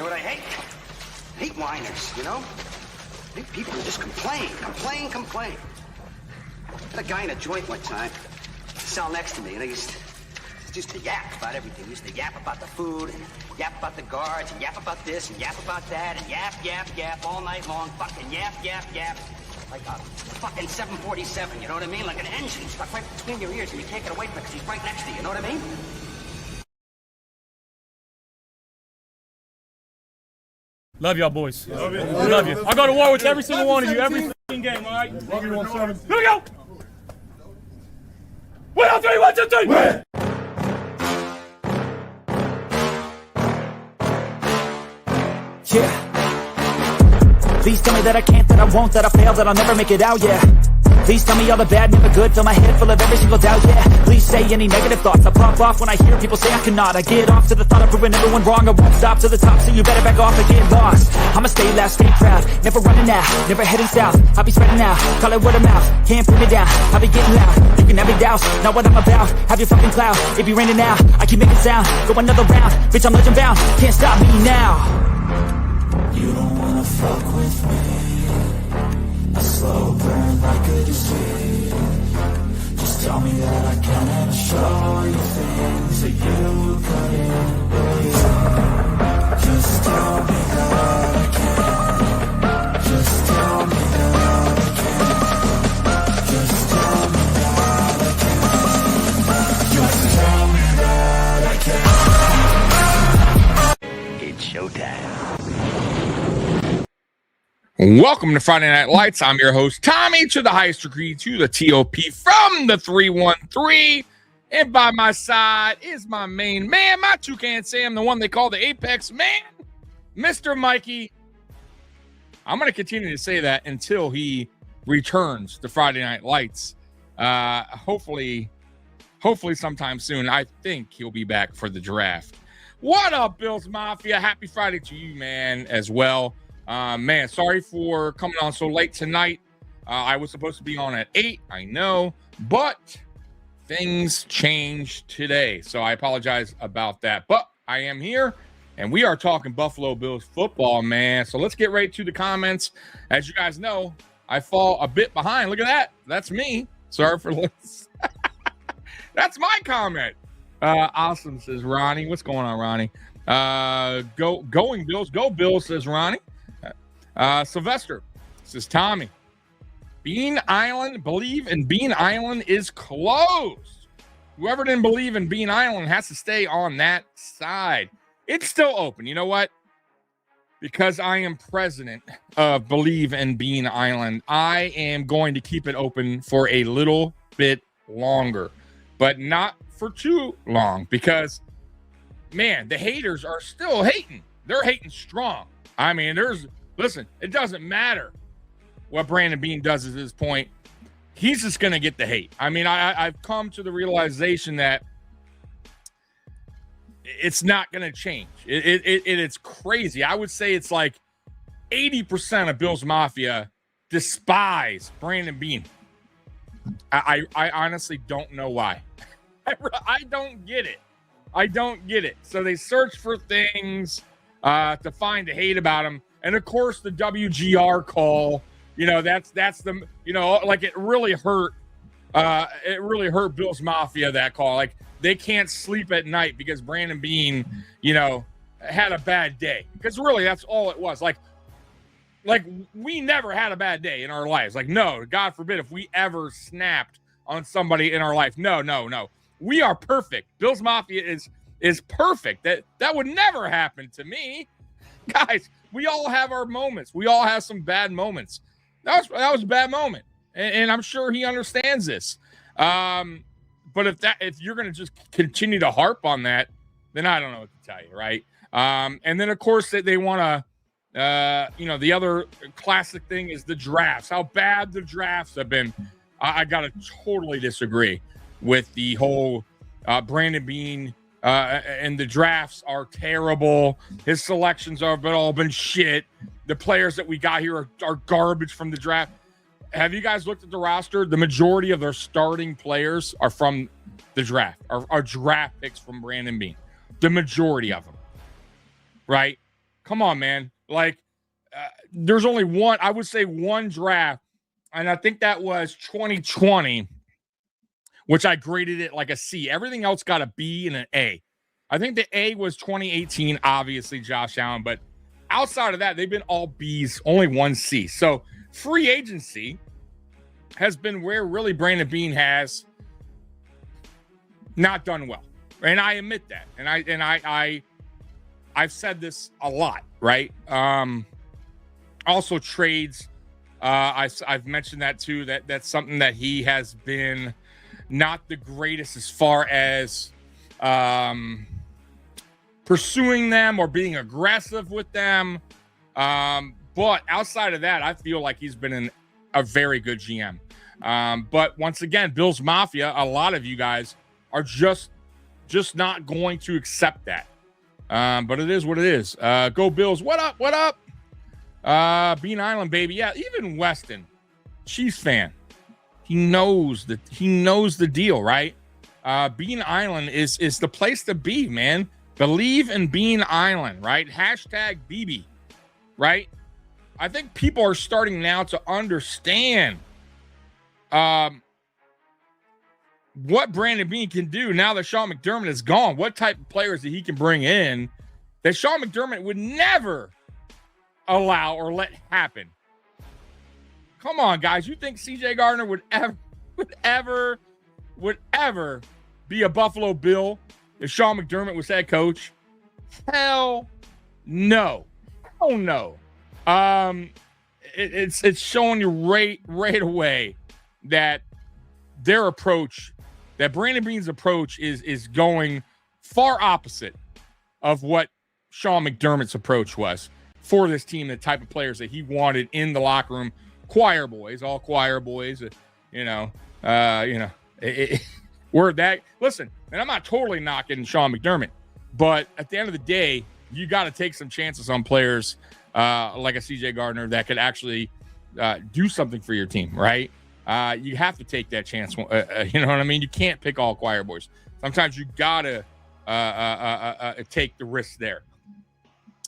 know what I hate? I hate whiners, you know? I hate people who just complain. I had a guy in a joint one time, cell next to me, and he used to yap about everything. He used to yap about the food, and yap about the guards, and yap about this, and yap about that, and yap all night long. Fucking yap. Like a fucking 747, you know what I mean? Like an engine stuck right between your ears, and you can't get away from it because he's right next to you, you know what I mean? Love y'all, boys. Love you. I go to war with every single one of you, every fucking game, all right? Here we go. 1, 2, 3, 1, 2, 3. Win. Yeah. Please tell me that I can't, that I won't, that I fail, that I'll never make it out, yeah. Please tell me all the bad, never good, fill my head full of every single doubt, yeah. Please say any negative thoughts, I pop off when I hear people say I cannot. I get off to the thought of proving everyone wrong, I won't stop to the top, so you better back off and get lost. I'ma stay loud, stay proud, never running out, never heading south. I'll be spreading out, call it word of mouth, can't put me down, I'll be getting loud. You can have me douse, not what I'm about, have your fucking cloud, it be raining now, I keep making sound, go another round, bitch I'm legend bound, can't stop me now. You don't wanna fuck with me, a slow burn like a disease. Just tell me that I can and I'll show you things that you couldn't believe. Just tell me that I can. Just tell me that I can. Just tell me that I can. Just tell me that I can. It's showtime. Welcome to Friday Night Lights. I'm your host, Tommy, to the highest degree, to the TOP from the 313. And by my side is my main man, my Toucan Sam, the one they call the Apex Man, Mr. Mikey. I'm going to continue to say that until he returns to Friday Night Lights. Hopefully sometime soon. I think he'll be back for the draft. What up, Bills Mafia? Happy Friday to you, man, as well. Man, sorry for coming on so late tonight. I was supposed to be on at 8, I know, but things changed today, so I apologize about that. But I am here, and we are talking Buffalo Bills football, man. So let's get right to the comments. As you guys know, I fall a bit behind. Look at that. That's me. Sorry for this. That's my comment. Awesome, says Ronnie. What's going on, Ronnie? Going Bills. Go Bills, says Ronnie. Sylvester says Tommy. Bean Island, believe in Bean Island is closed. Whoever didn't believe in Bean Island has to stay on that side. It's still open. You know what? Because I am president of Believe in Bean Island, I am going to keep it open for a little bit longer, but not for too long because, man, the haters are still hating. They're hating strong. I mean, listen, it doesn't matter what Brandon Beane does at this point. He's just going to get the hate. I mean, I've come to the realization that it's not going to change. It's crazy. I would say it's like 80% of Bills Mafia despise Brandon Beane. I honestly don't know why. I don't get it. I don't get it. So they search for things to find the hate about him. And of course, the WGR call, you know, that's the, you know, like it really hurt Bills Mafia, that call. Like they can't sleep at night because Brandon Beane, you know, had a bad day. Because really, that's all it was. Like we never had a bad day in our lives. Like, no, God forbid if we ever snapped on somebody in our life. No. We are perfect. Bills Mafia is perfect. That would never happen to me. Guys, we all have our moments. We all have some bad moments. That was a bad moment. And I'm sure he understands this. But if you're going to just continue to harp on that, then I don't know what to tell you, right? And then, of course, they want to, you know, the other classic thing is the drafts. How bad the drafts have been. I got to totally disagree with the whole Brandon Beane and the drafts are terrible. His selections have all been shit. The players that we got here are garbage from the draft. Have you guys looked at the roster? The majority of their starting players are from the draft, are draft picks from Brandon Beane. The majority of them, right? Come on, man. Like, there's only one, I would say one draft, and I think that was 2020, which I graded it like a C. Everything else got a B and an A. I think the A was 2018, obviously, Josh Allen, but outside of that, they've been all Bs, only one C. So free agency has been where really Brandon Beane has not done well. And I admit that. And I've said this a lot, right? Also trades. I've mentioned that too, that's something that he has been not the greatest as far as pursuing them or being aggressive with them. But outside of that, I feel like he's been a very good GM. But once again, Bills Mafia, a lot of you guys are just not going to accept that. But it is what it is. Go Bills. What up? What up? Bean Island, baby. Yeah, even Weston, Chiefs fan. He knows the deal, right? Bean Island is the place to be, man. Believe in Bean Island, right? Hashtag BB, right? I think people are starting now to understand what Brandon Beane can do now that Sean McDermott is gone. What type of players that he can bring in that Sean McDermott would never allow or let happen. Come on, guys. You think CJ Gardner would ever be a Buffalo Bill if Sean McDermott was head coach? Hell no. Oh no. It's showing you right away that their approach, that Brandon Beane's approach is going far opposite of what Sean McDermott's approach was for this team, the type of players that he wanted in the locker room. Choir boys, all choir boys, we're that. Listen, and I'm not totally knocking Sean McDermott, but at the end of the day, you got to take some chances on players like a CJ Gardner that could actually do something for your team, right? You have to take that chance. You know what I mean? You can't pick all choir boys. Sometimes you gotta take the risk there.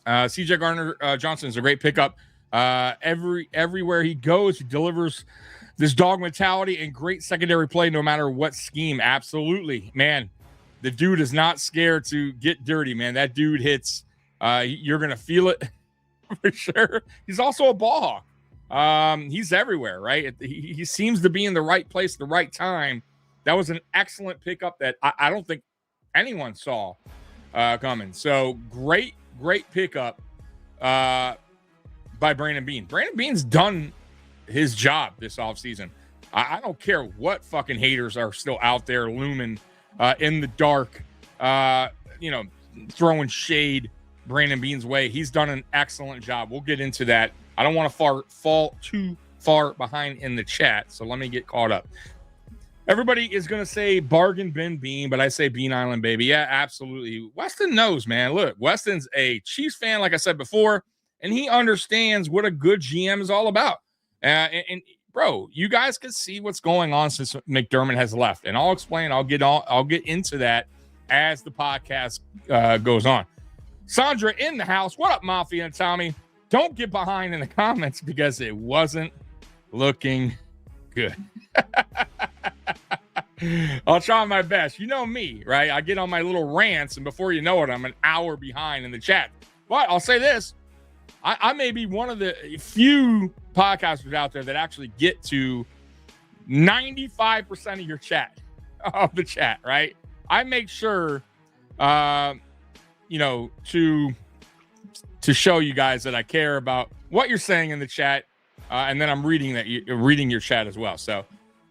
CJ Gardner-Johnson is a great pickup. Everywhere he goes, he delivers this dog mentality and great secondary play no matter what scheme. Absolutely, man. The dude is not scared to get dirty, man. That dude hits. You're gonna feel it for sure. He's also a ball hawk. He's everywhere, right? He seems to be in the right place at the right time. That was an excellent pickup that I don't think anyone saw coming. So great pickup by Brandon Beane. Brandon Beane's done his job this offseason. I don't care what fucking haters are still out there looming in the dark, throwing shade Brandon Beane's way. He's done an excellent job. We'll get into that. I don't want to fall too far behind in the chat, so let me get caught up. Everybody is going to say bargain bin Beane, but I say Bean Island, baby. Yeah, absolutely. Weston knows, man. Look, Weston's a Chiefs fan, like I said before, and he understands what a good GM is all about. And bro, you guys can see what's going on since McDermott has left, and I'll explain. I'll get into that as the podcast goes on. Sandra in the house. What up, Mafia and Tommy? Don't get behind in the comments because it wasn't looking good. I'll try my best. You know me, right? I get on my little rants, and before you know it, I'm an hour behind in the chat. But I'll say this. I may be one of the few podcasters out there that actually get to 95% of your chat, of the chat, right? I make sure, to show you guys that I care about what you're saying in the chat, and then I'm reading your chat as well. So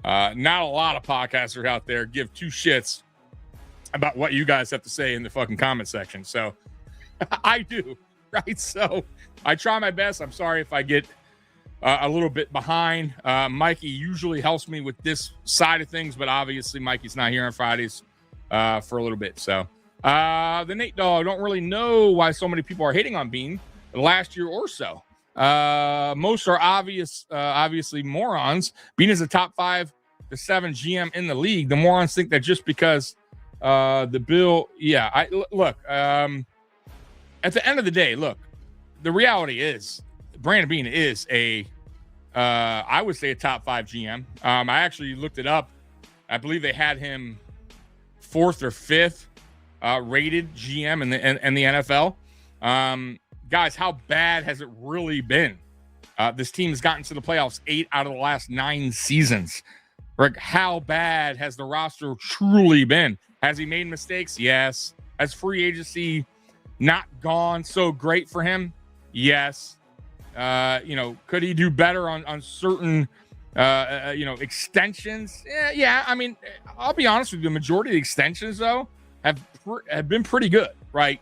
not a lot of podcasters out there give two shits about what you guys have to say in the fucking comment section. So I do, right? So I try my best. I'm sorry if I get a little bit behind. Mikey usually helps me with this side of things, but obviously Mikey's not here on Fridays for a little bit. So the Nate Dog, don't really know why so many people are hating on Beane the last year or so. Most are obviously morons. Beane is a top 5 to 7 GM in the league. The morons think that just because the bill, at the end of the day, look, the reality is Brandon Beane is I would say a top 5 GM. I actually looked it up. I believe they had him 4th or 5th rated GM in the NFL. Guys, how bad has it really been? This team has gotten to the playoffs 8 out of the last 9 seasons. Like, how bad has the roster truly been? Has he made mistakes? Yes. Has free agency not gone so great for him? Yes. Could he do better on certain, extensions? Yeah. I mean, I'll be honest with you. The majority of the extensions, though, have been pretty good, right?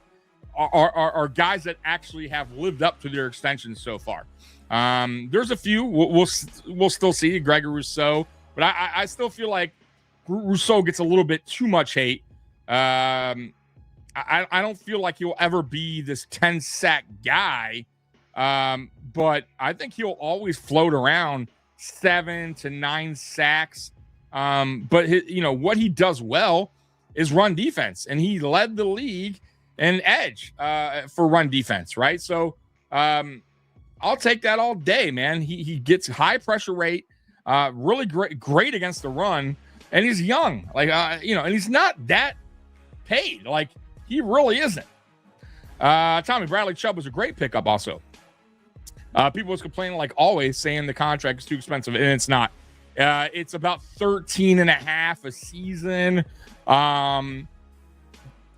Are guys that actually have lived up to their extensions so far. There's a few we'll still see. Gregor Rousseau, but I still feel like Rousseau gets a little bit too much hate. I don't feel like he'll ever be this 10-sack guy, but I think he'll always float around 7 to 9 sacks. But what he does well is run defense, and he led the league in edge for run defense, right? So I'll take that all day, man. He gets high pressure rate, really great against the run, and he's young, and he's not that paid. Like, he really isn't. Tommy, Bradley Chubb was a great pickup also. People was complaining, like always, saying the contract is too expensive, and it's not. It's about 13.5 a season.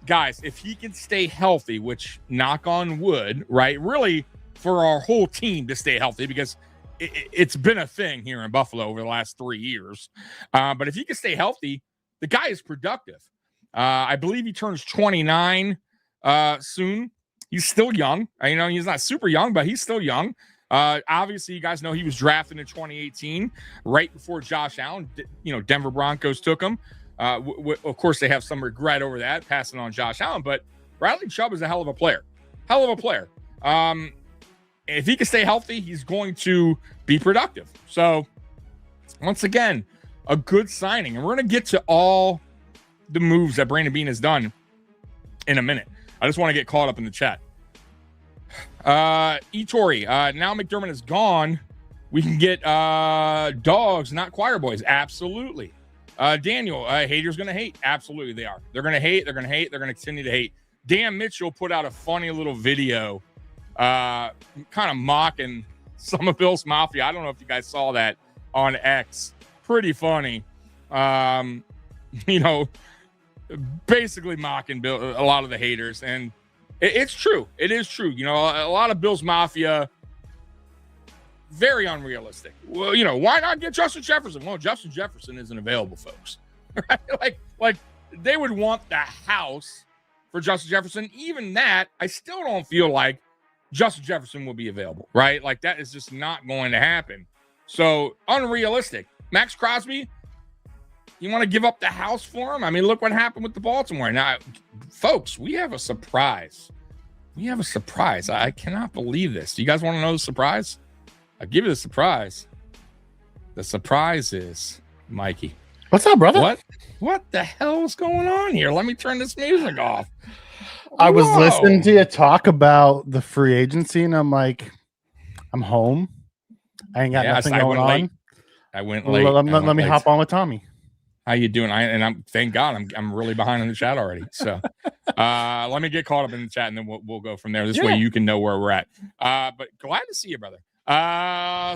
Guys, if he can stay healthy, which knock on wood, right? Really, for our whole team to stay healthy, because it's been a thing here in Buffalo over the last 3 years. But if he can stay healthy, the guy is productive. I believe he turns 29 soon. He's still young. He's not super young, but he's still young. Obviously, you guys know he was drafted in 2018, right before Josh Allen. Denver Broncos took him. Of course, they have some regret over that, passing on Josh Allen. But Bradley Chubb is a hell of a player. If he can stay healthy, he's going to be productive. So, once again, a good signing. And we're going to get to all the moves that Brandon Beane has done in a minute. I just want to get caught up in the chat. Etori, now McDermott is gone. We can get dogs, not choir boys. Absolutely. Daniel, haters going to hate. Absolutely, they are. They're going to hate. They're going to hate. They're going to continue to hate. Dan Mitchell put out a funny little video kind of mocking some of Bills Mafia. I don't know if you guys saw that on X. Pretty funny. Basically mocking a lot of the haters. And it's true. It is true. A lot of Bills Mafia, very unrealistic. Well, why not get Justin Jefferson? Well, Justin Jefferson isn't available, folks. Right? Like they would want the house for Justin Jefferson. Even that, I still don't feel like Justin Jefferson will be available, right? Like, that is just not going to happen. So, unrealistic. Maxx Crosby, you want to give up the house for him? I mean, look what happened with the Baltimore. Now, folks, we have a surprise. I cannot believe this. Do you guys want to know the surprise? I'll give you the surprise. The surprise is Mikey. What's up, brother? What the hell is going on here? Let me turn this music off. I was listening to you talk about the free agency, and I'm like, I'm home. I ain't got nothing going on. I went late. Let me hop on with Tommy. How you doing? I'm thank God I'm really behind in the chat already. So let me get caught up in the chat, and then we'll go from there. This way you can know where we're at. But glad to see you, brother.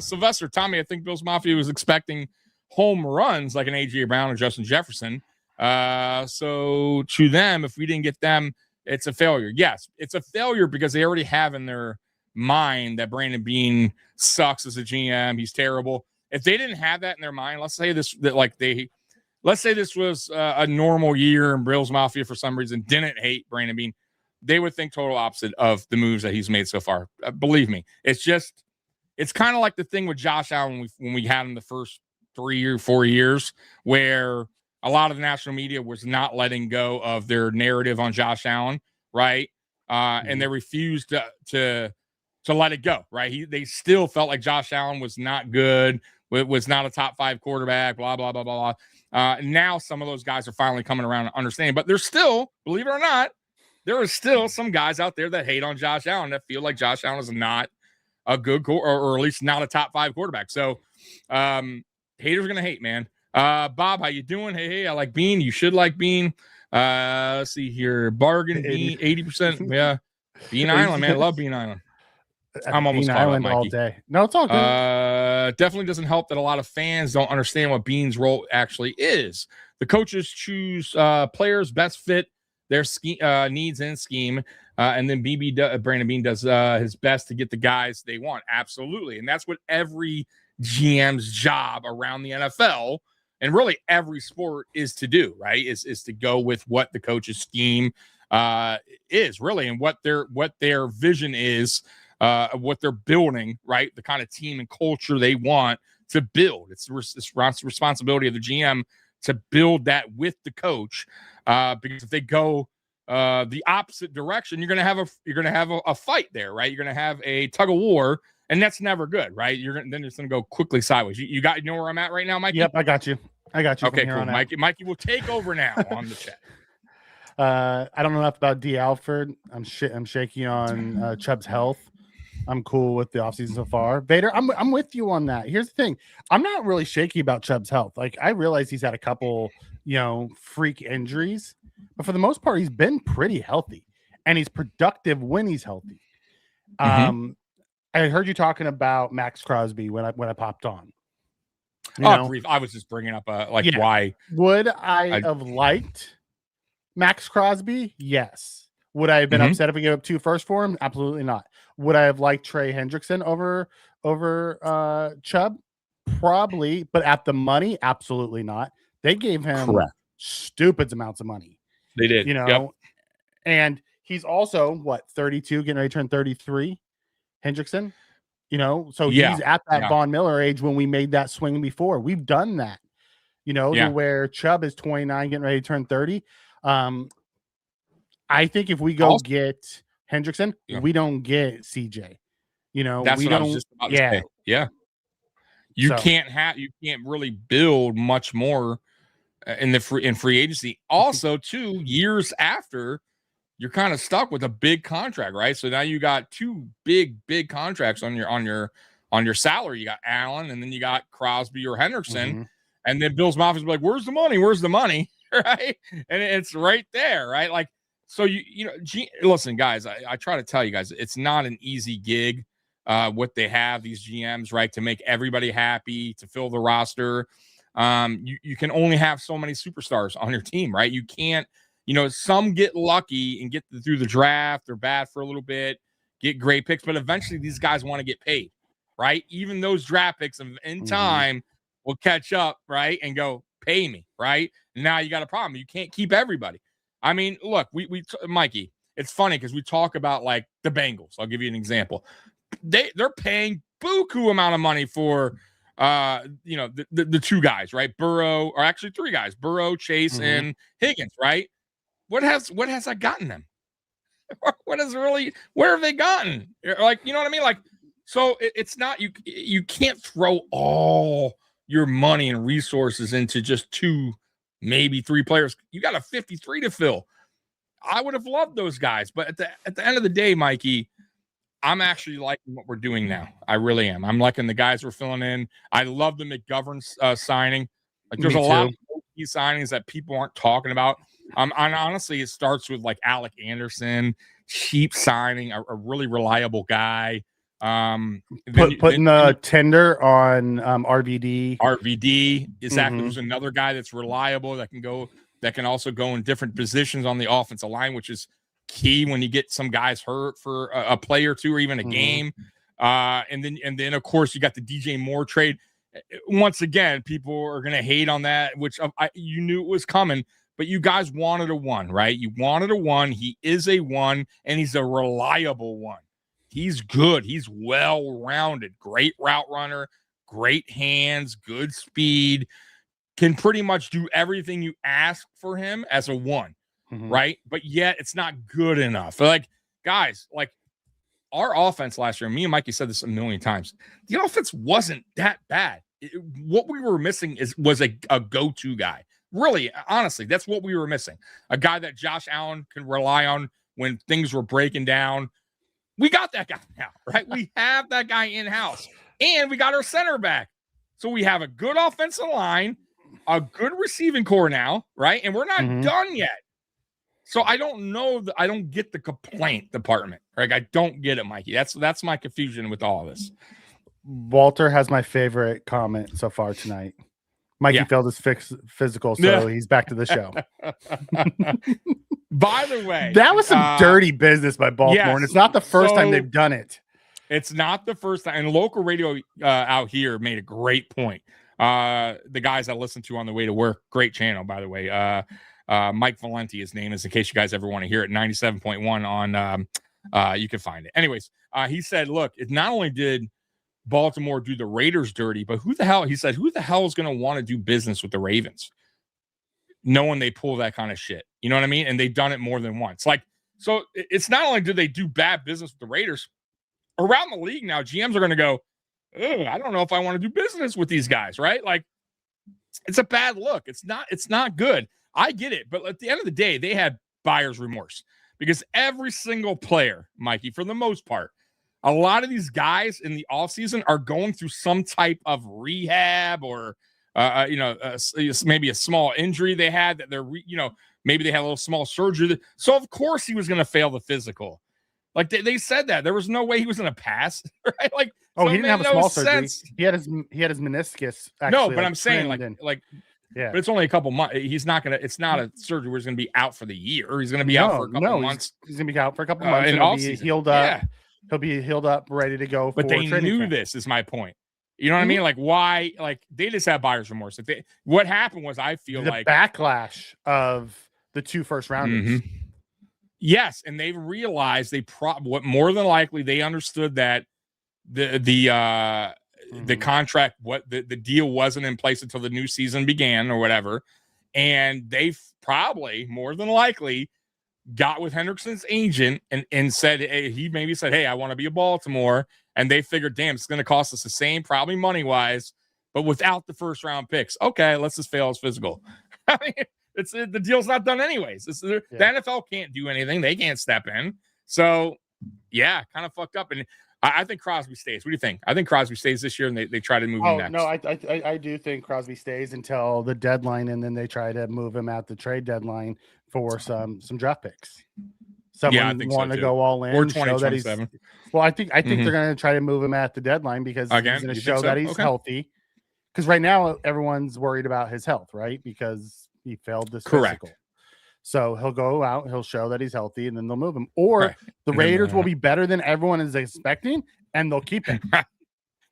Sylvester, Tommy, I think Bills Mafia was expecting home runs like an A.J. Brown or Justin Jefferson. So to them, if we didn't get them, it's a failure. Yes, it's a failure because they already have in their mind that Brandon Beane sucks as a GM. He's terrible. If they didn't have that in their mind, let's say this was a normal year and Bills Mafia for some reason didn't hate Brandon Beane, they would think total opposite of the moves that he's made so far. Believe me, it's kind of like the thing with Josh Allen when we had him the first 3 or 4 years, where a lot of the national media was not letting go of their narrative on Josh Allen, right? And they refused to let it go, right? They still felt like Josh Allen was not good, was not a top 5 quarterback, blah, blah, blah, blah, blah. Now some of those guys are finally coming around and understanding, but they're still, believe it or not, there are still some guys out there that hate on Josh Allen, that feel like Josh Allen is not a good or at least not a top 5 quarterback. So haters are going to hate, man. Bob, how you doing? Hey, I like Beane. You should like Beane. Let's see here. Bargain Beane, 80%. Yeah. Beane Island, man. I love Beane Island. I'm almost caught up, Mikey. All day. No, it's all good. Definitely doesn't help that a lot of fans don't understand what Beane's role actually is. The coaches choose players best fit their needs and scheme, and then Brandon Beane does his best to get the guys they want. Absolutely, and that's what every GM's job around the NFL and really every sport is to do. Right? Is to go with what the coach's scheme is really, and what their vision is. What they're building, right? The kind of team and culture they want to build. It's the responsibility of the GM to build that with the coach. Because if they go the opposite direction, you're gonna have a fight there, right? You're gonna have a tug of war, and that's never good, right? Then it's gonna go quickly sideways. You know where I'm at right now, Mikey? Yep, I got you. Okay, cool. Mikey will take over now on the chat. I don't know enough about D. Alford. I'm shaky on Chubb's health. I'm cool with the offseason so far. Vader, I'm with you on that. Here's the thing. I'm not really shaky about Chubb's health. Like, I realize he's had a couple, freak injuries, but for the most part, he's been pretty healthy, and he's productive when he's healthy. I heard you talking about Maxx Crosby when I popped on. Brief. I was just bringing up why. Would I have liked Maxx Crosby? Yes. Would I have been upset if we gave up 2 firsts for him? Absolutely not. Would I have liked Trey Hendrickson over Chubb? Probably, but at the money, absolutely not. They gave him stupid amounts of money. They did, and he's also 32, getting ready to turn 33. Hendrickson, so he's at that Von Miller age when we made that swing before. We've done that, to where Chubb is 29, getting ready to turn 30. I think if we go get Hendrickson, we don't get CJ. That's what I was just about to say. Yeah. You can't really build much more in free agency. Also, 2 years after, you're kind of stuck with a big contract, right? So now you got 2 big contracts on your salary. You got Allen, and then you got Crosby or Hendrickson, and then Bills Mafia's like, "Where's the money? Where's the money?" Right? And it's right there, right? Like, so listen, guys. I try to tell you guys, it's not an easy gig. What they have, these GMs, right, to make everybody happy, to fill the roster. You can only have so many superstars on your team, right? You can't, some get lucky and get through the draft. They're bad for a little bit, get great picks, but eventually these guys want to get paid, right? Even those draft picks in time will catch up, right, and go, pay me, right? Now you got a problem. You can't keep everybody. I mean, look, Mikey, it's funny because we talk about like the Bengals. I'll give you an example. They're paying buku amount of money for the 2 guys, right? Burrow, or actually 3 guys, Burrow, Chase, and Higgins, right? What has that gotten them? Where have they gotten? Like, you know what I mean? Like, so it's not, you can't throw all your money and resources into just 2, maybe 3 players. You got a 53 to fill. I would have loved those guys, but at the end of the day, Mikey, I'm actually liking what we're doing now. I really am. I'm liking the guys we're filling in. I love the McGovern signing. Like, there's a lot of key signings that people aren't talking about. And honestly, it starts with like Alec Anderson, cheap signing, a really reliable guy. Putting the tender on RVD. RVD, exactly. There's another guy that's reliable that can also go in different positions on the offensive line, which is key when you get some guys hurt for a play or 2 or even a game. And then of course you got the DJ Moore trade. Once again, people are going to hate on that, which you knew it was coming, but you guys wanted a 1, right? You wanted a 1. He is a 1, and he's a reliable 1. He's good. He's well-rounded. Great route runner, great hands, good speed, can pretty much do everything you ask for him as a 1. Right? But yet it's not good enough. Like, guys, like our offense last year, me and Mikey said this a million times. The offense wasn't that bad. What we were missing was a go-to guy. Really, honestly, that's what we were missing. A guy that Josh Allen can rely on when things were breaking down. We got that guy now, right? We have that guy in-house, and we got our center back. So we have a good offensive line, a good receiving core now, right? And we're not done yet. So I don't know. I don't get the complaint department. Right? I don't get it, Mikey. That's my confusion with all of this. Walter has my favorite comment so far tonight. Mikey failed his physical, so he's back to the show. By the way, that was some dirty business by Baltimore, and it's not the first time they've done it. It's not the first time. And local radio out here made a great point. The guys I listen to on the way to work, great channel, by the way. Mike Valenti, his name is, in case you guys ever want to hear it, 97.1 on, you can find it. Anyways, he said, look, it not only did Baltimore do the Raiders dirty, but who the hell is going to want to do business with the Ravens, knowing they pull that kind of shit? You know what I mean? And they've done it more than once. Like, so it's not only did they do bad business with the Raiders, around the league now, GMs are going to go, I don't know if I want to do business with these guys, right? Like, it's a bad look. It's not good. I get it. But at the end of the day, they had buyer's remorse because every single player, Mikey, for the most part, a lot of these guys in the offseason are going through some type of rehab or, maybe a small injury they had that maybe they had a little small surgery. So, of course, he was going to fail the physical. Like they said that there was no way he was going to pass, right? Like, he didn't have a small surgery. He had his meniscus. Actually, but I'm saying but it's only a couple months. He's not going to. It's not a surgery where he's going to be out for the year. He's going to be out for a couple months. He's going to be out for a couple months. And he'll be healed up. Yeah. He'll be healed up, ready to go. But they knew this. Is my point. You know what I mean? Like, why? Like, they just have buyer's remorse. What happened was, I feel the like backlash of the 2 first rounders. Yes, and they realized what more than likely they understood that the contract, the deal wasn't in place until the new season began or whatever, and they probably more than likely got with Hendrickson's agent and said, hey, I want to be a Baltimore, and they figured, damn, it's going to cost us the same, probably money wise, but without the first round picks. Okay, let's just fail his physical. I mean, the deal's not done anyways. The NFL can't do anything. They can't step in. So, yeah, kind of fucked up. And I think Crosby stays. What do you think? I think Crosby stays this year, and they try to move him next. No, I do think Crosby stays until the deadline, and then they try to move him at the trade deadline for some draft picks. Someone want to go all in or show that he's. Well, I think they're going to try to move him at the deadline because he's going to show that he's healthy. Because right now everyone's worried about his health, right? Because he failed this physical. So he'll go out, he'll show that he's healthy, and then they'll move him. Or the Raiders will be better than everyone is expecting, and they'll keep him.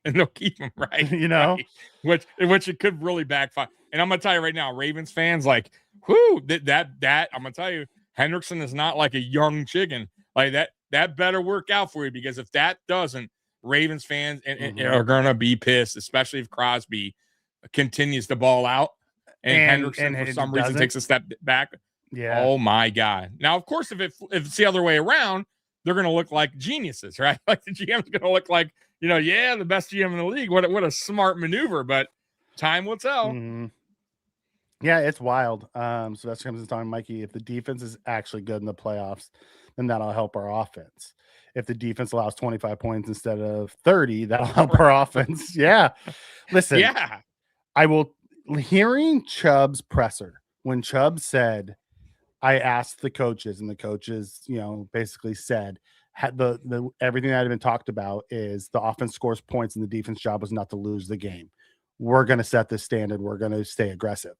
And they'll keep him, right? You know, right. Which it could really backfire. And I'm gonna tell you right now, Ravens fans, like, whoo, that I'm gonna tell you, Hendrickson is not like a young chicken. Like that better work out for you, because if that doesn't, Ravens fans are gonna be pissed, especially if Crosby continues to ball out and Hendrickson for some reason takes a step back. Yeah. Oh my God. Now, of course, if it's the other way around, they're going to look like geniuses, right? Like the GM's going to look like, the best GM in the league. What a smart maneuver, but time will tell. Mm-hmm. Yeah, it's wild. So that's comes to time, Mikey. If the defense is actually good in the playoffs, then that'll help our offense. If the defense allows 25 points instead of 30, that'll help our offense. Yeah. Listen. Yeah. Hearing Chubb's presser, when Chubb said, I asked the coaches, and the coaches, basically said the everything that had been talked about is the offense scores points and the defense job was not to lose the game. We're going to set the standard. We're going to stay aggressive.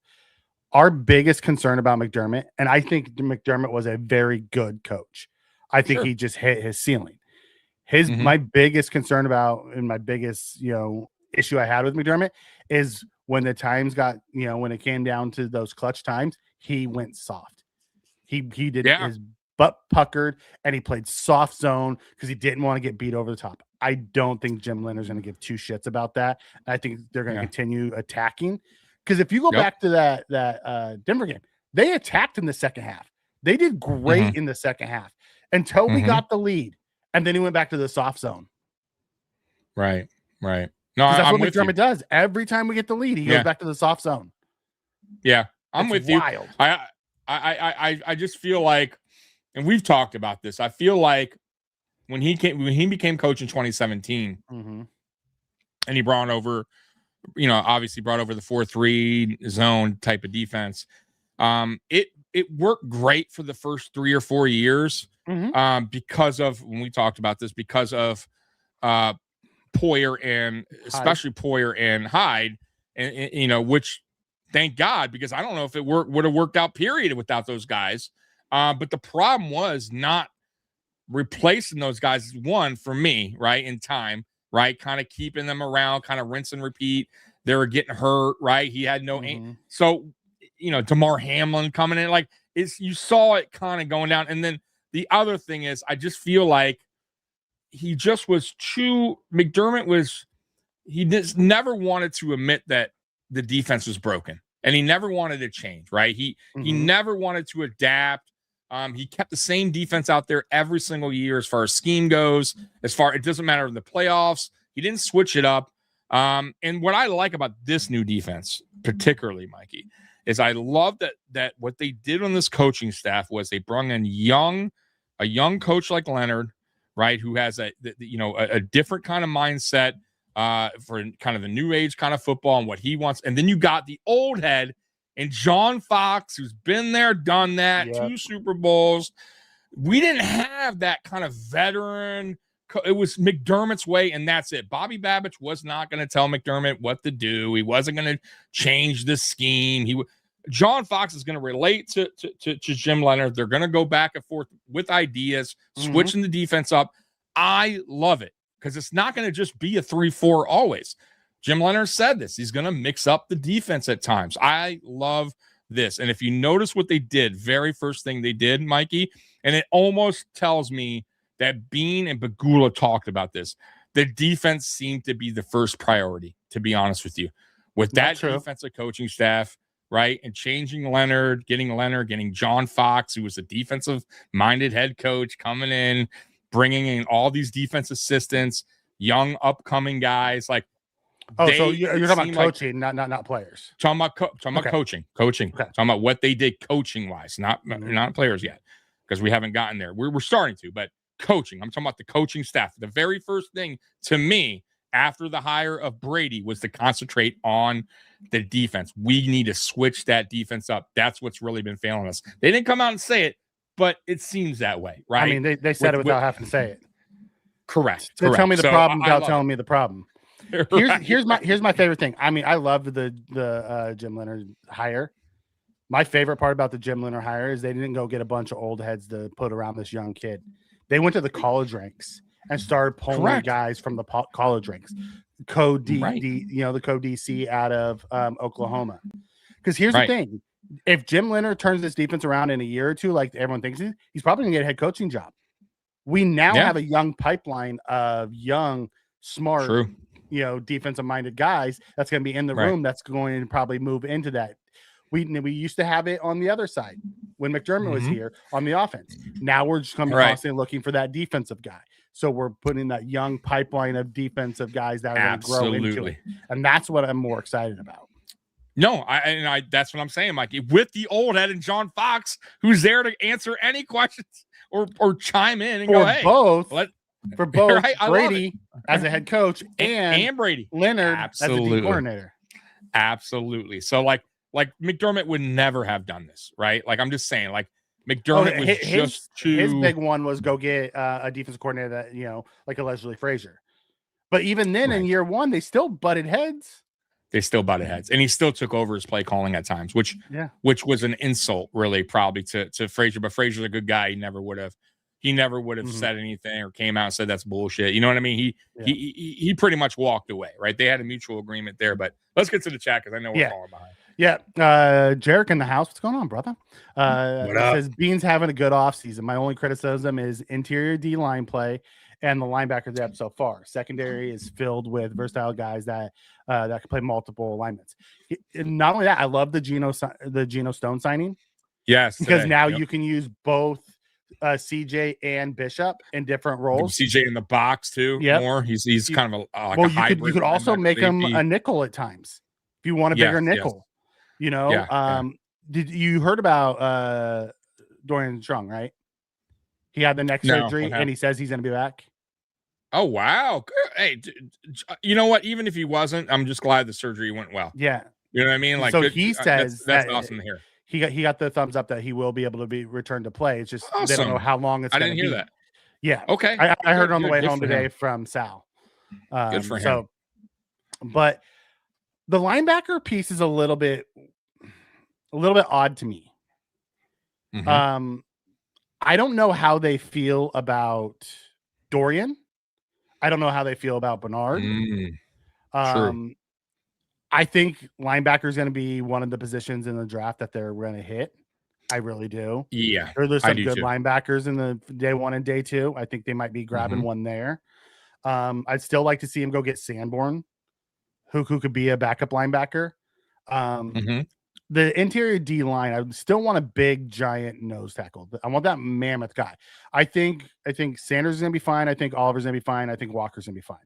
Our biggest concern about McDermott, and I think McDermott was a very good coach. I think he just hit his ceiling. My biggest concern about, and my biggest, issue I had with McDermott is when the times got, when it came down to those clutch times, he went soft. He did his butt puckered, and he played soft zone because he didn't want to get beat over the top. I don't think Jim Leonard's going to give two shits about that. I think they're going to continue attacking, because if you go back to that Denver game, they attacked in the second half. They did great in the second half until we got the lead, and then he went back to the soft zone. Right. No, that's what McDermott does. Every time we get the lead, he goes back to the soft zone. Yeah, I'm with you. Wild. I just feel like, and we've talked about this. I feel like when he became coach in 2017, and he brought over, obviously brought over the 4-3 zone type of defense. It worked great for the first 3 or 4 years because of, when we talked about this, because of Poyer and especially Poyer and Hyde, and which thank God, because I don't know if it would have worked out period without those guys. But the problem was not replacing those guys, one, for me, right, in time, right, kind of keeping them around, kind of rinse and repeat. They were getting hurt, right? He had no aim. So, DeMar Hamlin coming in, like, you saw it kind of going down. And then the other thing is, I just feel like he just was McDermott he just never wanted to admit that the defense was broken, and he never wanted to change, right? He never wanted to adapt. He kept the same defense out there every single year as far as scheme goes. It doesn't matter in the playoffs. He didn't switch it up. And what I like about this new defense, particularly, Mikey, is I love that what they did on this coaching staff was they brought in a young coach like Leonard, right, who has a different kind of mindset for kind of the new age kind of football and what he wants. And then you got the old head and John Fox, who's been there, done that, 2 Super Bowls. We didn't have that kind of veteran. It was McDermott's way, and that's it. Bobby Babbitt was not going to tell McDermott what to do. He wasn't going to change the scheme. John Fox is going to relate to Jim Leonard. They're going to go back and forth with ideas, switching the defense up. I love it because it's not going to just be a 3-4 always. Jim Leonard said this. He's going to mix up the defense at times. I love this. And if you notice what they did, very first thing they did, Mikey, and it almost tells me that Beane and Bagula talked about this. The defense seemed to be the first priority, to be honest with you. With that defensive coaching staff, right, and changing Leonard, getting John Fox, who was a defensive-minded head coach, coming in, bringing in all these defense assistants, young upcoming guys. Like, so you're talking about coaching, not players. Talking about coaching. Okay. Talking about what they did coaching-wise, not players yet, because we haven't gotten there. We're starting to, but coaching. I'm talking about the coaching staff. The very first thing to me after the hire of Brady was to concentrate on the defense. We need to switch that defense up. That's what's really been failing us. They didn't come out and say it, but it seems that way, right? I mean, they said it without having to say it. Correct. They tell me the problem without telling me the problem. Here's my favorite thing. I mean, I love the Jim Leonard hire. My favorite part about the Jim Leonard hire is they didn't go get a bunch of old heads to put around this young kid. They went to the college ranks and started pulling guys from the college ranks. The code DC out of Oklahoma. Because here's the thing. If Jim Leonard turns this defense around in a year or two, like everyone thinks he's probably going to get a head coaching job. We now have a young pipeline of young, smart, defensive-minded guys that's going to be in the room that's going to probably move into that. We used to have it on the other side when McDermott was here on the offense. Now we're just going to be constantly looking for that defensive guy. So we're putting that young pipeline of defensive guys that are going to grow into it. And that's what I'm more excited about. No, I that's what I'm saying, Mikey. With the old head and John Fox, who's there to answer any questions or chime in and go, hey. For both Brady as a head coach and Brady Leonard as a D coordinator. Absolutely. So like McDermott would never have done this, right? Like I'm just saying, like McDermott was just too. His big one was go get a defensive coordinator that like allegedly Frazier. But even then, in year one, they still butted heads. And he still took over his play calling at times, which was an insult, really, probably to Frazier. But Frazier's a good guy. He never would have said anything or came out and said that's bullshit. You know what I mean? He pretty much walked away, right? They had a mutual agreement there. But let's get to the chat because I know we're falling behind. Yeah. Jarek in the house. What's going on, brother? What up? Says Beane's having a good offseason. My only criticism is interior D-line play and the linebacker depth so far. Secondary is filled with versatile guys that can play multiple alignments. Not only that, I love the Geno Stone signing. Yes. Because now you can use both CJ and Bishop in different roles. CJ in the box too. Yeah, more. He's kind of a hybrid. You could also make him a nickel at times if you want a bigger nickel. Did you heard about Dorian Strong, right? He had the neck No, surgery, what and happened? he says he's going to be back. Oh, wow. Hey, you know what? Even if he wasn't, I'm just glad the surgery went well. Yeah. You know what I mean? Like, So good, he says that's awesome to hear. He got the thumbs up that he will be able to be returned to play. It's just they don't know Awesome. how long it's I going to didn't be. hear that. Yeah. Okay. I heard it on the way Good home for today him. from Sal. Good for him. So, but the linebacker piece is a little bit odd to me. Mhm. I don't know how they feel about Dorian. I don't know how they feel about Bernard. True. I think linebacker is going to be one of the positions in the draft that they're going to hit. I really do. Yeah. There's I some do good too. linebackers in the day 1 and day 2. I think they might be grabbing one there. I'd still like to see him go get Sanborn, who could be a backup linebacker. The interior D-line, I still want a big, giant nose tackle. I want that mammoth guy. I think Sanders is going to be fine. I think Oliver's going to be fine. I think Walker's going to be fine.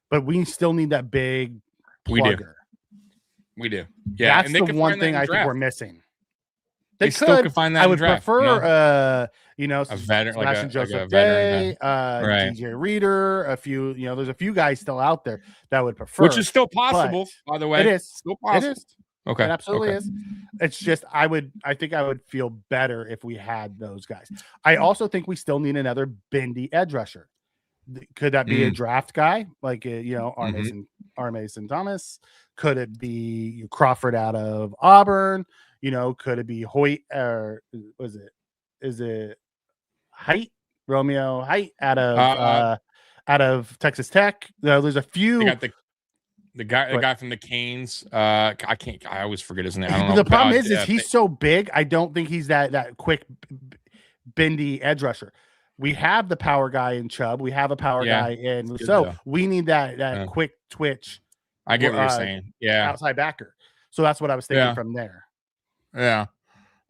But we still need that big plugger. We do. Yeah. That's the one thing I think we're missing. They still could find that I in would draft, prefer, a veteran, like Sebastian Joseph a veteran Day, right. DJ Reader, a few, there's a few guys still out there that would prefer. Which is still possible, by the way. It is. Still possible. It is. Okay. It absolutely okay. is. It's just I think I would feel better if we had those guys. I also think we still need another bendy edge rusher. Could that be a draft guy like Armason Thomas? Could it be Crawford out of Auburn? Could it be Hoyt or is it Height? Romeo Height out of Texas Tech? There's a few. They got the guy from the Canes. I always forget his name. I don't know. The problem is he's so big. I don't think he's that quick, bendy edge rusher. We have the power guy in Chubb. We have a power guy in. So we need that quick twitch. I get what you're saying. Yeah. Outside backer. So that's what I was thinking from there. Yeah.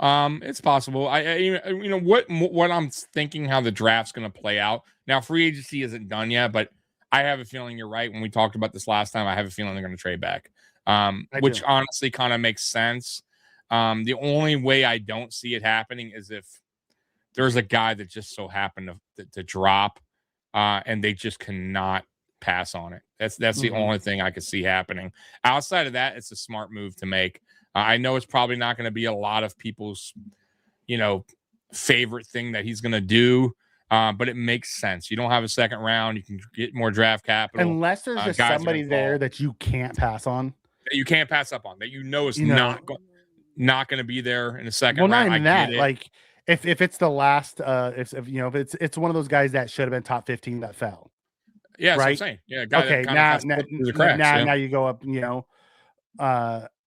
It's possible. What I'm thinking how the draft's going to play out. Now, free agency isn't done yet, but I have a feeling you're right. When we talked about this last time, I have a feeling they're going to trade back, which honestly kind of makes sense. The only way I don't see it happening is if there's a guy that just so happened to drop, and they just cannot pass on it. That's the only thing I could see happening. Outside of that, it's a smart move to make. I know it's probably not going to be a lot of people's, favorite thing that he's going to do. But it makes sense. You don't have a second round. You can get more draft capital. Unless there's just somebody there that you can't pass on. That you can't pass up on. That is not going to be there in a second round. Not even that. Like if it's the last, if it's one of those guys that should have been top 15 that fell. Yeah, right. That's what I'm saying. Yeah. Now you go up.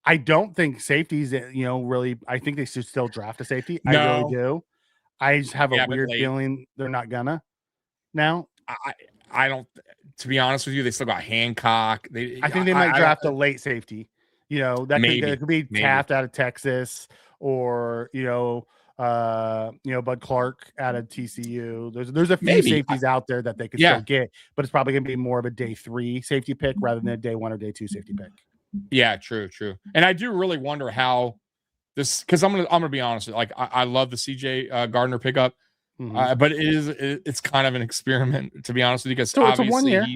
I don't think safeties. Really. I think they should still draft a safety. No. I really do. I just have a weird feeling they're not gonna now. I don't, to be honest with you, they still got Hancock. I think they might draft a late safety. That could be Taft out of Texas or, Bud Clark out of TCU. There's a few safeties out there that they could still get, but it's probably going to be more of a day 3 safety pick rather than a day 1 or day 2 safety pick. Yeah, true. And I do really wonder how this, because I'm gonna be honest. Like I love the CJ Gardner pickup, but it's kind of an experiment, to be honest with you, because obviously 1 year.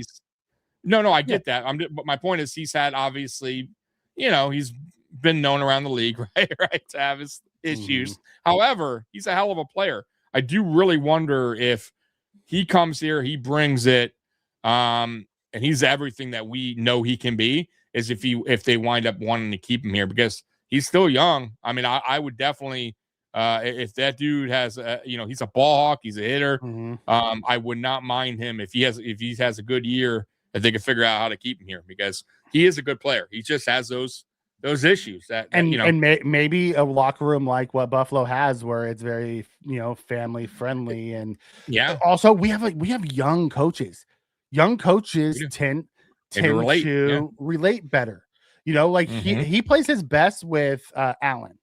I get that. But my point is he's had obviously, he's been known around the league, right, to have his issues. However, he's a hell of a player. I do really wonder if he comes here, he brings it, and he's everything that we know he can be. Is if they wind up wanting to keep him here because he's still young. I mean, I would definitely, if that dude has, he's a ball hawk, he's a hitter. I would not mind him if he has a good year that they can figure out how to keep him here because he is a good player. He just has those issues maybe a locker room like what Buffalo has, where it's very family friendly, and also we have young coaches. Young coaches tend to relate better. He plays his best with Allen,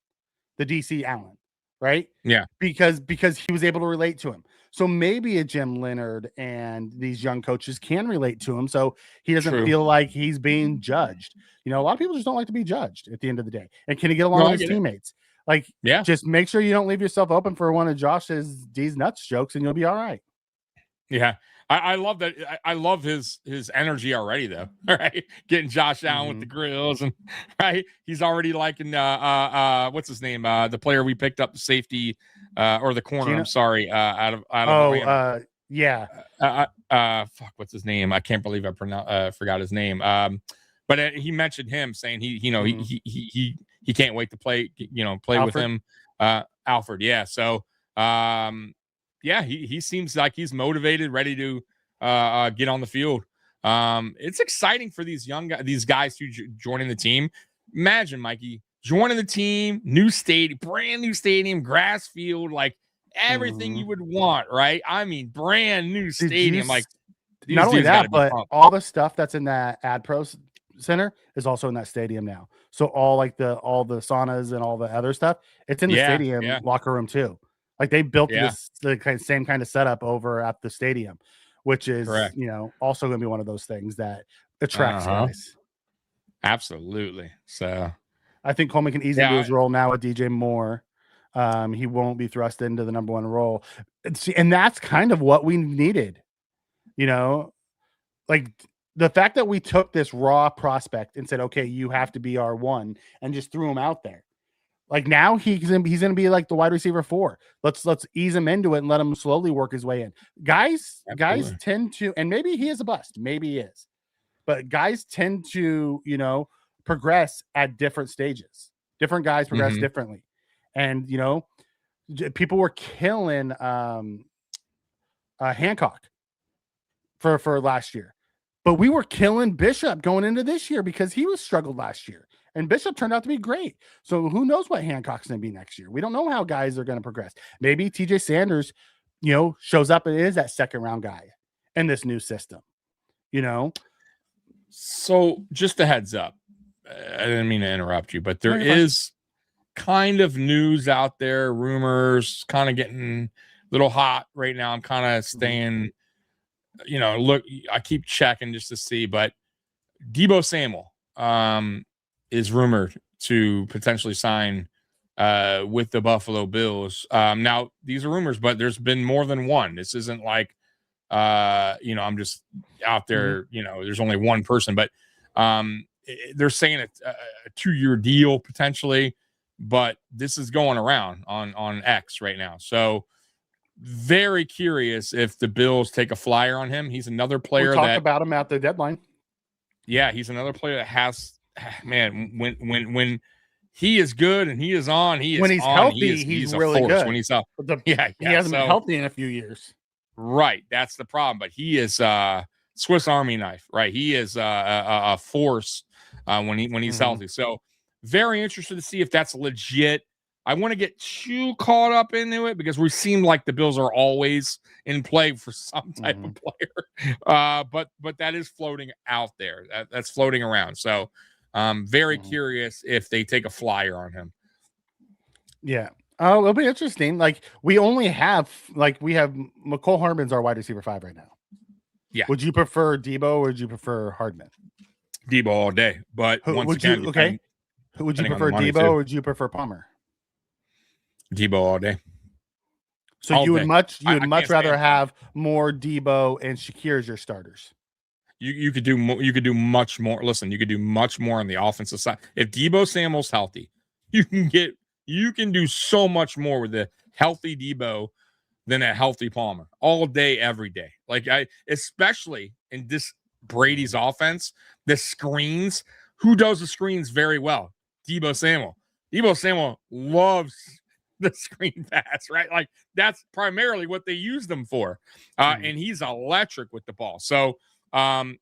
the DC Allen, right? Yeah. Because he was able to relate to him. So maybe a Jim Leonard and these young coaches can relate to him. So he doesn't feel like he's being judged. A lot of people just don't like to be judged at the end of the day. And can he get along with his teammates? Like, Yeah. just make sure you don't leave yourself open for one of Josh's D's nuts jokes, and you'll be all right. Yeah. I love that. I love his energy already, though. Right, getting Josh down with the grills, and right, he's already liking what's his name? The player we picked up, the safety or the corner. Gino? I'm sorry, out of yeah. Fuck, what's his name? I can't believe I forgot his name. But he mentioned him saying he can't wait to play. Play Alfred? with him, Alfred. Yeah. So yeah, he seems like he's motivated, ready to get on the field. It's exciting for these guys who joining the team. Imagine, Mikey, joining the team, new stadium, brand new stadium, grass field, like everything you would want, right? I mean, brand new stadium. Like, not only that, but all the stuff that's in that Ad Pro Center is also in that stadium now. So all the saunas and all the other stuff, it's in the stadium locker room too. Like, they built the same kind of setup over at the stadium, which is also going to be one of those things that attracts guys. Absolutely. So I think Coleman can easily do his role now with DJ Moore. He won't be thrust into the number one role. And that's kind of what we needed. Like, the fact that we took this raw prospect and said, okay, you have to be our one, and just threw him out there. Like, now he's gonna be like the wide receiver 4. Let's ease him into it and let him slowly work his way in. Guys tend to, and maybe he is a bust, maybe he is, but guys tend to, progress at different stages. Different guys progress differently. And, people were killing Hancock for last year, but we were killing Bishop going into this year because he was struggled last year. And Bishop turned out to be great. So who knows what Hancock's going to be next year? We don't know how guys are going to progress. Maybe TJ Sanders, shows up and is that second round guy in this new system, So just a heads up. I didn't mean to interrupt you, but there is kind of news out there, rumors kind of getting a little hot right now. I'm kind of staying, look, I keep checking just to see, but Deebo Samuel, is rumored to potentially sign with the Buffalo Bills. Now, these are rumors, but there's been more than one. This isn't like, I'm just out there, there's only one person, but they're saying a 2-year deal potentially, but this is going around on X right now. So very curious if the Bills take a flyer on him. He's another player that talked about him at the deadline. Yeah, he's another player that has, man, when he is good and he is on, when he's healthy, he's really good. When he's up, he hasn't been healthy in a few years. Right, that's the problem. But he is Swiss Army knife, right? He is a force when he's healthy. So very interested to see if that's legit. I want to get too caught up into it because we seem like the Bills are always in play for some type of player. But that is floating out there. That's floating around. So very curious if they take a flyer on him. Yeah. Oh, it'll be interesting. Like, we have McCole Hardman's our wide receiver 5 right now. Yeah. Would you prefer Deebo or would you prefer Hardman? Deebo all day. But would you prefer Deebo or would you prefer Palmer? Deebo all day. So all you would much rather have more Deebo and Shakir as your starters. You could do much more. Listen, you could do much more on the offensive side. If Deebo Samuel's healthy, you can do so much more with the healthy Deebo than a healthy Palmer all day, every day. Like, especially in this Brady's offense, the screens. Who does the screens very well? Deebo Samuel. Deebo Samuel loves the screen pass, right? Like, that's primarily what they use them for. And he's electric with the ball. So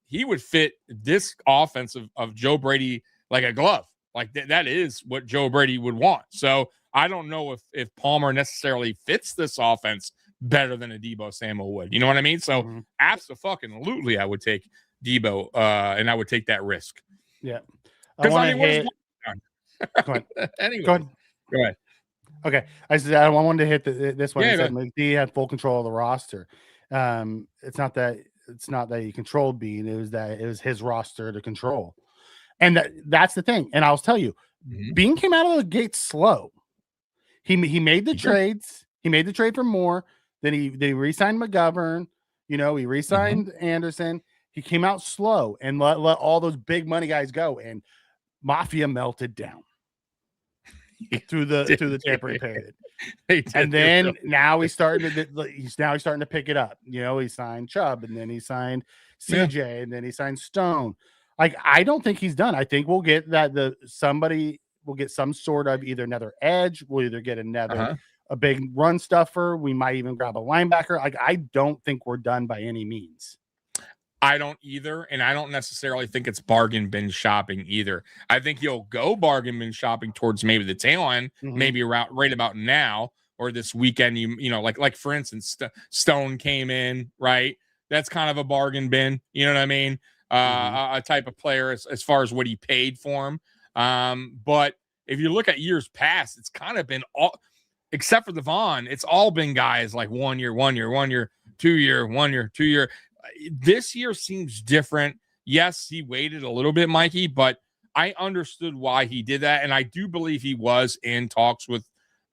he would fit this offense of Joe Brady like a glove. Like, that is what Joe Brady would want. So I don't know if Palmer necessarily fits this offense better than a Deebo Samuel would. You know what I mean? So absolutely, I would take Deebo and I would take that risk. Yeah. Because Go ahead. Okay, I wanted to hit this one. Yeah, said McD had full control of the roster. It's not that he controlled Beane. It was his roster to control, and that's the thing. And I'll tell you, Beane came out of the gate slow. He made the trades. He made the trade for Moore. Then they re-signed McGovern. He re-signed Anderson. He came out slow and let all those big money guys go, and Mafia melted down through the tampering period. And then now he's starting to pick it up. He signed Chubb, and then he signed CJ, and then he signed Stone. Like, I don't think he's done. I think we'll get somebody will get some sort of either another edge. We'll either get another a big run stuffer. We might even grab a linebacker. Like, I don't think we're done by any means. I don't either, and I don't necessarily think it's bargain bin shopping either. I think you'll go bargain bin shopping towards maybe the tail end, maybe around right about now or this weekend. Like for instance, Stone came in, right? That's kind of a bargain bin. You know what I mean? A type of player as far as what he paid for him. But if you look at years past, it's kind of been all, except for the Vaughn, it's all been guys like 1 year, 1 year, 1 year, 2 year, 1 year, 2 year. This year seems different. Yes, he waited a little bit, Mikey, but I understood why he did that. And I do believe he was in talks with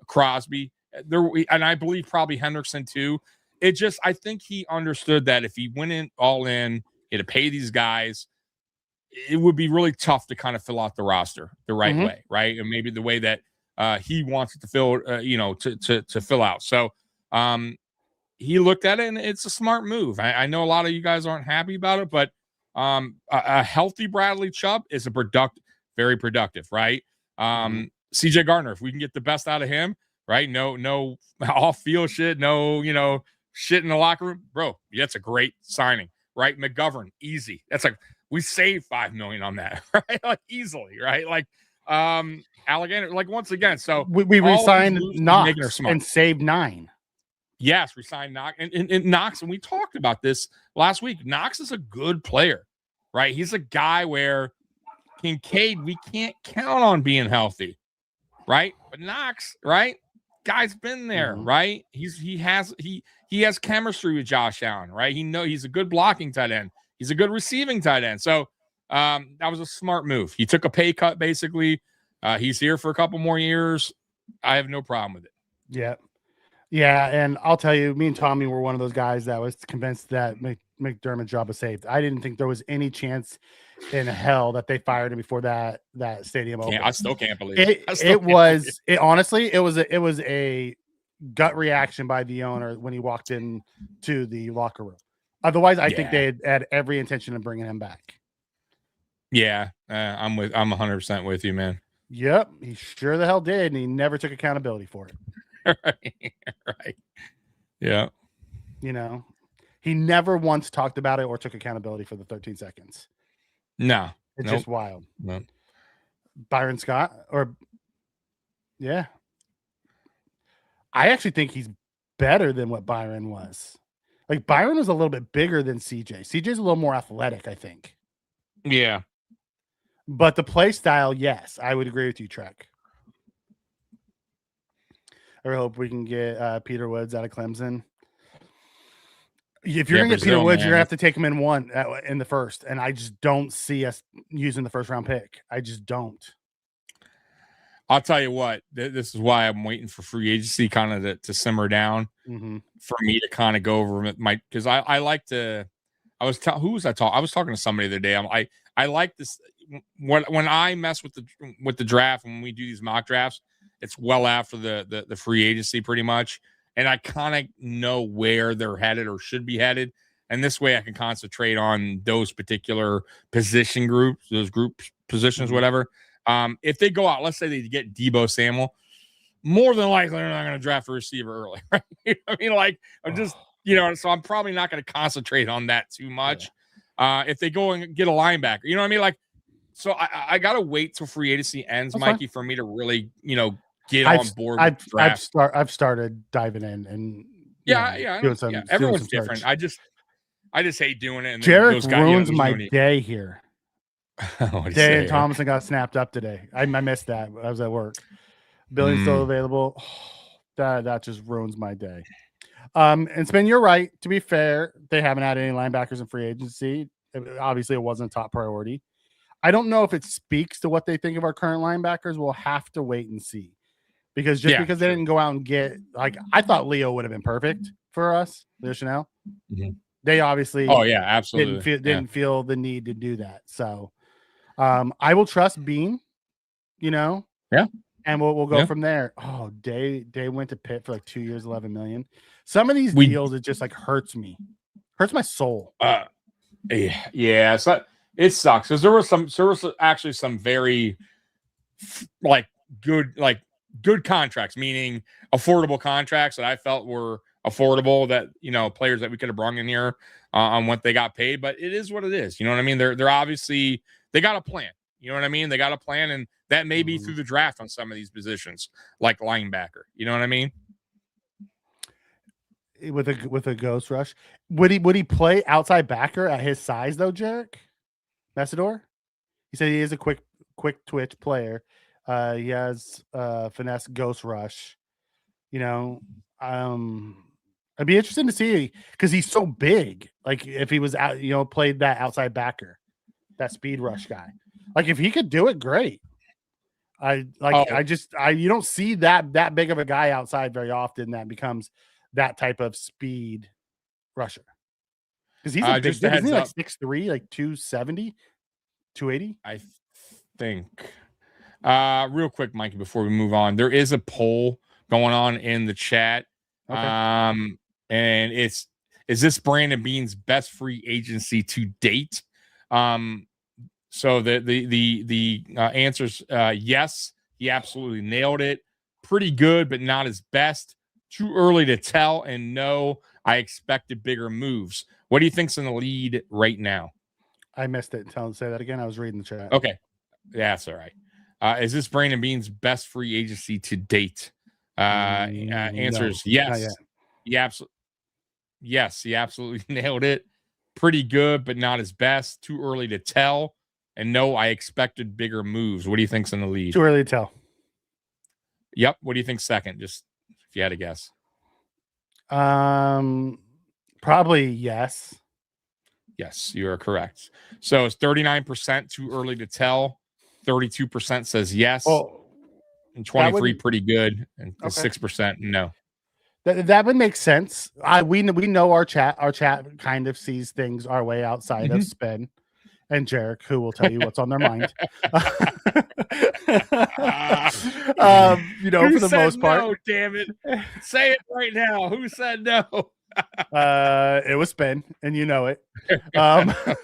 Crosby and I believe probably Hendrickson too. I think he understood that if he went in all in, he had to pay these guys, it would be really tough to kind of fill out the roster the right way, right? And maybe the way that he wants it to fill, to fill out. So he looked at it, and it's a smart move. I know a lot of you guys aren't happy about it, but a healthy Bradley Chubb is very productive, right? CJ Gardner, if we can get the best out of him, right? No off-field shit, no, shit in the locker room, bro. That's a great signing, right? McGovern, easy. That's like we saved $5 million on that, right? Like easily, right? Like Alexander, like once again. So we re-signed Knox and saved $9 million. Yes, re-signed Knox and Knox, and we talked about this last week. Knox is a good player, right? He's a guy where Kincaid, we can't count on being healthy, right? But Knox, right? Guy's been there, right? He has chemistry with Josh Allen, right? He's a good blocking tight end. He's a good receiving tight end. So that was a smart move. He took a pay cut, basically. He's here for a couple more years. I have no problem with it. Yeah. Yeah, and I'll tell you, me and Tommy were one of those guys that was convinced that McDermott's job was saved. I didn't think there was any chance in hell that they fired him before that stadium opened. I still can't believe it. Honestly, it was a gut reaction by the owner when he walked into the locker room. Otherwise, I think they had every intention of bringing him back. Yeah, I'm 100% with you, man. Yep, he sure the hell did, and he never took accountability for it. Right. Yeah. He never once talked about it or took accountability for the 13 seconds. No. It's just wild. No. Byron Scott I actually think he's better than what Byron was. Like, Byron was a little bit bigger than CJ. CJ's a little more athletic, I think. Yeah. But the play style, yes, I would agree with you, Trek. I hope we can get Peter Woods out of Clemson. If you're going to get Peter Woods, you're going to have to take him in the first. And I just don't see us using the first round pick. I just don't. I'll tell you what, this is why I'm waiting for free agency kind of to simmer down for me to kind of go over because I like to. Who was I talking? I was talking to somebody the other day. I like this when I mess with the draft and when we do these mock drafts. It's well after the free agency pretty much. And I kind of know where they're headed or should be headed. And this way I can concentrate on those particular position groups, those group positions, whatever. If they go out, let's say they get Deebo Samuel, more than likely they're not going to draft a receiver early. Right? I mean, like, I'm just, so I'm probably not going to concentrate on that too much. If they go and get a linebacker, you know what I mean? Like, so I got to wait till free agency ends, Mikey, for me to really, get on board. I've started diving in and everyone's different. I just hate doing it. And Jarek ruins my day here. Day and Thomason got snapped up today. I missed that. I was at work. Billy's still available. That just ruins my day. And Spin, you're right. To be fair, they haven't had any linebackers in free agency. Obviously, it wasn't a top priority. I don't know if it speaks to what they think of our current linebackers. We'll have to wait and see. because because they didn't go out and get like I thought Leo would have been perfect for us, Leo Chanel. They obviously absolutely didn't feel the need to do that. So I will trust Beane, and we'll go from there. Oh, they went to Pitt for like 2 years, 11 million. Some of these deals, it just like hurts my soul. Yeah, so it sucks because there was actually some very good contracts, meaning affordable contracts that I felt were affordable, that players that we could have brought in here on what they got paid. But it is what it is. You know what I mean? They're obviously, they got a plan. You know what I mean? They got a plan, and that may be through the draft on some of these positions, like linebacker. You know what I mean? With a ghost rush, would he play outside backer at his size though, Jarek Messidor? He said he is a quick twitch player. He has finesse, ghost rush. I'd be interested to see because he's so big. Like if he was out, played that outside backer, that speed rush guy. Like if he could do it, great. You don't see that big of a guy outside very often that becomes that type of speed rusher. Because he's a big dude. Isn't he like 6'3", like 270, 280? I think. Real quick, Mikey, before we move on, there is a poll going on in the chat. Okay. And is this Brandon Beane's best free agency to date? So the answer's yes, he absolutely nailed it. Pretty good, but not his best. Too early to tell, and no, I expected bigger moves. What do you think's in the lead right now? I missed it. Say that again. I was reading the chat. Okay, yeah, that's all right. Is this Brandon Beane's best free agency to date? Answer is yes. He absolutely nailed it. Pretty good, but not his best. Too early to tell. And no, I expected bigger moves. What do you think's in the lead? Too early to tell. Yep. What do you think second? Just if you had to guess. Probably yes. Yes, you are correct. So it's 39% too early to tell. 32% says yes. And 23 pretty good. And 6% no. That would make sense. We know our chat kind of sees things our way outside of spin and Jarek, who will tell you what's on their mind. For the most part. No, damn it. Say it right now. Who said no? It was spin, and you know it. I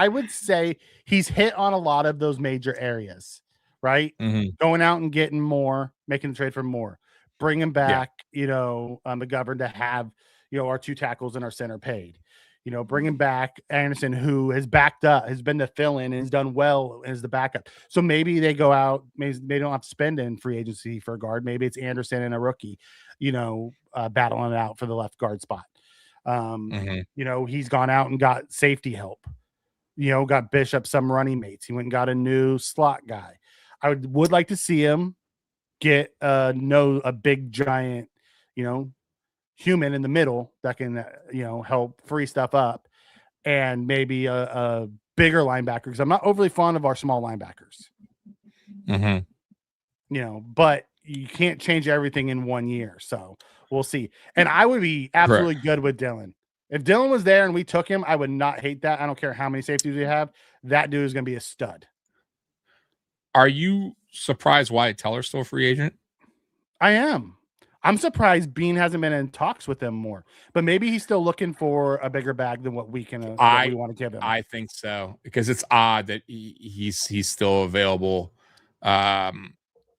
would say he's hit on a lot of those major areas, right? Going out and getting more, making the trade for more, bringing back, McGovern to have, our two tackles and our center paid, bringing back Anderson, who has backed up, has been the fill-in and has done well as the backup. So maybe they go out, maybe they don't have to spend in free agency for a guard. Maybe it's Anderson and a rookie, battling it out for the left guard spot. He's gone out and got safety help, got Bishop some running mates. He went and got a new slot guy. I would like to see him get a big giant, human in the middle that can, help free stuff up, and maybe a bigger linebacker, because I'm not overly fond of our small linebackers. But you can't change everything in 1 year. So we'll see. And I would be absolutely good with Dylan. If Dylan was there and we took him, I would not hate that. I don't care how many safeties we have. That dude is going to be a stud. Are you surprised Wyatt Teller's still a free agent? I am. I'm surprised Beane hasn't been in talks with them more, but maybe he's still looking for a bigger bag than what we want to give him. I think so, because it's odd that he's still available.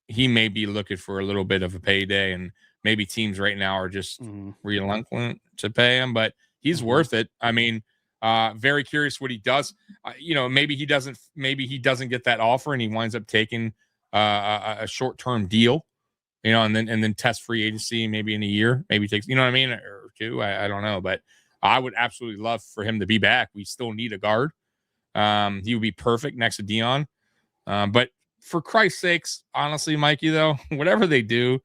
He may be looking for a little bit of a payday, and maybe teams right now are just reluctant to pay him, but he's worth it. I mean, very curious what he does. Maybe he doesn't get that offer and he winds up taking a short-term deal, and then test free agency maybe in a year, maybe takes, or two. I don't know, but I would absolutely love for him to be back. We still need a guard. He would be perfect next to Dion. But for Christ's sakes, honestly, Mikey, though, whatever they do,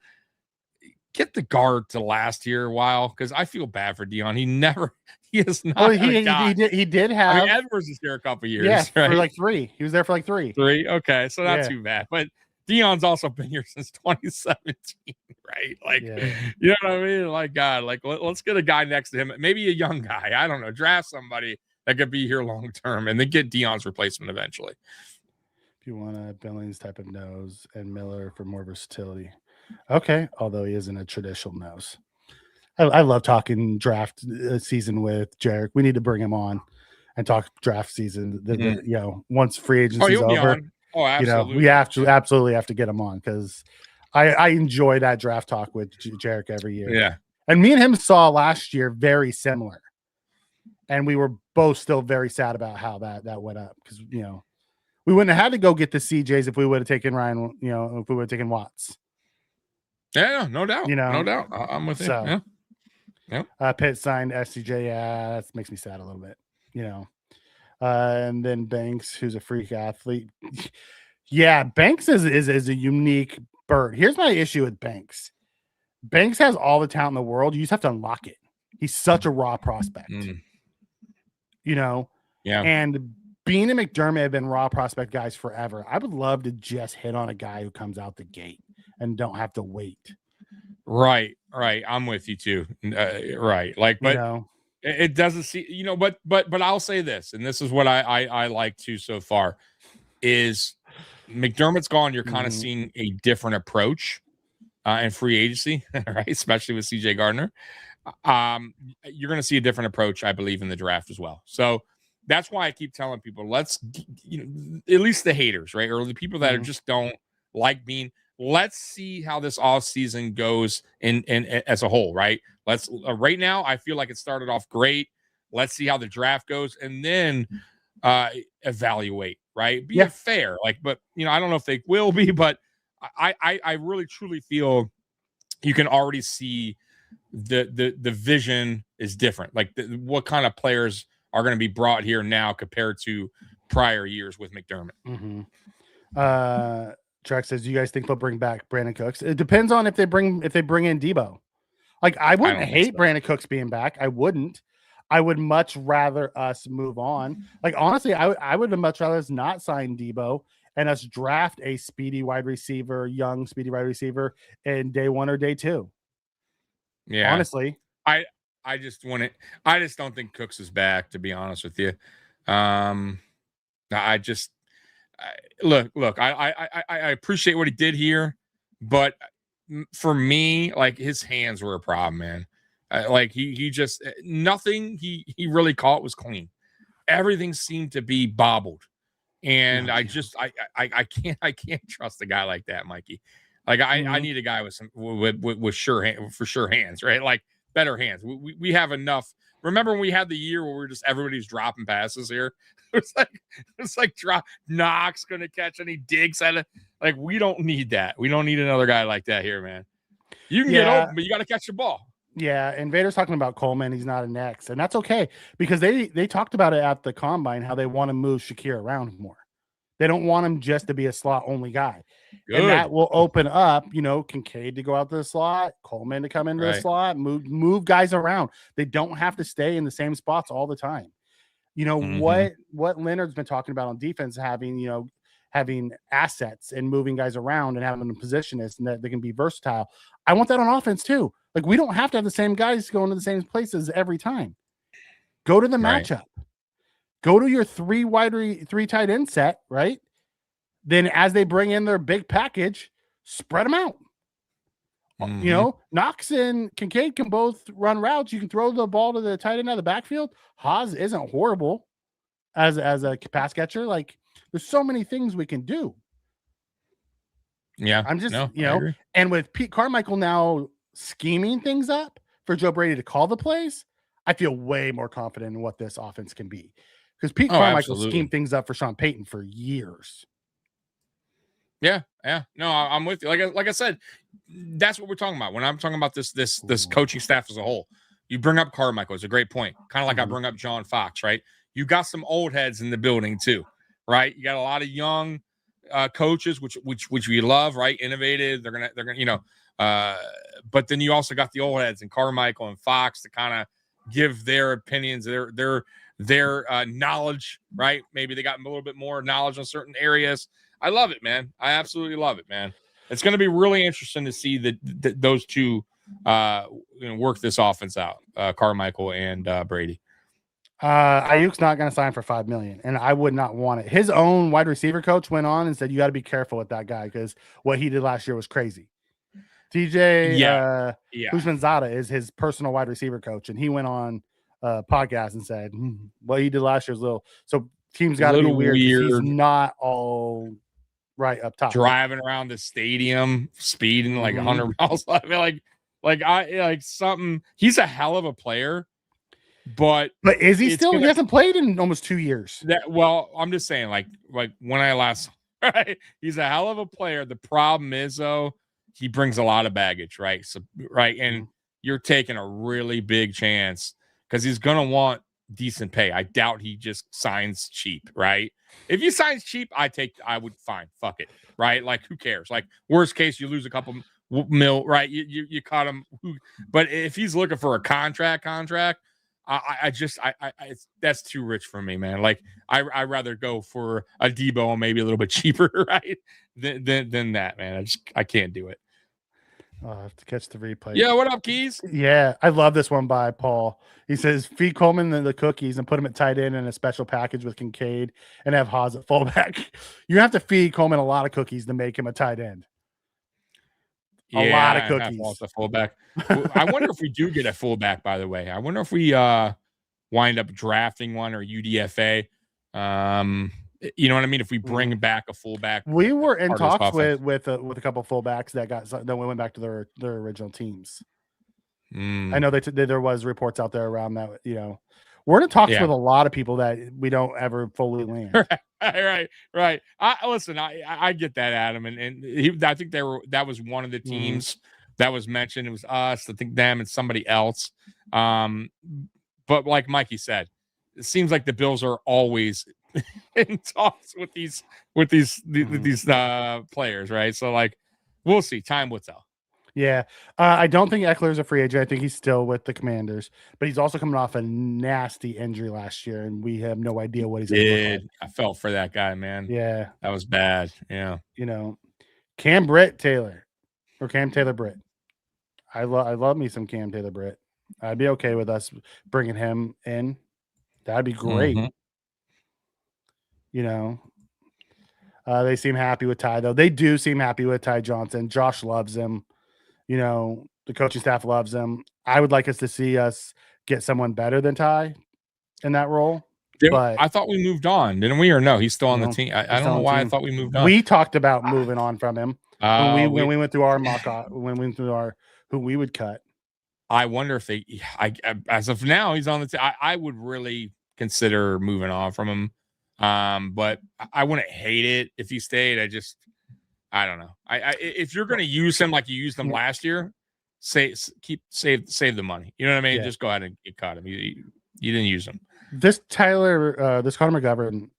get the guard to last here a while, because I feel bad for Dion. He is not. Well, he did have. I mean, Edwards is here a couple years. Yeah, right? for like 3. He was there for like 3. 3. Okay, so not too bad. But Deion's also been here since 2017, right? Like, you know what I mean? Like, God, like let's get a guy next to him, maybe a young guy. I don't know. Draft somebody that could be here long term, and then get Deion's replacement eventually. If you want a Billings type of nose and Miller for more versatility, okay. Although he isn't a traditional nose. I love talking draft season with Jarek. We need to bring him on and talk draft season. You know, once free agency is over, absolutely. You know, we absolutely have to get him on because I enjoy that draft talk with Jarek every year. Yeah, and me and him saw last year very similar, and we were both still very sad about how that went up because you know we wouldn't have had to go get the CJs if we would have taken Ryan. You know, if we would have taken Watts. Yeah, no doubt. You know, no doubt. I'm with you. So, yeah. Pitt signed SCJ. Yeah, that makes me sad a little bit. You know, and then Banks, who's a freak athlete. Yeah, Banks is a unique bird. Here's my issue with Banks. Banks has all the talent in the world. You just have to unlock it. He's such a raw prospect. You know? Yeah. And Beane and McDermott have been raw prospect guys forever. I would love to just hit on a guy who comes out the gate and don't have to wait. Right. I'm with you too. Right. Like, but you know, it doesn't see, you know, but I'll say this, and this is what I like too so far, is McDermott's gone. You're kind of seeing a different approach in free agency, right? Especially with CJ Gardner. You're going to see a different approach, I believe, in the draft as well. So that's why I keep telling people, let's, you know, at least the haters, right? Or the people that are just don't like Beane. Let's see how this offseason goes in as a whole, right? Let's right now, I feel like it started off great. Let's see how the draft goes and then evaluate, right? Be fair. Like, but you know, I don't know if they will be, but I really truly feel you can already see the vision is different. Like what kind of players are going to be brought here now compared to prior years with McDermott. Track says, "Do you guys think they'll bring back Brandon Cooks?" It depends on if they bring in Deebo. Like I wouldn't hate Brandon Cooks being back. I wouldn't. I would much rather us move on. Like honestly, I would much rather us not sign Deebo and us draft a speedy wide receiver, young speedy wide receiver in day 1 or day 2. Yeah, honestly, I just don't think Cooks is back. To be honest with you, Look, I appreciate what he did here, but for me, like his hands were a problem, man. Like he just nothing he really caught was clean. Everything seemed to be bobbled, and I can't trust a guy like that, Mikey. Like I need a guy with some with sure hands, right? Like better hands. We have enough. Remember when we had the year where everybody's dropping passes here? It's like drop Knox gonna catch any digs at it. Like we don't need that. We don't need another guy like that here, man. You can get open, but you got to catch the ball. Yeah, and Vader's talking about Coleman. He's not an X, and that's okay because they talked about it at the combine how they want to move Shakir around more. They don't want him just to be a slot only guy. Good. And that will open up, you know, Kincaid to go out to the slot, Coleman to come into the slot, move guys around. They don't have to stay in the same spots all the time. You know, what Leonard's been talking about on defense, having assets and moving guys around and having them positionists and that they can be versatile. I want that on offense too. Like we don't have to have the same guys going to the same places every time. Go to the matchup. Go to your three tight end set, right? Then as they bring in their big package, spread them out. You know, Knox and Kincaid can both run routes. You can throw the ball to the tight end out of the backfield. Haas isn't horrible as a pass catcher. Like there's so many things we can do. Yeah, I'm just, and with Pete Carmichael now scheming things up for Joe Brady to call the plays, I feel way more confident in what this offense can be. Because Pete Carmichael schemed things up for Sean Payton for years. Yeah. No, I'm with you. Like I said, that's what we're talking about. When I'm talking about this coaching staff as a whole, you bring up Carmichael. It's a great point. Kind of like I bring up John Fox, right? You got some old heads in the building too, right? You got a lot of young coaches, which we love, right? Innovative. They're gonna, but then you also got the old heads and Carmichael and Fox to kind of give their opinions, their knowledge, right? Maybe they got a little bit more knowledge on certain areas. I love it, man. I absolutely love it, man. It's going to be really interesting to see those two work this offense out, Carmichael and Brady. Ayuk's not going to sign for $5 million, and I would not want it. His own wide receiver coach went on and said, you got to be careful with that guy because what he did last year was crazy. TJ Usmanzada is his personal wide receiver coach, and he went on a podcast and said, what he did last year was little. So teams got to be weird. He's not all right up top. Driving around the stadium, speeding like 100 miles. I mean, something. He's a hell of a player. But is he still? He hasn't played in almost 2 years. I'm just saying, like when I last, right? He's a hell of a player. The problem is though, he brings a lot of baggage, right? So, right, and you're taking a really big chance because he's gonna want decent pay. I doubt he just signs cheap, right? If he signs cheap, I would fine, fuck it, right? Like who cares? Like worst case, you lose a couple mil, right? You cut him, but if he's looking for a contract. That's too rich for me, man. Like I'd rather go for a Deebo and maybe a little bit cheaper, right? Than that, man. I can't do it. I have to catch the replay. Yeah, what up, Keys? Yeah, I love this one by Paul. He says, feed Coleman the cookies and put him at tight end in a special package with Kincaid and have Haas at fullback. You have to feed Coleman a lot of cookies to make him a tight end. A lot of cookies. A fullback. I wonder if we do get a fullback, by the way. I wonder if we wind up drafting one or UDFA. You know what I mean? If we bring back a fullback. We were in talks with a couple of fullbacks that went back to their original teams. I know there was reports out there around that, we're in talks with a lot of people that we don't ever fully land. Right. Listen, I get that, Adam, and I think that was one of the teams that was mentioned. It was us, I think them and somebody else. But like Mikey said, it seems like the Bills are always in talks with these players, right? So like, we'll see. Time will tell. Yeah, I don't think Eckler is a free agent. I think he's still with the Commanders, but he's also coming off a nasty injury last year, and we have no idea what he's going to look like. I felt for that guy, man. Yeah, that was bad. Yeah, Cam Taylor Britt. I love me some Cam Taylor Britt. I'd be okay with us bringing him in. That'd be great. They seem happy with Ty, though. They do seem happy with Ty Johnson. Josh loves him. The coaching staff loves him. I would like us to see us get someone better than Ty in that role. But I thought we moved on, didn't we? Or no, he's still on the team. I don't know why I thought we moved on. We talked about moving on from him when we went through our who we would cut. I wonder if as of now, he's on the team. I would really consider moving on from him. But I wouldn't hate it if he stayed. I don't know. If you're going to use him like you used him last year, save the money. You know what I mean? Yeah. Just go ahead and cut him. You didn't use him. This Connor McGovern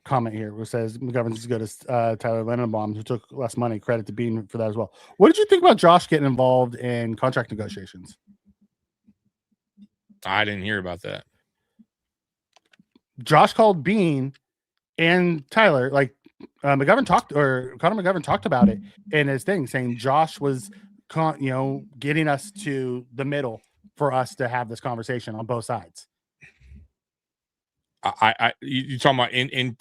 comment here, which says McGovern's as good as Tyler Lindenbaum, who took less money. Credit to Beane for that as well. What did you think about Josh getting involved in contract negotiations? I didn't hear about that. Josh called Beane and Tyler, like Connor McGovern talked about it in his thing, saying Josh was, getting us to the middle for us to have this conversation on both sides. You talking about in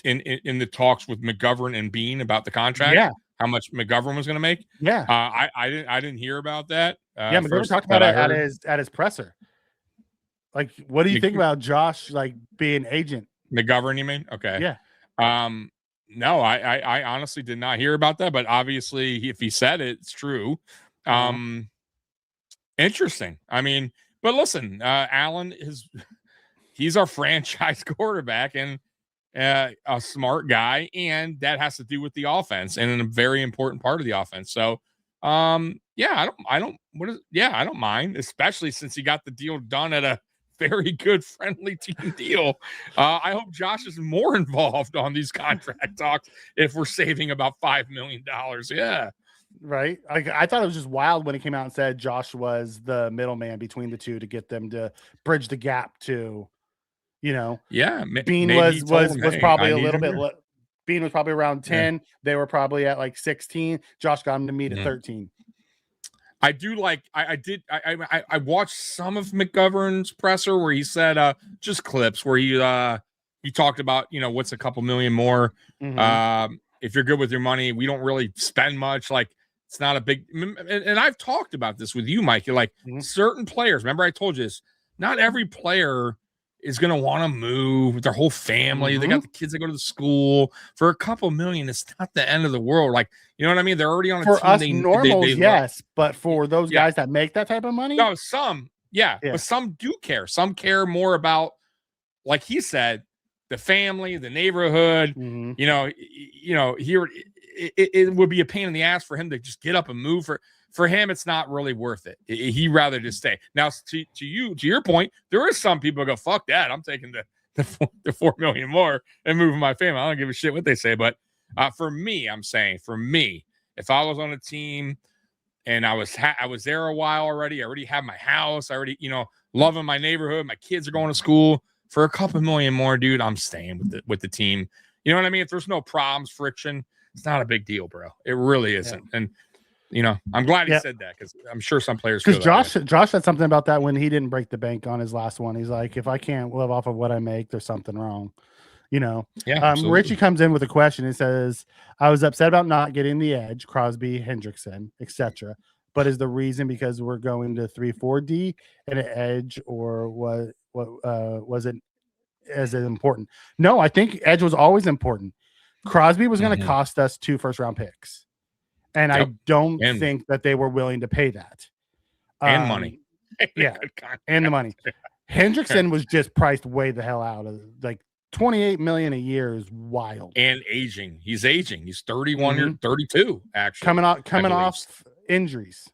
the talks with McGovern and Beane about the contract? Yeah, how much McGovern was going to make? Yeah, I didn't hear about that. McGovern talked about it at his presser. Like, what do you think about Josh like being agent? McGovern, you mean? Okay. Yeah. No, I honestly did not hear about that, but obviously if he said it, it's true. Interesting. I mean, but listen, Allen he's our franchise quarterback and a smart guy, and that has to do with the offense and a very important part of the offense. So, I don't mind, especially since he got the deal done at a very good friendly team deal. I hope Josh is more involved on these contract talks if we're saving about $5 million. Yeah. Right. I thought it was just wild when he came out and said Josh was the middleman between the two to get them to bridge the gap to, Yeah. Beane was probably a little bit. Beane was probably around 10. They were probably at like 16. Josh got him to meet at 13. I do like I watched some of McGovern's presser where he said just clips where he talked about, what's a couple million more. If you're good with your money, we don't really spend much. Like, it's not a big, and I've talked about this with you, Mikey, like certain players, remember I told you this, not every player is going to want to move with their whole family. They got the kids that go to the school. For a couple million, it's not the end of the world. Like, you know what I mean? They're already on a for team. Us normals, yes, but for those guys that make that type of money, no, some, but some do care. Some care more about, like he said, the family, the neighborhood. Here it would be a pain in the ass for him to just get up and move. For him, it's not really worth it. He'd rather just stay. Now, to your point, there is some people who go, fuck that. I'm taking the $4 million more and moving my family. I don't give a shit what they say. But for me, if I was on a team and I was there a while already, I already have my house, I already, loving my neighborhood, my kids are going to school, for a couple million more, dude, I'm staying with the team. You know what I mean? If there's no problems, friction, it's not a big deal, bro. It really isn't. And I'm glad he said that, because I'm sure some players, because Josh said something about that when he didn't break the bank on his last one. He's like, if I can't live off of what I make, there's something wrong. Richie comes in with a question. He says, I was upset about not getting the edge, Crosby, Hendrickson, etc. But is the reason because we're going to 3-4D and an edge, or what was it as important? No, I think edge was always important. Crosby was going to cost us 2 first-round picks. And I don't think that they were willing to pay that. And money. And the money. Hendrickson was just priced way the hell out of, like, $28 million a year is wild. And aging. He's aging. He's 31 or 32, actually. Coming off injuries.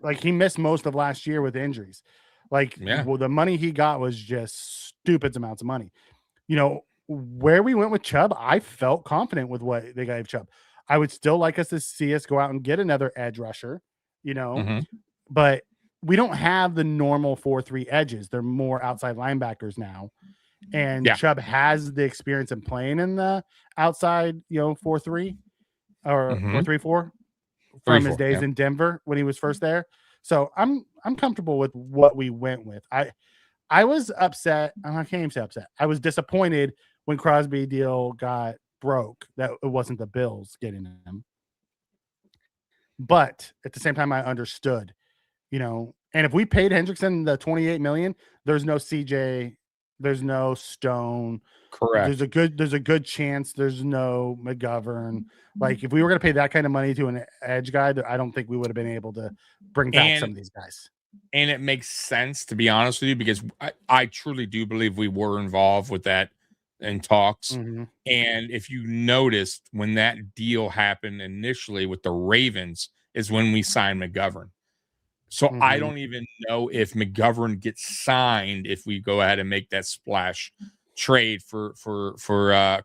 Like, he missed most of last year with injuries. Like, the money he got was just stupid amounts of money. Where we went with Chubb, I felt confident with what they gave Chubb. I would still like us to see us go out and get another edge rusher, but we don't have the normal 4-3 edges. They're more outside linebackers now. And Chubb has the experience in playing in the outside, 4-3 or 4-3-4 from his days in Denver when he was first there. So I'm comfortable with what we went with. I was upset. I can't even say upset. I was disappointed when Crosby deal got broke that it wasn't the Bills getting him. But at the same time, I understood, and if we paid Hendrickson the $28 million, there's no CJ, there's no Stone. Correct. There's a good chance there's no McGovern. Like, if we were going to pay that kind of money to an edge guy, I don't think we would have been able to bring back some of these guys. And it makes sense, to be honest with you, because I truly do believe we were involved with that in talks. And if you noticed, when that deal happened initially with the Ravens is when we signed McGovern. So I don't even know if McGovern gets signed if we go ahead and make that splash trade for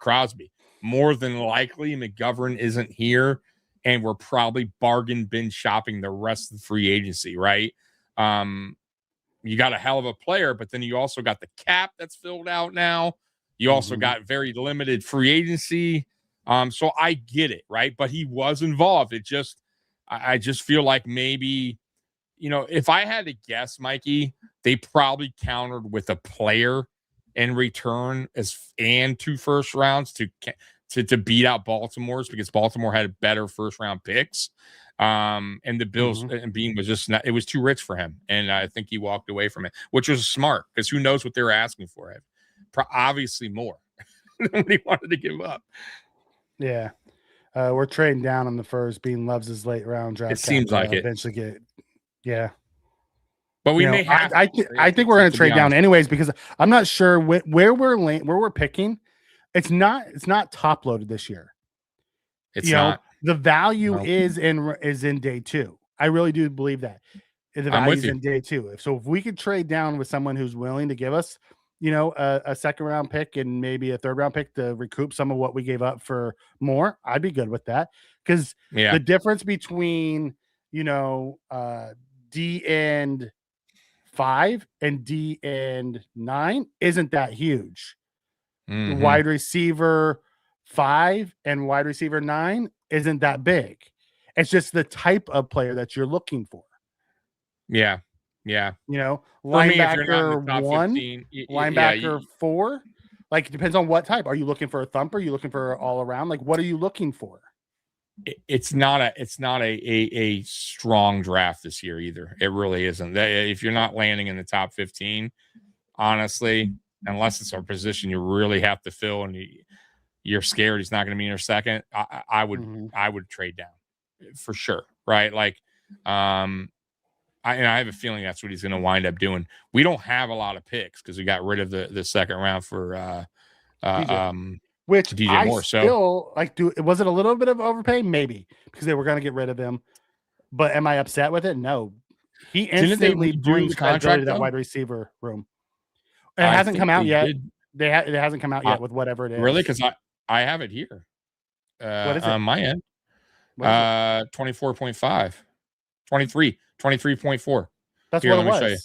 Crosby. More than likely, McGovern isn't here, and we're probably bargain bin shopping the rest of the free agency, right? You got a hell of a player, but then you also got the cap that's filled out now. You also got very limited free agency. So I get it, right? But he was involved. I just feel like maybe, if I had to guess, Mikey, they probably countered with a player in return and 2 first rounds to beat out Baltimore's, because Baltimore had better first round picks. And the Bills and Beane was just not, it was too rich for him. And I think he walked away from it, which was smart, because who knows what they were asking for him. Obviously more than what he wanted to give up. Yeah. We're trading down on the first. Beane loves his late round draft. It seems like it. Eventually get, But we may have. I think we're going to trade down anyways, because I'm not sure where we're picking. It's not top loaded this year. It's not. The value is in day 2. I really do believe that. The value is in day 2. So if we could trade down with someone who's willing to give us, a second round pick and maybe a third round pick to recoup some of what we gave up for Moore, I'd be good with that. Because the difference between, D and 5 and D and 9 isn't that huge. wide receiver 5 and wide receiver 9 isn't that big. It's just the type of player that you're looking for. Yeah. Yeah. You know, For me, if you're not in linebacker the top 1, 15, linebacker 4. Like, it depends on what type. Are you looking for a thumper? Are you looking for all around? Like, what are you looking for? It's not a strong draft this year either. It really isn't. If you're not landing in the top 15, honestly, unless it's a position you really have to fill and you're scared he's not going to be in your second, I would trade down for sure. Right. Like, I have a feeling that's what he's going to wind up doing. We don't have a lot of picks because we got rid of the second round for which DJ I Moore. Still like. Was it a little bit of overpay? Maybe, because they were going to get rid of him. But am I upset with it? No. He instantly brings credibility to that wide receiver room. It hasn't come out yet. It hasn't come out yet with whatever it is. Really? Because I have it here. What is it? On my end? 24.5. 23.4. That's Here, what it was. Show you.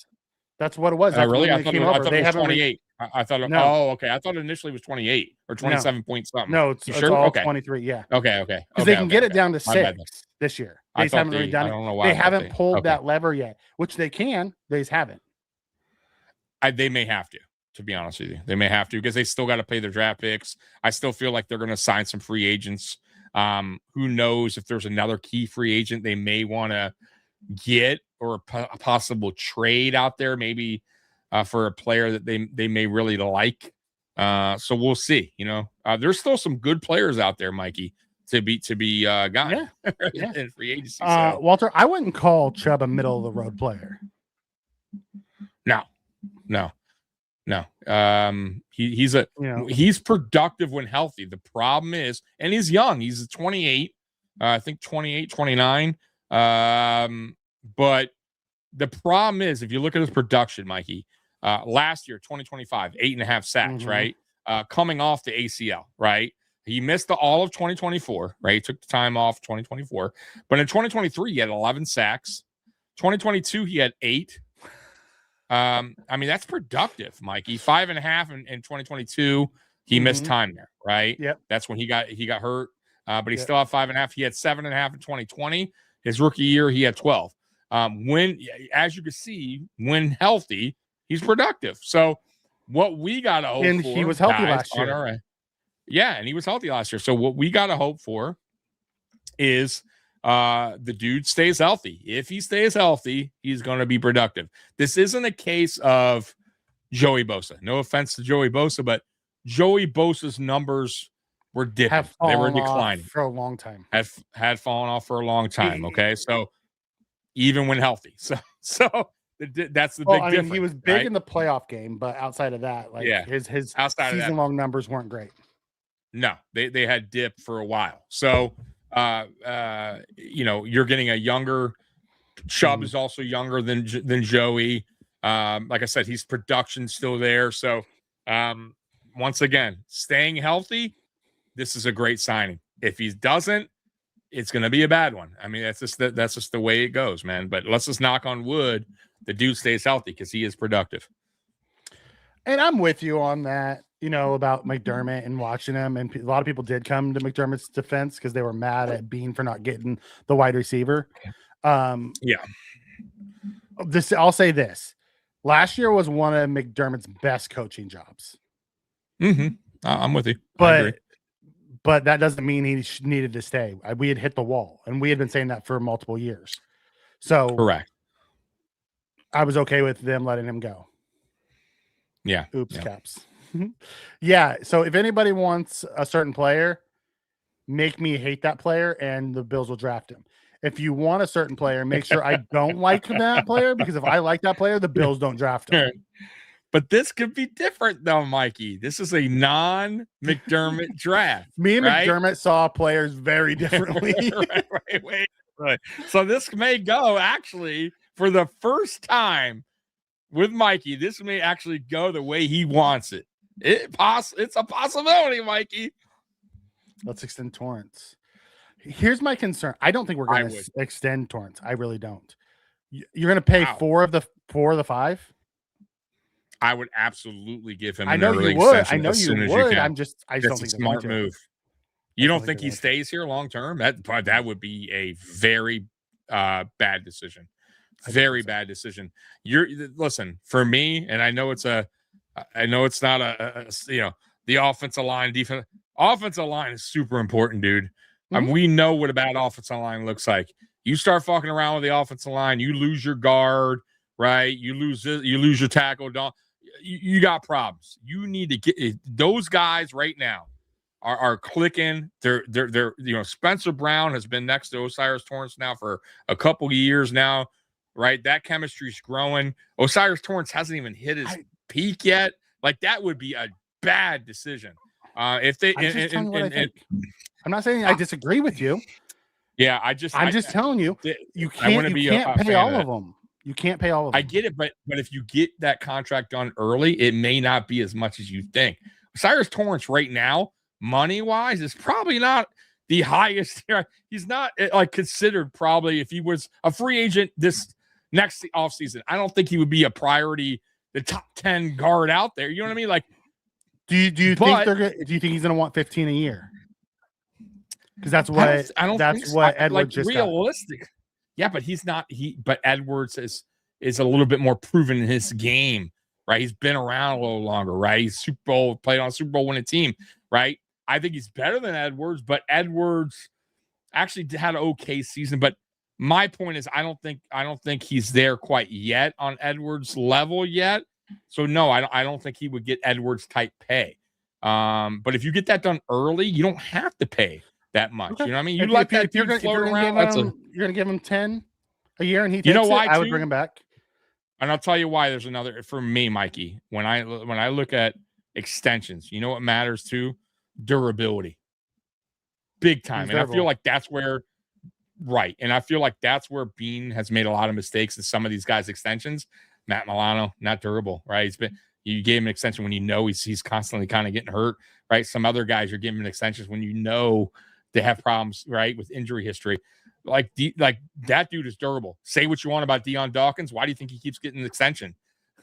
That's what it was. Really? I thought it was 28. I thought it, no. Oh, okay. I thought it initially was 28 or 27 point something. No, it's sure? all Okay. 23. Yeah. Okay. Because they can get it down to 6 this year. They just haven't really done it. I don't know why they haven't pulled that lever yet, which they can. They just haven't. They may have to be honest with you. They may have to because they still got to pay their draft picks. I still feel like they're going to sign some free agents. Who knows if there's another key free agent they may want to get or a possible trade out there, maybe for a player that they may really like. So we'll see. You know, there's still some good players out there, Mikey, to be gotten in free agency. So. Walter, I wouldn't call Chubb a middle of the road player. No. He's productive when healthy. The problem is, and he's young. He's 28. I think 28, 29. But the problem is, if you look at his production, Mikey, last year, 2025, 8.5 sacks, right? Coming off the ACL, right? He missed all of 2024, right? He took the time off 2024. But in 2023, he had 11 sacks. 2022, he had 8. I mean, that's productive, Mikey. 5.5 in 2022. He missed time there, right? Yep. That's when he got hurt. But he still had 5.5. He had 7.5 in 2020. His rookie year, he had 12. As you can see, when healthy, he's productive. So what we got to hope for, he was healthy last year. And he was healthy last year. So what we got to hope for is the dude stays healthy. If he stays healthy, he's going to be productive. This isn't a case of Joey Bosa. No offense to Joey Bosa, but Joey Bosa's numbers were dipping. They were declining for a long time. Had fallen off for a long time. Okay, so even when healthy, so that's the big difference. He was big in the playoff game, but outside of that, his season-long numbers weren't great. No, they had dipped for a while. So you're getting a younger Chubb is also younger than Joey. Like I said, his production's still there. So once again, staying healthy, this is a great signing. If he doesn't, it's going to be a bad one. I mean, that's just the way it goes, man. But let's just knock on wood the dude stays healthy because he is productive. And I'm with you on that, about McDermott and watching him. And a lot of people did come to McDermott's defense because they were mad at Beane for not getting the wide receiver. I'll say this. Last year was one of McDermott's best coaching jobs. I'm with you. But that doesn't mean he needed to stay. We had hit the wall, and we had been saying that for multiple years. So correct. I was okay with them letting him go. Yeah. Oops, caps. Yeah. So if anybody wants a certain player, make me hate that player, and the Bills will draft him. If you want a certain player, make sure I don't like that player, because if I like that player, the Bills don't draft him. But this could be different, though, Mikey. This is a non-McDermott draft. Me and McDermott saw players very differently. Right. So this may go, actually, for the first time with Mikey, this may actually go the way he wants it. It's a possibility, Mikey. Let's extend Torrance. Here's my concern. I don't think we're going to extend Torrance. I really don't. You're going to pay four of the 5? I would absolutely give him. I An know early you would. extension I know as soon you as would. can. I just don't That's a think smart move. You don't think he stays here long term? That would be a very bad decision. Very bad decision. Listen, for me, and I know it's not the offensive line, defense. Offensive line is super important, dude. We know what a bad offensive line looks like. You start fucking around with the offensive line, you lose your guard, right? You lose your tackle. You got problems. You need to get those guys right now are clicking. They're Spencer Brown has been next to Osiris Torrance now for a couple of years now, right? That chemistry's growing. Osiris Torrance hasn't even hit his peak yet. Like, that would be a bad decision. If they I'm not saying I disagree with you. Yeah, I'm just telling you, you can't pay all of them. You can't pay all of them. I get it, but if you get that contract done early, it may not be as much as you think. Osiris Torrance right now, money-wise, is probably not the highest. He's not like considered probably if he was a free agent this next offseason. I don't think he would be a priority, the top 10 guard out there. You know what I mean? Like, do you think he's going to want 15 a year? Because that's what Edwards just realistic. Got. Yeah, but he's not. But Edwards is a little bit more proven in his game, right? He's been around a little longer, right? He's played on a Super Bowl winning team, right? I think he's better than Edwards, but Edwards actually had an okay season. But my point is, I don't think he's there quite yet on Edwards' level yet. So no, I don't think he would get Edwards type pay. But if you get that done early, you don't have to pay that much. Okay. You know what I mean? You're gonna give him 10 a year, and he takes why I would bring him back. And I'll tell you why. There's another for me, Mikey. When I look at extensions, you know what matters too? Durability, big time. And I feel like that's where, right? And I feel like that's where Beane has made a lot of mistakes in some of these guys' extensions. Matt Milano, not durable, right? You gave him an extension when you know he's constantly kind of getting hurt, right? Some other guys you're giving extensions when you know they have problems, right, with injury history. Like that dude is durable. Say what you want about Deion Dawkins. Why do you think he keeps getting an extension?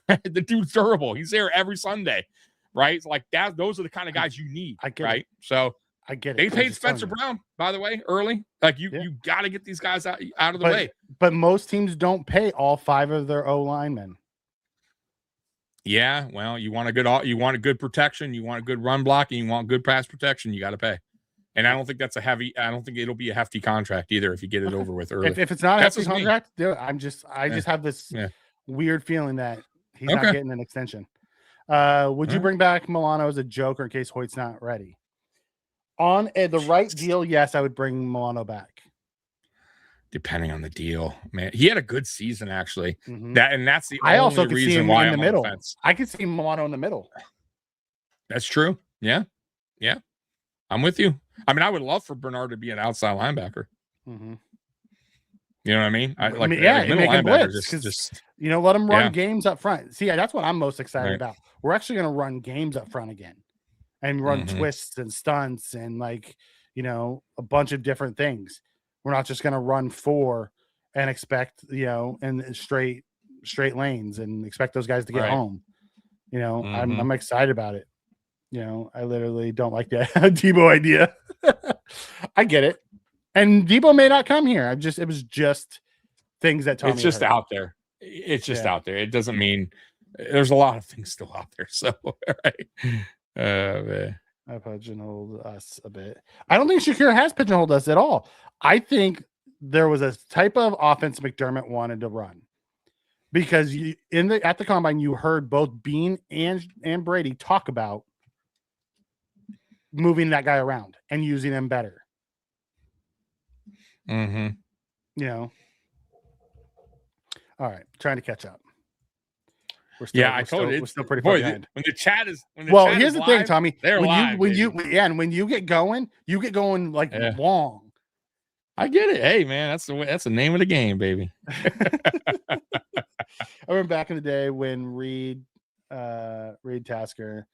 The dude's durable. He's there every Sunday, right? It's like that. Those are the kind of guys you need, right? So I get it. They paid Spencer Brown, by the way, early. Like you got to get these guys out of the way. But most teams don't pay all 5 of their O linemen. Yeah, well, you want a good protection, you want a good run blocking, you want good pass protection, you got to pay. And I don't think I don't think it'll be a hefty contract either if you get it over with early. If it's not a hefty contract, I just have this weird feeling that he's not getting an extension. Would you bring back Milano as a joker in case Hoyt's not ready? On the right deal, yes, I would bring Milano back. Depending on the deal, man, he had a good season actually. Mm-hmm. That's the I only also could reason see him why in the I'm middle. on the fence. I could see Milano in the middle. That's true. Yeah, I'm with you. I mean, I would love for Bernard to be an outside linebacker. Mm-hmm. You know what I mean? Make him blitz just let him run games up front. See, that's what I'm most excited about. We're actually going to run games up front again, and run twists and stunts and a bunch of different things. We're not just going to run 4 and expect in straight lanes and expect those guys to get home. I'm excited about it. I literally don't like that Deebo idea. I get it. And Deebo may not come here. It was just things that Tommy It's just out there. It's just out there. It doesn't mean there's a lot of things still out there. So, man. I pigeonholed us a bit. I don't think Shakir has pigeonholed us at all. I think there was a type of offense McDermott wanted to run. Because at the combine, you heard both Beane and Brady talk about moving that guy around and using him better. Mm-hmm. All right, trying to catch up. I told you we're still pretty far behind. When the chat is here's the thing, Tommy. They're live. When you get going, long. I get it. Hey, man, that's the name of the game, baby. I remember back in the day when Reed Tasker,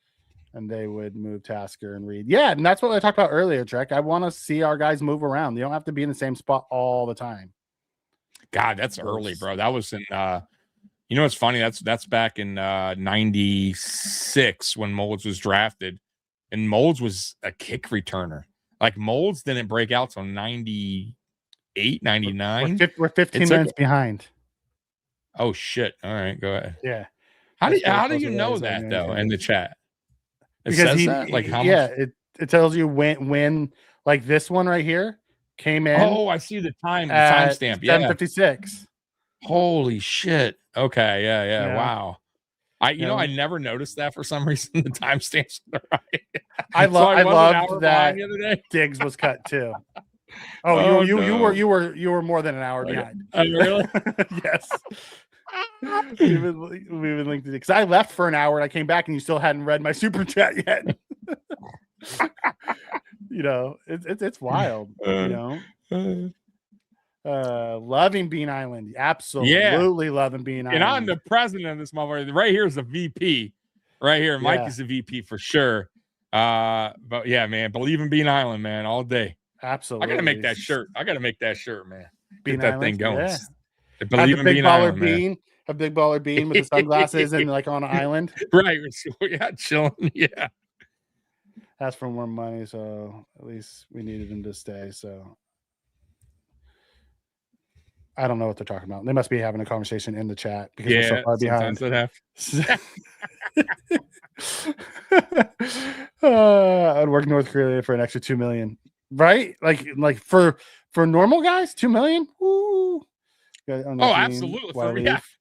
and they would move Tasker and Reed. Yeah, and that's what I talked about earlier, Trek. I want to see our guys move around. You don't have to be in the same spot all the time. God, that's early, bro. That was in You know what's funny? That's back in 96 when Molds was drafted, and Molds was a kick returner. Like Molds didn't break out till 98, 99. We're 15 minutes behind. Oh shit! All right, go ahead. Yeah. How do you know that though in the chat? It Because says that? Like how yeah, much? it tells you when like this one right here came in. Oh, I see the timestamp. Yeah, 7:56. Holy shit. Okay, yeah. Wow. I never noticed that for some reason. The timestamps are right. I love that the other day. Diggs was cut too. Oh, you were more than an hour behind. Really? Yes. We've been linked to because I left for an hour and I came back and you still hadn't read my super chat yet. It's wild. Loving Bean Island, absolutely loving Bean Island. And I'm the president of this motherfucker. Right here is the VP. Right here, Mikey's the VP for sure. But yeah, man, believe in Bean Island, man, all day. Absolutely. I gotta make that shirt. man. Bean Get that Island, thing going. Yeah. Believe in Bean Island, man. A big baller Bean with the sunglasses and like on an island. Right. Yeah, chilling. Yeah. Asked for more money, so at least we needed him to stay. So I don't know what they're talking about. They must be having a conversation in the chat because we're so far behind. I'd work North Korea for an extra $2 million, right? Like for normal guys, $2 million. Woo. Oh, absolutely.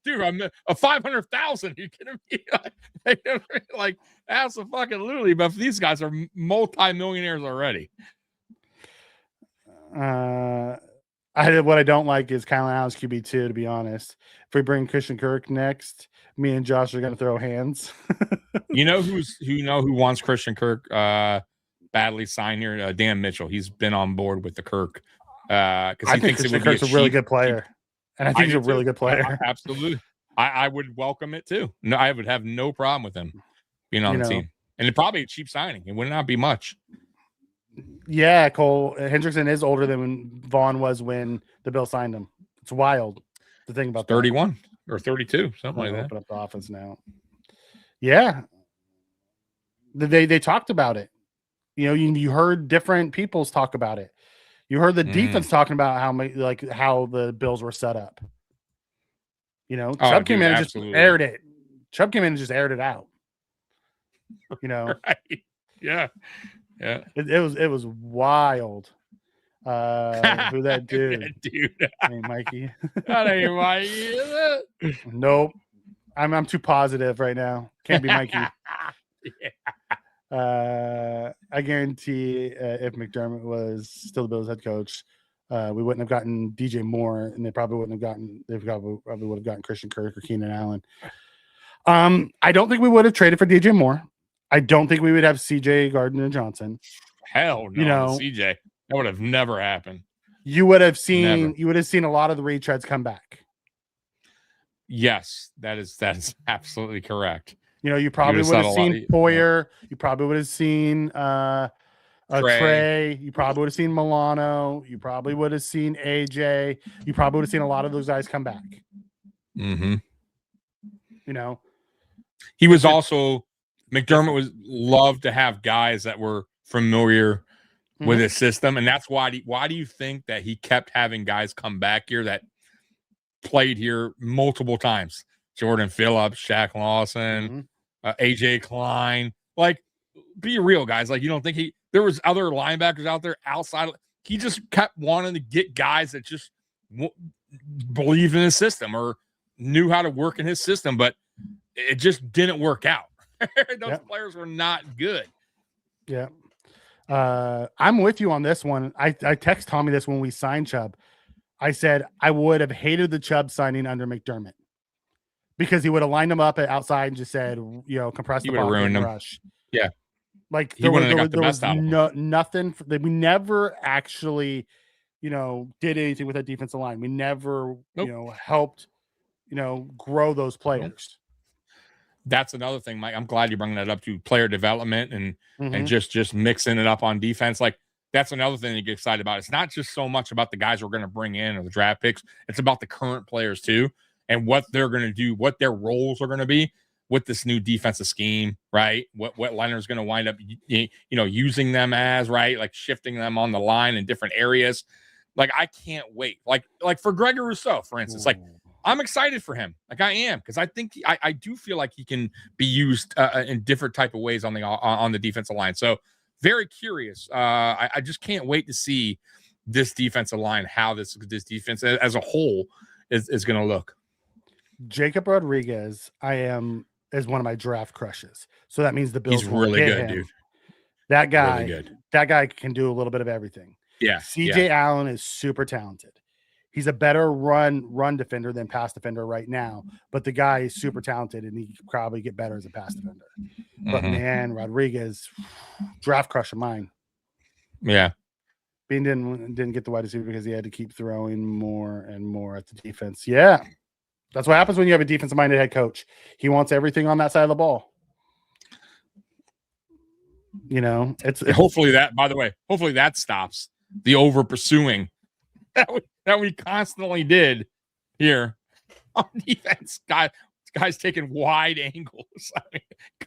Dude, I'm a 500,000. You kidding me? Like absolutely. But these guys are multi-millionaires already. What I don't like is Kylan Allen's QB2, to be honest. If we bring Christian Kirk next, me and Josh are going to throw hands. You know who wants Christian Kirk badly signed here? Dan Mitchell. He's been on board with the Kirk because he thinks it would be a really good player. And I think he's a really good player. Absolutely. I would welcome it too. No, I would have no problem with him being on the team. And it's probably a cheap signing. It would not be much. Yeah, Cole. Hendrickson is older than when Vaughn was when the Bills signed him. It's wild to think about. 31 or 32, something like that. Open up the offense now. Yeah. They talked about it. You heard different people's talk about it. You heard the defense talking about how the Bills were set up. Chubb came in and just aired it. Chubb came in and just aired it out. Right. Yeah. Yeah. It was wild. Who that dude? That dude. Hey, Mikey. That ain't Mikey, is it? Nope. I'm too positive right now. Can't be Mikey. Yeah. I guarantee if McDermott was still the Bills head coach, we wouldn't have gotten DJ Moore, and they probably would have gotten Christian Kirk or Keenan Allen. I don't think we would have traded for DJ Moore. I don't think we would have CJ Gardner-Johnson. Hell no, CJ. That would have never happened. You would have seen a lot of the retreads come back. Yes, that is absolutely correct. You probably would have seen Poyer. You probably would have seen Trey. You probably would have seen Milano. You probably would have seen AJ. You probably would have seen a lot of those guys come back. Mm-hmm. He was also McDermott loved to have guys that were familiar with his system, and that's why. Why do you think that he kept having guys come back here that played here multiple times? Jordan Phillips, Shaq Lawson, AJ Klein. Like, be real, guys. Like, you don't think there was other linebackers out there outside. He just kept wanting to get guys that just believed in his system or knew how to work in his system, but it just didn't work out. Those players were not good. Yeah. I'm with you on this one. I text Tommy this when we signed Chubb. I said I would have hated the Chubb signing under McDermott. Because he would have lined them up at outside and just said, compress the pocket and rush. Yeah. Like he wouldn't have got the best out of him. Nothing. We never actually, did anything with that defensive line. We never, helped, grow those players. That's another thing, Mike. I'm glad you bring that up to player development and just mixing it up on defense. Like, that's another thing to get excited about. It's not just so much about the guys we're going to bring in or the draft picks. It's about the current players too. and what they're going to do, what their roles are going to be with this new defensive scheme, right? What Leonard's going to wind up, using them as, right? Like shifting them on the line in different areas. Like, I can't wait. Like for Gregor Rousseau, for instance, like I'm excited for him. Like I am, because I think I do feel like he can be used in different type of ways on the defensive line. So very curious. I just can't wait to see this defensive line, how this defense as a whole is going to look. Jacob Rodriguez, is one of my draft crushes. So that means the Bills. He's really good, dude. That guy, really good. That guy can do a little bit of everything. Yeah. CJ Allen is super talented. He's a better run defender than pass defender right now, but the guy is super talented and he could probably get better as a pass defender. But man, Rodriguez, draft crush of mine. Yeah. Beane didn't get the wide receiver because he had to keep throwing more and more at the defense. Yeah. That's what happens when you have a defensive-minded head coach. He wants everything on that side of the ball. It's hopefully that stops the over pursuing that we constantly did here on defense. Guys taking wide angles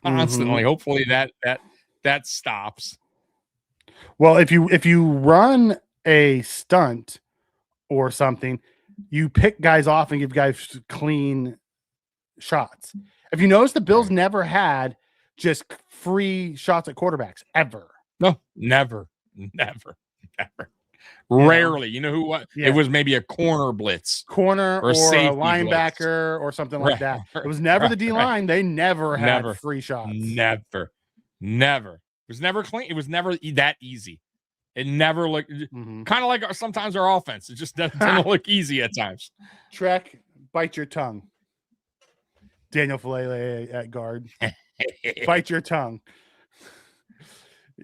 constantly. Hopefully that stops. Well, if you run a stunt or something, you pick guys off and give guys clean shots. If you notice, the Bills never had just free shots at quarterbacks ever. No, never. Rarely. You know who? What? Yeah. It was maybe a corner blitz, or a linebacker blitz, or something like that. It was never the D-line. They never had free shots. Never. It was never clean. It was never that easy. It never looked kind of like sometimes our offense. It just doesn't look easy at times. Trek, bite your tongue. Daniel Falele at guard. Bite your tongue.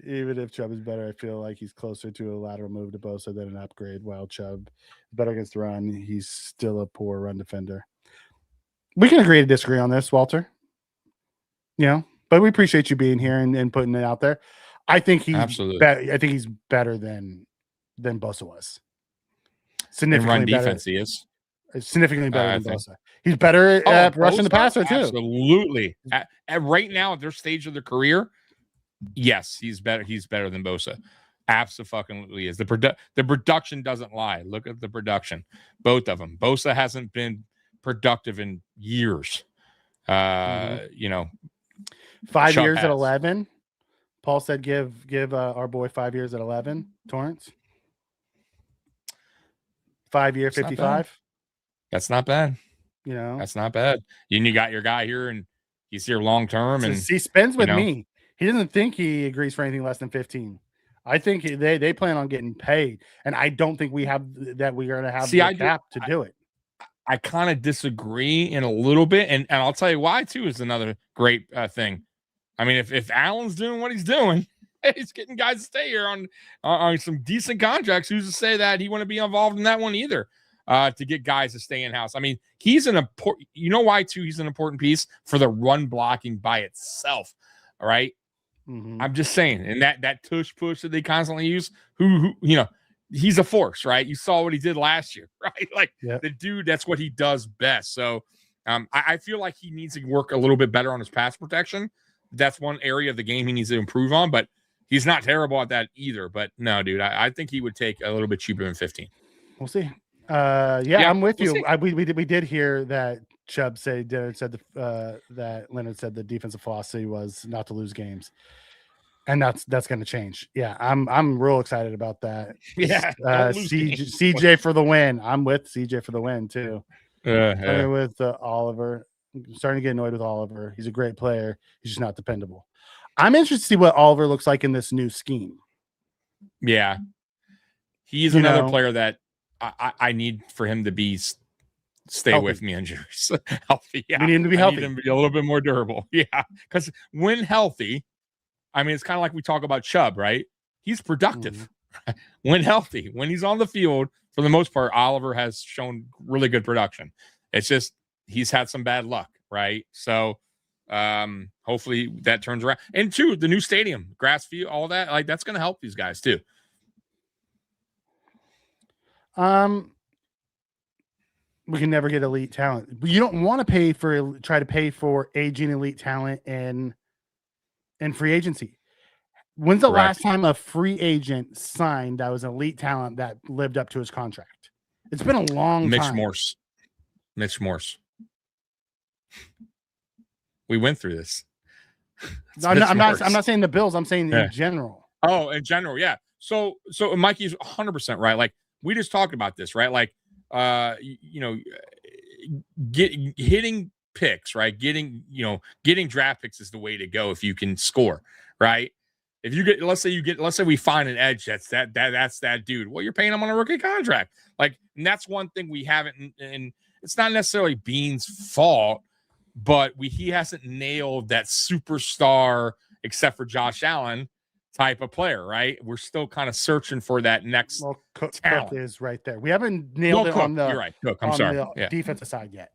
Even if Chubb is better, I feel like he's closer to a lateral move to Bosa than an upgrade. While Chubb is better against the run, he's still a poor run defender. We can agree to disagree on this, Walter. But we appreciate you being here and putting it out there. I think he's absolutely. I think he's better than Bosa was. Significantly in run better. Defense, he is significantly better than Bosa. He's better at rushing the passer too. Absolutely. At right now, at their stage of their career, yes, he's better. He's better than Bosa. Absolutely is. The production doesn't lie. Look at the production. Both of them. Bosa hasn't been productive in years. 5 Chubb years has. At 11. Paul said, "Give our boy 5 years at 11." Torrance, 5 year 55. That's not bad. That's not bad. You got your guy here, and he's here long term, and he spends with me. He doesn't think he agrees for anything less than 15. I think they plan on getting paid, and I don't think we have that. We're going to have the cap to do it. I kind of disagree in a little bit, and I'll tell you why too. Is another great thing. I mean, if Allen's doing what he's doing, he's getting guys to stay here on some decent contracts. Who's to say that he wouldn't be involved in that one either? To get guys to stay in house. I mean, he's an important. You know why too? He's an important piece for the run blocking by itself. All right. I'm just saying, and that tush push that they constantly use. Who he's a force, right? You saw what he did last year, right? Like the dude, that's what he does best. So I feel like he needs to work a little bit better on his pass protection. That's one area of the game he needs to improve on, but he's not terrible at that either. But no, dude, I think he would take a little bit cheaper than 15. We'll see. I'm with you. We did hear that Chubb said that Leonard said the defensive philosophy was not to lose games, and that's going to change. Yeah, I'm real excited about that. Yeah, CJ for the win. I'm with CJ for the win too. With Oliver. I'm starting to get annoyed with Oliver. He's a great player. He's just not dependable. I'm interested to see what Oliver looks like in this new scheme. Yeah, he's another player that I need for him to stay healthy. With me injuries. Healthy. Yeah. We need him to be healthy. I need him to be a little bit more durable. Yeah. Because when healthy, I mean, it's kind of like we talk about Chubb, right? He's productive. When healthy, when he's on the field, for the most part, Oliver has shown really good production. It's just he's had some bad luck, right? So hopefully that turns around. And two, the new stadium, grass field, all that, like that's going to help these guys too. We can never get elite talent. But you don't want to try to pay for aging elite talent in free agency. When's the last time a free agent signed that was elite talent that lived up to his contract? It's been a long time. Mitch Morse. We went through this. I'm not saying the Bills. I'm saying in general. Oh, in general, yeah. So Mikey's 100% right. Like we just talked about this, right? Like, hitting picks, right? Getting draft picks is the way to go if you can score, right? If you get, let's say we find an edge that's that dude. Well, you're paying him on a rookie contract, like, and that's one thing we haven't. And it's not necessarily Beane's fault, but he hasn't nailed that superstar, except for Josh Allen type of player, right? We're still kind of searching for that next. Well, Cook is right there. We haven't nailed it on the. You're right, Cook. I'm sorry. Defensive side yet.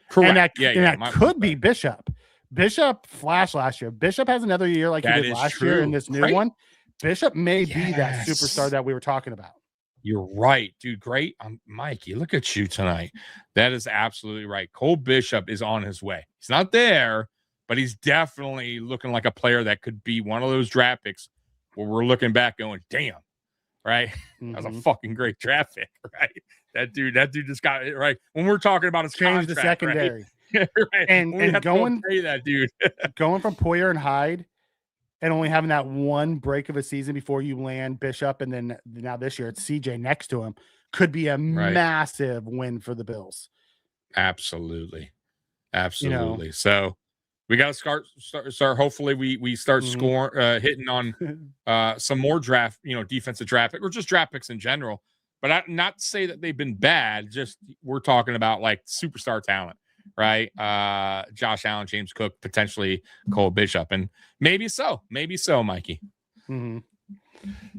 Correct. And that could be Bishop. Bishop flashed last year. Bishop has another year like he did last year in this new one. Bishop may be that superstar that we were talking about. You're right, dude. Great. Mikey, look at you tonight. That is absolutely right. Cole Bishop is on his way. He's not there, but he's definitely looking like a player that could be one of those draft picks where we're looking back going, damn, right? Mm-hmm. That was a fucking great draft pick, right? That dude just got it right. When we're talking about his change the secondary. Right? Right. And going that dude going from Poyer and Hyde and only having that one break of a season before you land Bishop, and then now this year it's CJ next to him, could be a massive win for the Bills. Absolutely. So we got to start. Hopefully we start scoring, hitting on some more draft, defensive draft pick or just draft picks in general. But not to say that they've been bad. Just we're talking about like superstar talent. Right, Josh Allen, James Cook, potentially Cole Bishop, and maybe so, Mikey. Mm-hmm.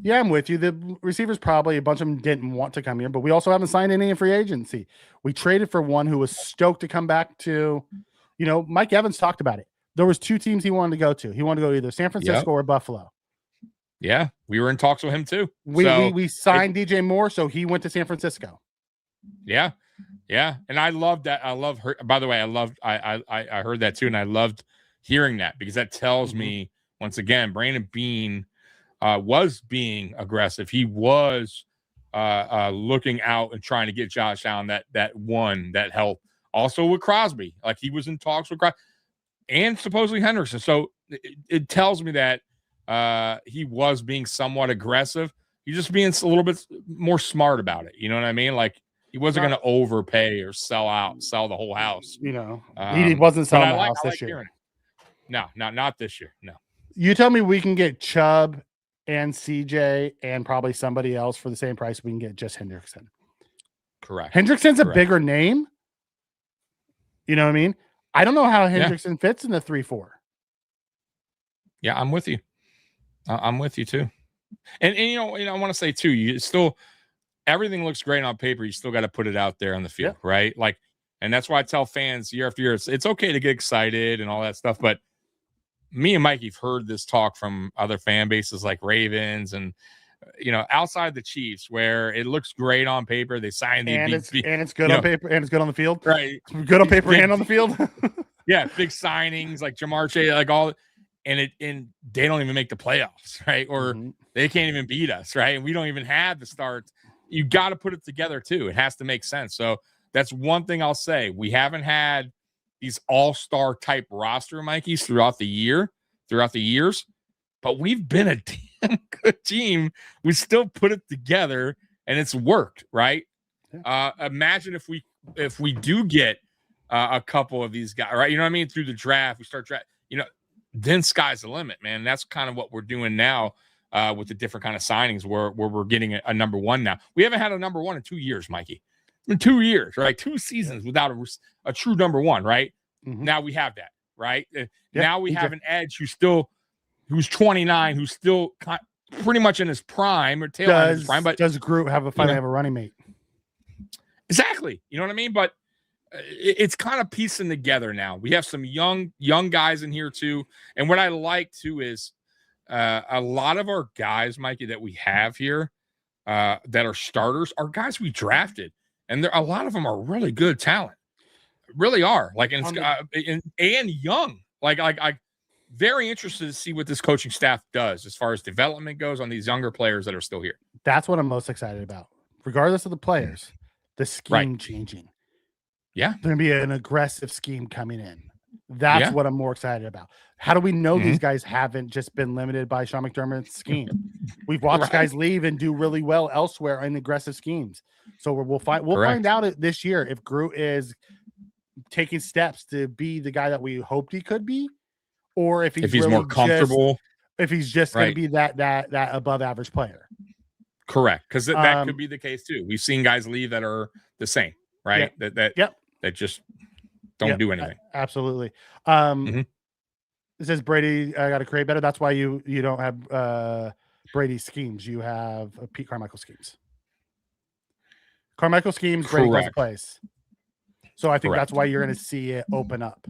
Yeah, I'm with you. The receivers probably a bunch of them didn't want to come here, but we also haven't signed any in free agency. We traded for one who was stoked to come back to, Mike Evans talked about it. There was two teams he wanted to go to. He wanted to go either San Francisco or Buffalo. Yeah, we were in talks with him too. We signed DJ Moore, so he went to San Francisco. Yeah. Yeah, and I love that. I love her. By the way, I heard that too, and I loved hearing that because that tells me once again, Brandon Beane was being aggressive. He was looking out and trying to get Josh Allen that help. Also with Crosby, like he was in talks with Crosby and supposedly Hendrickson. So it tells me that he was being somewhat aggressive. He's just being a little bit more smart about it. You know what I mean? Like. He wasn't going to overpay or sell the whole house. He wasn't selling the house this year. No, not this year. No. You tell me we can get Chubb and CJ and probably somebody else for the same price we can get just Hendrickson. Correct. Hendrickson's a bigger name. You know what I mean? I don't know how Hendrickson fits in the 3-4. Yeah, I'm with you. I'm with you too. And I want to say too, you still. Everything looks great on paper. You still got to put it out there on the field, right? Like, and that's why I tell fans year after year, it's okay to get excited and all that stuff. But me and Mikey have heard this talk from other fan bases like Ravens and, outside the Chiefs, where it looks great on paper. They signed and it's good on paper and it's good on the field, right? Good on paper and on the field. Yeah, big signings like Jamar Chase, like all, and they don't even make the playoffs, right? Or they can't even beat us, right? And we don't even have the start. You got to put it together too. It has to make sense. So that's one thing I'll say. We haven't had these all-star type roster Mikeys throughout the years, but we've been a damn good team. We still put it together and it's worked, right? Yeah. Imagine if we do get a couple of these guys, right? You know what I mean? Through the draft, we start draft, then sky's the limit, man. That's kind of what we're doing now. With the different kind of signings where we're getting a number one now. We haven't had a number one in 2 years, Mikey. In 2 years, right? 2 seasons without a true number one, right? Mm-hmm. Now we have that, right? Now we have an edge who's 29, who's still pretty much in his prime or tail end of his prime. But does Groot have a running mate? Exactly. You know what I mean? But it's kind of piecing together now. We have some young guys in here too. And what I like too is a lot of our guys, Mikey, that we have here that are starters are guys we drafted. and a lot of them are really good talent, really are. Like and young. Like I very interested to see what this coaching staff does as far as development goes on these younger players that are still here. That's what I'm most excited about. Regardless of the players, the scheme changing. Yeah. There's going to be an aggressive scheme coming in. That's what I'm more excited about. How do we know these guys haven't just been limited by Sean McDermott's scheme? We've watched guys leave and do really well elsewhere in aggressive schemes. So we'll find out this year if Groot is taking steps to be the guy that we hoped he could be, or if he's really more comfortable, if he's just going to be that above average player. Correct, because that could be the case too. We've seen guys leave that are the same, right? That just don't do anything. Absolutely. It says Brady got to create better. That's why you don't have Brady schemes. You have Pete Carmichael schemes. Carmichael schemes, Brady calls plays. So I think that's why you're going to see it open up.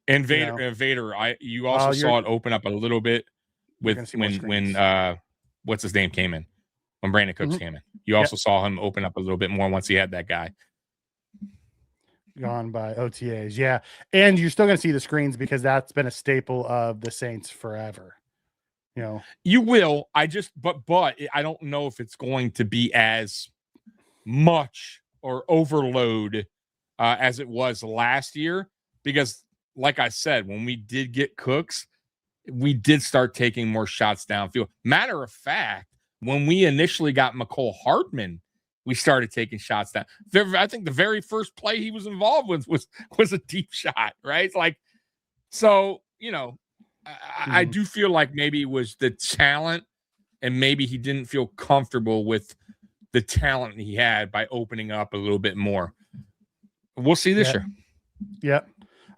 And Vader, you also saw it open up a little bit with when what's his name came in, when Brandon Cooks came in. You also saw him open up a little bit more once he had that guy. Gone by OTAs, yeah. And you're still going to see the screens because that's been a staple of the Saints forever. You know, you will. But I don't know if it's going to be as much or overload as it was last year, because like I said, when we did get Cooks, we did start taking more shots downfield. Matter of fact, when we initially got McCole Hardman, we started taking shots down. I think the very first play he was involved with was a deep shot, right? Like, so, you know, I do feel like maybe it was the talent, and maybe he didn't feel comfortable with the talent he had by opening up a little bit more. We'll see this year. Yep.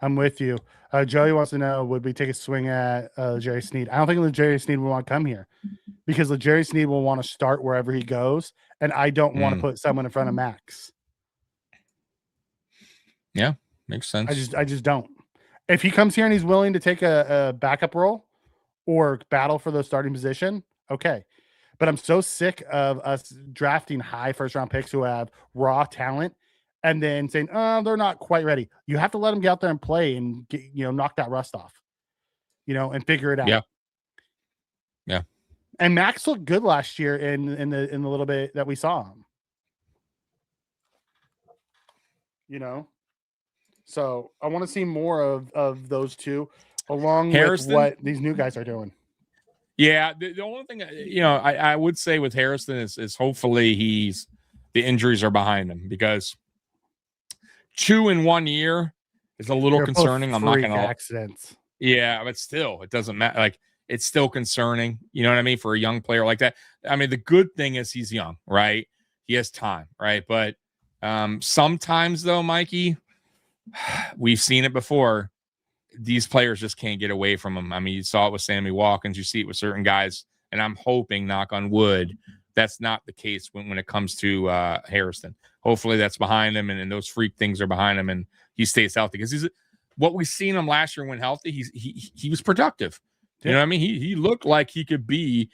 I'm with you. Joey wants to know, would we take a swing at Jerry Sneed? I don't think Jerry Sneed will want to come here, because Jerry Sneed will want to start wherever he goes, and I don't want to put someone in front of Maxx. Yeah, makes sense. I just don't. If he comes here and he's willing to take a backup role or battle for the starting position, okay. But I'm so sick of us drafting high first-round picks who have raw talent and then saying, oh, they're not quite ready. You have to let them get out there and play and get, knock that rust off, and figure it out. Yeah. And Maxx looked good last year in the little bit that we saw him. So I want to see more of those two, along with what these new guys are doing. Yeah, the only thing I would say with Harrison is hopefully the injuries are behind him, because 2 in 1 year is a little concerning. I'm not going to accidents. Yeah, but still, it doesn't matter. Like, it's still concerning. You know what I mean? For a young player like that. I mean, the good thing is he's young, right? He has time, right? But sometimes, though, Mikey, we've seen it before. These players just can't get away from him. I mean, you saw it with Sammy Watkins. You see it with certain guys. And I'm hoping, knock on wood, that's not the case when it comes to Harrison. Hopefully that's behind him, and those freak things are behind him, and he stays healthy, because what we've seen him last year when healthy, he was productive. You know what I mean? He looked like he could be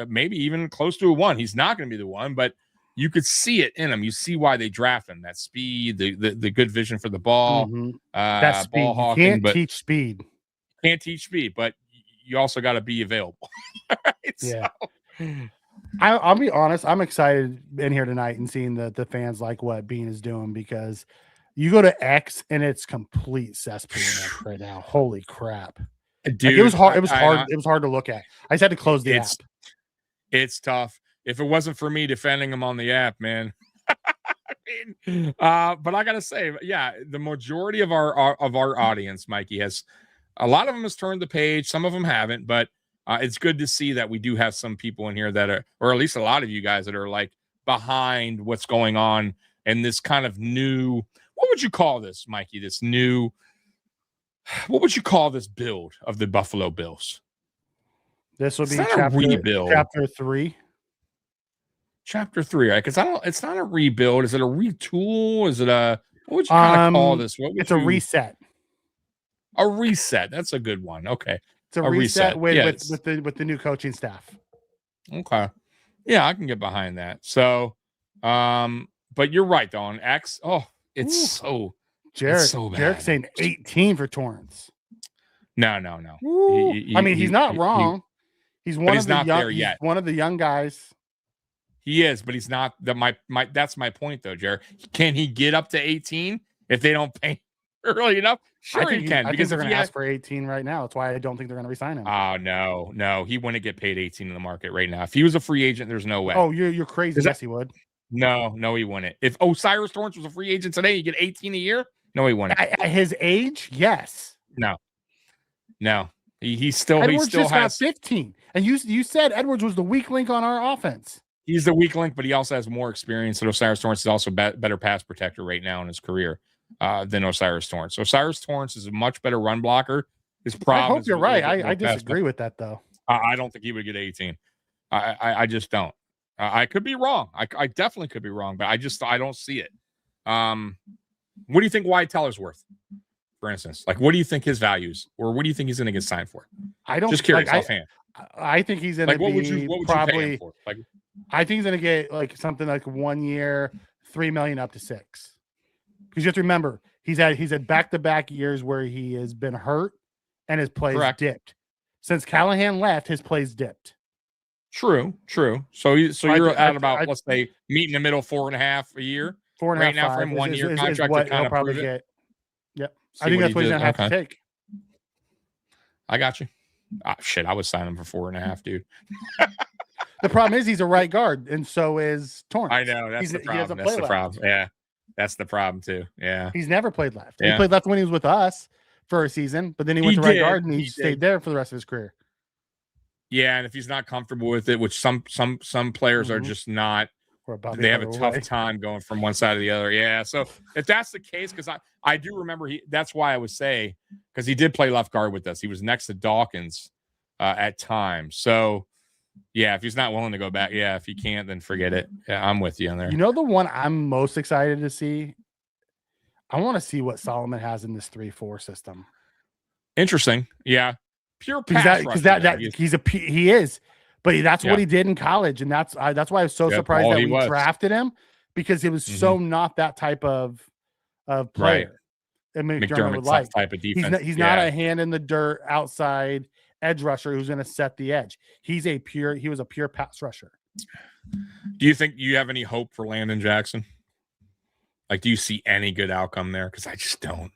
maybe even close to a 1. He's not going to be the 1, but you could see it in him. You see why they draft him. That speed, the good vision for the ball, that speed. Ball hawking, you can't teach speed. Can't teach speed, but you also got to be available. Right? Yeah. I'll be honest. I'm excited in here tonight and seeing the fans like what Beane is doing, because you go to X and it's complete cesspool right now. Holy crap. Dude, it was hard. It was hard to look at. I just had to close the app. It's tough. If it wasn't for me defending them on the app, man. But I gotta say, yeah, the majority of our audience, Mikey, has a lot of them has turned the page. Some of them haven't, but it's good to see that we do have some people in here that are, or at least a lot of you guys that are like behind what's going on and this kind of new. What would you call this, Mikey? This new. What would you call this build of the Buffalo Bills? This would be rebuild. Chapter 3. Chapter 3, right? Because it's not a rebuild. Is it a retool? Is it a, what would you kind of call this? It's a reset. A reset. That's a good one. Okay. It's a reset with the new coaching staff. Okay. Yeah, I can get behind that. So But you're right though on X. Oh, it's so bad. Jarek's saying 18 for Torrance. No. He's not wrong. He's one of the young. He's one of the young guys. He is, but he's not. That's my point though, Jared. Can he get up to 18 if they don't pay early enough? Sure, he can. Because they're going to ask for 18 right now. That's why I don't think they're going to resign him. Oh no, he wouldn't get paid 18 in the market right now. If he was a free agent, there's no way. Oh, you're crazy. Yes, he would. No, he wouldn't. If Osiris Torrance was a free agent today, you get 18 a year. No, he wouldn't. At his age, yes. No. He still got 15. And you said Edwards was the weak link on our offense. He's the weak link, but he also has more experience. And Osiris Torrance is also better pass protector right now in his career than Osiris Torrance. So Osiris Torrance is a much better run blocker. His problem. I hope you're right. I disagree with that though. I don't think he would get 18. I just don't. I could be wrong. I definitely could be wrong, but I don't see it. What do you think Wyatt Teller's worth? For instance, like what do you think his values, or what do you think he's going to get signed for? I don't. Just curious, offhand. I think he's going to what would you pay him for? Like, I think he's going to get like something like 1 year, $3 million up to $6 million. Because you have to remember, he's had back-to-back years where he has been hurt and his plays dipped. Since Callahan left, his plays dipped. True. So you're at about let's say meet in the middle 4.5 a year. 4.5 right now for him 1 year contract is what to kind of probably prove get. it. Yep, I think that's what he's gonna have to take. I got you. Shit, I would sign him for 4.5, dude. The problem is he's a right guard, and so is Torrance. I know that's the problem. That's the problem. Yeah, that's the problem too. Yeah, he's never played left. Yeah. He played left when he was with us for a season, but then he went to right guard and he stayed there for the rest of his career. Yeah, and if he's not comfortable with it, which some players are just not, they have a tough time going from one side to the other. Yeah, so if that's the case, because I do remember that's why I would say, because he did play left guard with us. He was next to Dawkins at times. So yeah, if he's not willing to go back, if he can't, then forget it. Yeah, I'm with you on there. You know the one I'm most excited to see? I want to see what Solomon has in this 3-4 system. Interesting. Yeah. Pure pass he is, but that's what he did in college, and that's why I was so surprised that we drafted him, because it was so not that type of player. Right. And McDermott would like type of defense. He's not a hand in the dirt outside edge rusher who's going to set the edge. He was a pure pass rusher. Do you think you have any hope for Landon Jackson? Like, do you see any good outcome there? Because I just don't.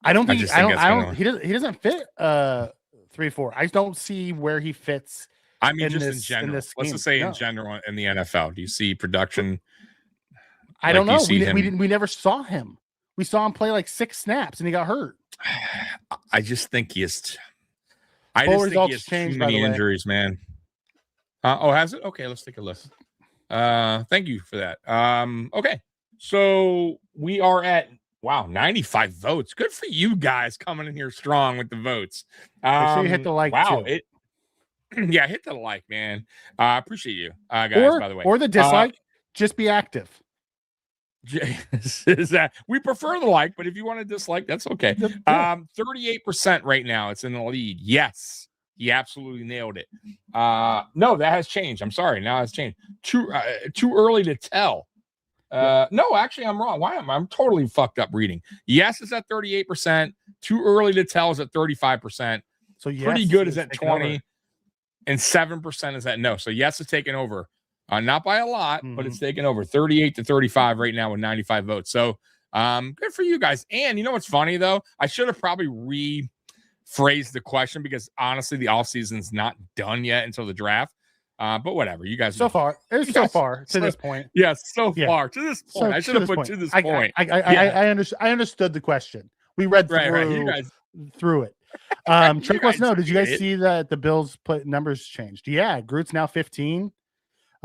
I don't. He doesn't fit 3-4. I don't see where he fits. I mean, just in general. Let's just say in general in the NFL. Do you see production? I don't know. We never saw him. We saw him play like 6 snaps and he got hurt. I just think he is. I just think he has too many injuries, man. Has it? Okay, let's take a look. Thank you for that. Okay, so we are at 95 votes. Good for you guys coming in here strong with the votes. Make sure you hit the like. Wow, too. Hit the like, man. I appreciate you, guys. By the way, or the dislike. Just be active. Is that we prefer the like, but if you want to dislike, that's okay. 38% right now. It's in the lead. Yes, you absolutely nailed it. No, that has changed. I'm sorry. Now it's changed. Too early to tell. No, actually, I'm wrong. Why am I'm totally fucked up reading? Yes, it's at 38%. Too early to tell is at 35%. So yes, pretty good is at 20, and 7% is at no. So yes, it's taken over. Not by a lot, but it's taken over 38 to 35 right now with 95 votes. So good for you guys. And you know what's funny, though? I should have probably rephrased the question, because honestly, the offseason's not done yet until the draft. But whatever. You guys so far to this point. Yes, far to this point. I should have put to this point. I understood the question. We read through it. Trick wants to know, did you guys see that the Bills put numbers changed? Yeah, Groot's now 15.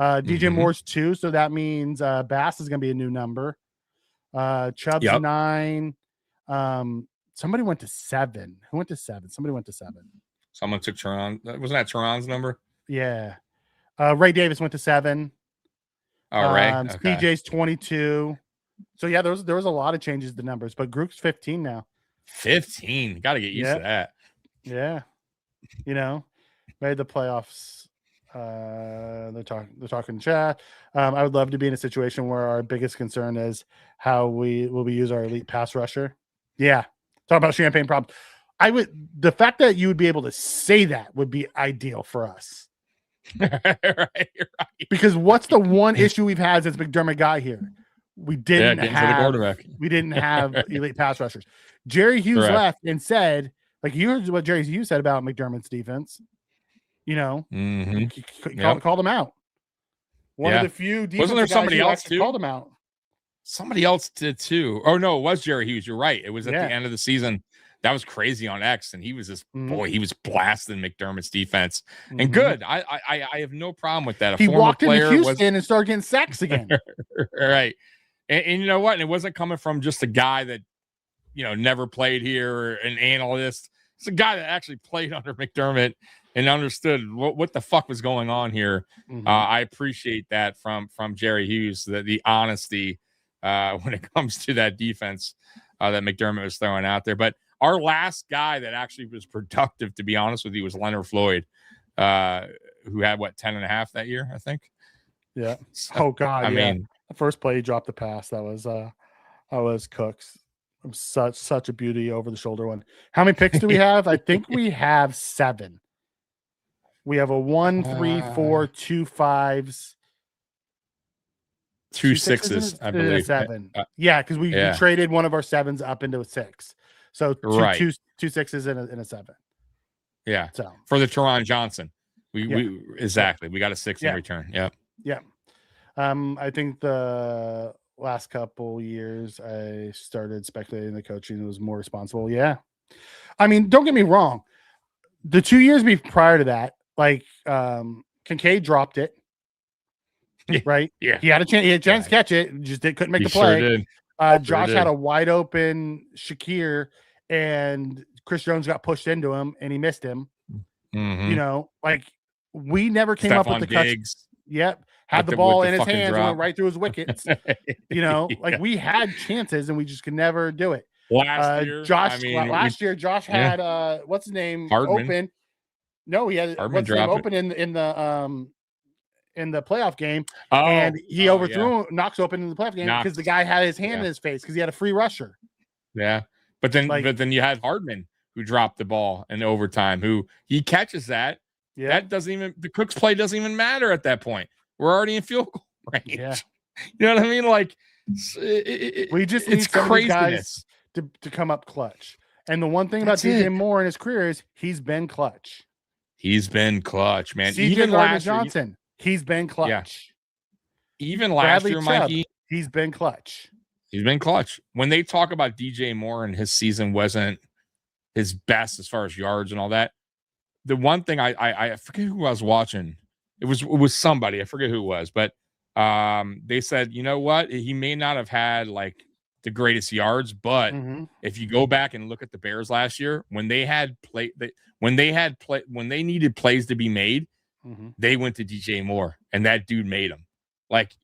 DJ Moore's 2, so that means Bass is going to be a new number. Chubb's 9. Somebody went to 7. Who went to 7? Somebody went to 7. Someone took Torrance. Wasn't that Torrance's number? Yeah. Ray Davis went to 7. All right. DJ's 22. So yeah, there was a lot of changes to numbers, but Groot's 15 now. 15. Got to get used to that. Yeah. Made the playoffs. They're talking chat. I would love to be in a situation where our biggest concern is how we use our elite pass rusher. Yeah. Talk about champagne problems. The fact that you would be able to say that would be ideal for us. right. Because what's the one issue we've had since McDermott got here? We didn't have elite pass rushers. Jerry Hughes left and said, like, you heard what Jerry Hughes said about McDermott's defense. You know, called him out. One of the few defensive wasn't there somebody else too? Called him out. Somebody else did too. Oh no, it was Jerry Hughes. You're right. It was at the end of the season. That was crazy on X, and he was just he was blasting McDermott's defense. And good. I have no problem with that. He walked into Houston and started getting sacks again. Right. And you know what? And it wasn't coming from just a guy that, you know, never played here or an analyst. It's a guy that actually played under McDermott and understood what the fuck was going on here. I appreciate that from Jerry Hughes, the honesty when it comes to that defense that McDermott was throwing out there. But our last guy that actually was productive, to be honest with you, was Leonard Floyd, who had 10.5 that year, I think. Yeah. So, I mean, the first play he dropped the pass. That was Cooks. Such a beauty over the shoulder one. How many picks do we have? I think we have 7. We have a 1, 3, 4, 2 5s, 2 6s, I believe. 7. Yeah, because we traded one of our 7s up into a 6. So two 6s and a 7. Yeah. So for the Gardner-Johnson, we exactly. We got a 6 in return. Yep. Yeah. I think the last couple years I started speculating the coaching was more responsible. Yeah. I mean, don't get me wrong. The 2 years prior to that, like Kincaid dropped it. Right? Yeah. He had a chance to catch it, just couldn't make the play. Sure did. Josh had a wide open Shakir, and Chris Jones got pushed into him and he missed him. You know, like we never came up with the Diggs. Yep. Had the ball in his hands and went right through his wickets. You know, like we had chances and we just could never do it. Last year, last year, Josh had what's his name Hardman. open. No, he had what's his name open in the playoff game, and he overthrew Knox open in the playoff game because the guy had his hand in his face because he had a free rusher. Yeah, but then you had Hardman who dropped the ball in overtime. Who he catches that. Yeah, that doesn't even the Cook's play doesn't even matter at that point. We're already in field goal range. Yeah, you know what I mean? Like we just need some of these guys to come up clutch. And the one thing about DJ Moore in his career is he's been clutch. He's been clutch, man. Even Gardner-Johnson, he's been clutch. Yeah. Even last year, Mikey, he's been clutch. He's been clutch. When they talk about DJ Moore and his season wasn't his best as far as yards and all that, the one thing I forget who I was watching. It was somebody. I forget who it was, but they said, you know what? He may not have had like the greatest yards, but if you go back and look at the Bears last year, when they needed plays to be made, they went to DJ Moore, and that dude made them. Like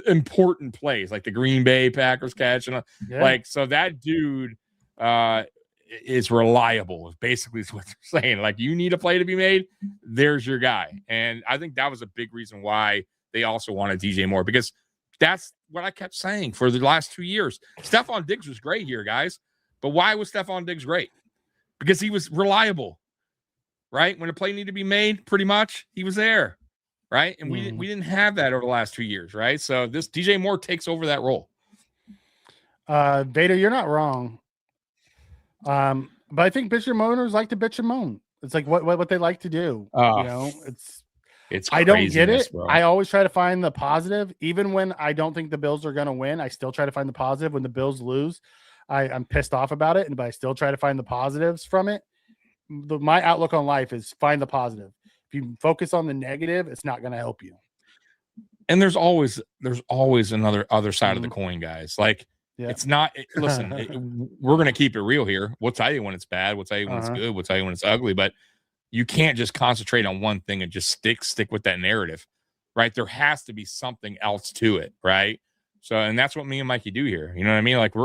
important plays, like the Green Bay Packers catch, and like so that dude is reliable. Basically, is what they're saying. Like you need a play to be made, there's your guy. And I think that was a big reason why they also wanted DJ Moore, because that's what I kept saying for the last 2 years. Stephon Diggs was great here, guys. But why was Stephon Diggs great? Because he was reliable, right? When a play needed to be made, pretty much he was there, right? And we didn't have that over the last 2 years, right? So this DJ Moore takes over that role. Vader, you're not wrong. But I think bitch and moaners like to bitch and moan. It's like what they like to do. You know, it's I don't get it. Bro. I always try to find the positive. Even when I don't think the Bills are going to win, I still try to find the positive. When the Bills lose, I'm pissed off about it, but I still try to find the positives from it. My outlook on life is find the positive. If you focus on the negative, it's not going to help you. And there's always another other side of the coin, guys. Like it's not. Listen, we're going to keep it real here. We'll tell you when it's bad. We'll tell you when it's good. We'll tell you when it's ugly. But you can't just concentrate on one thing and just stick with that narrative, right? There has to be something else to it, right? So, and that's what me and Mikey do here. You know what I mean? Like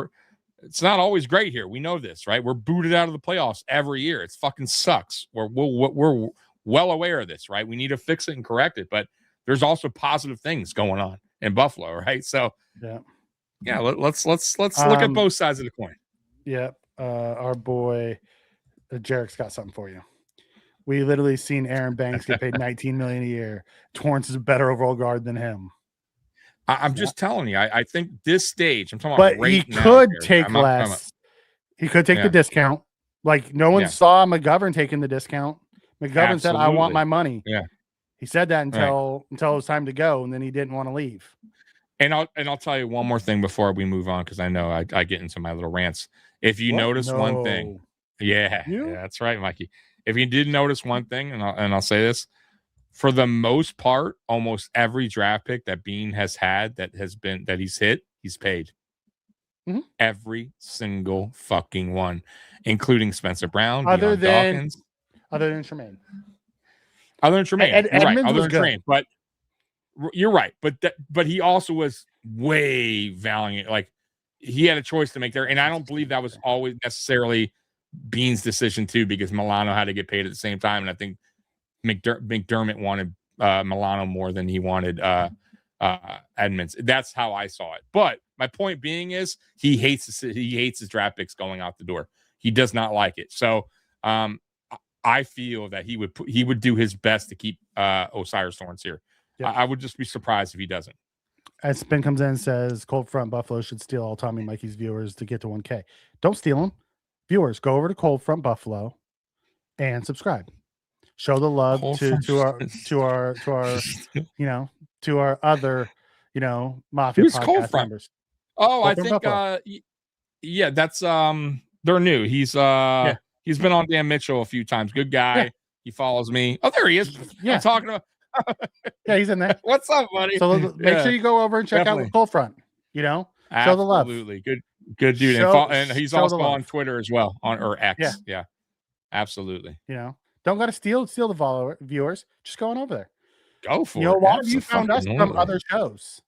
it's not always great here. We know this, right? We're booted out of the playoffs every year. It fucking sucks. We're well aware of this, right? We need to fix it and correct it, but there's also positive things going on in Buffalo, right? So let's look at both sides of the coin. Yep. Our boy Jarek's got something for you. We literally seen Aaron Banks get paid $19 million a year. Torrance is a better overall guard than him. I'm just telling you, I think this stage, I'm talking but about right he now, could here. take less. He could take the discount. Like no one saw McGovern taking the discount. McGovern said, "I want my money." Yeah, he said that until it was time to go, and then he didn't want to leave. And I'll tell you one more thing before we move on, because I know I get into my little rants. If you notice one thing, that's right, Mikey. If you did notice one thing, and I'll say this. For the most part, almost every draft pick that Beane has had that he's hit, he's paid. Mm-hmm. Every single fucking one, including Spencer Brown, other than Dawkins, other than Tremaine. But you're right. But he also was way valiant. Like he had a choice to make there, and I don't believe that was always necessarily Beane's decision too, because Milano had to get paid at the same time, and I think McDermott wanted Milano more than he wanted Edmonds. That's how I saw it. But my point being is he hates his draft picks going out the door. He does not like it. So I feel that he would do his best to keep Osiris Torrance here. Yep. I would just be surprised if he doesn't. As Spin comes in and says, Cold Front Buffalo should steal all Tommy Mikey's viewers to get to 1K. Don't steal them. Viewers, go over to Cold Front Buffalo and subscribe. Show the love to our other Mafia Who's podcast members. Oh, Cold I think that's they're new. He's been on Dan Mitchell a few times. Good guy. Yeah. He follows me. Oh, there he is. Yeah, I'm talking about. He's in there. What's up, buddy? So make sure you go over and check out Cold Front. Show the love. Absolutely, good dude. And he's also on Twitter as well, or X. Yeah, absolutely. Don't got to steal the viewers. Just going over there. Go for it. A lot of you found us from other shows.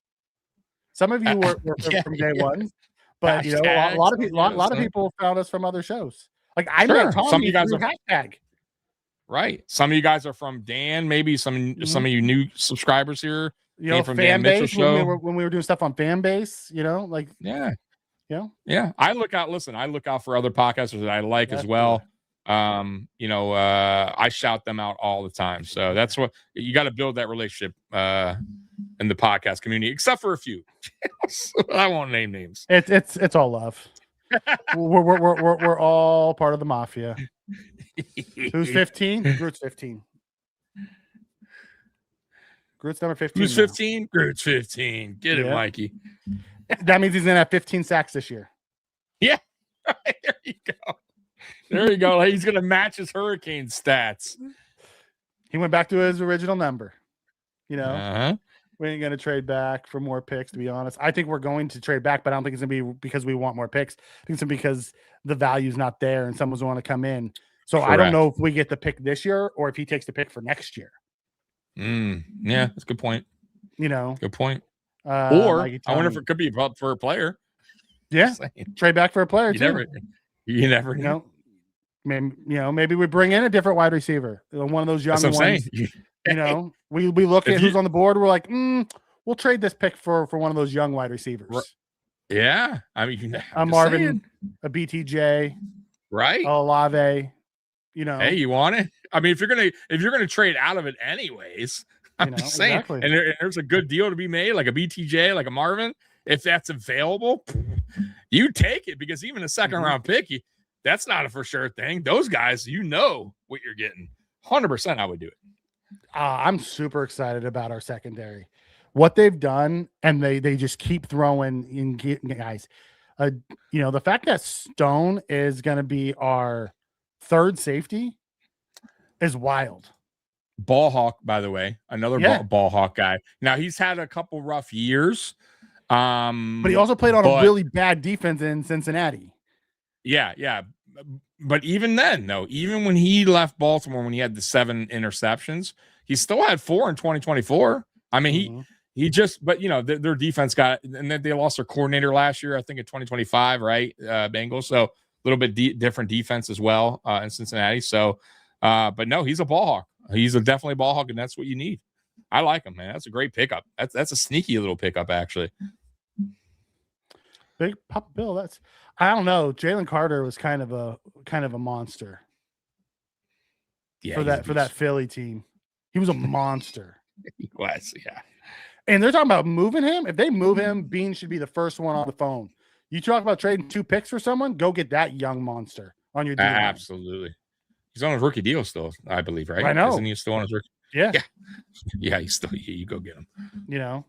Some of you were from day one, but a lot of people found us from other shows. Like I met Tommy. Some of you guys are hashtag. Right. Some of you guys are from Dan. Maybe some of you new subscribers here. From fan Dan Mitchell show when we were doing stuff on Fanbase. I look out for other podcasters that I like as well. I shout them out all the time. So that's what you got to build that relationship in the podcast community, except for a few. I won't name names. It's all love. we're all part of the Mafia. Who's 15? Groot's 15. Groot's number 15. Who's 15? Groot's 15. Get it, Mikey. That means he's gonna have 15 sacks this year. Yeah. There you go. There you go. He's going to match his Hurricane stats. He went back to his original number. We ain't going to trade back for more picks, to be honest. I think we're going to trade back, but I don't think it's going to be because we want more picks. I think it's because the value's not there and someone's want to come in. So correct. I don't know if we get the pick this year or if he takes the pick for next year. Yeah, that's a good point. Good point. Or I wonder if it could be for a player. Yeah, trade back for a player You never know. Maybe we bring in a different wide receiver, one of those young ones. We look at who's on the board. We're like, we'll trade this pick for one of those young wide receivers. Yeah, I mean, a Marvin, a BTJ, right? A Olave. Hey, you want it? I mean, if you're gonna trade out of it anyways, I'm just saying. Exactly. And there's a good deal to be made, like a BTJ, like a Marvin. If that's available, you take it, because even a second round pick, that's not a for sure thing. Those guys, what you're getting. 100%, I would do it. I'm super excited about our secondary, what they've done, and they just keep throwing in guys. The fact that Stone is going to be our third safety is wild. Ball hawk, by the way, another ball hawk guy. Now he's had a couple rough years. But he also played on a really bad defense in Cincinnati. Yeah. But even then, though, even when he left Baltimore, when he had the 7 interceptions, he still had 4 in 2024. I mean, he just, but their defense and then they lost their coordinator last year, I think in 2025, right? Bengals. So a little bit different defense as well in Cincinnati. So, but no, he's a ball hawk. He's definitely a ball hawk, and that's what you need. I like him, man. That's a great pickup. That's a sneaky little pickup, actually. Big Pop Bill. I don't know. Jalen Carter was kind of a monster. Yeah, for that Philly team. He was a monster. He was, yeah. And they're talking about moving him. If they move him, Beane should be the first one on the phone. You talk about trading 2 picks for someone, go get that young monster on your D-line. Absolutely. He's on his rookie deal still, I believe, right? I know. Isn't he still on his rookie? Yeah. Yeah, he's still you go get him. You know,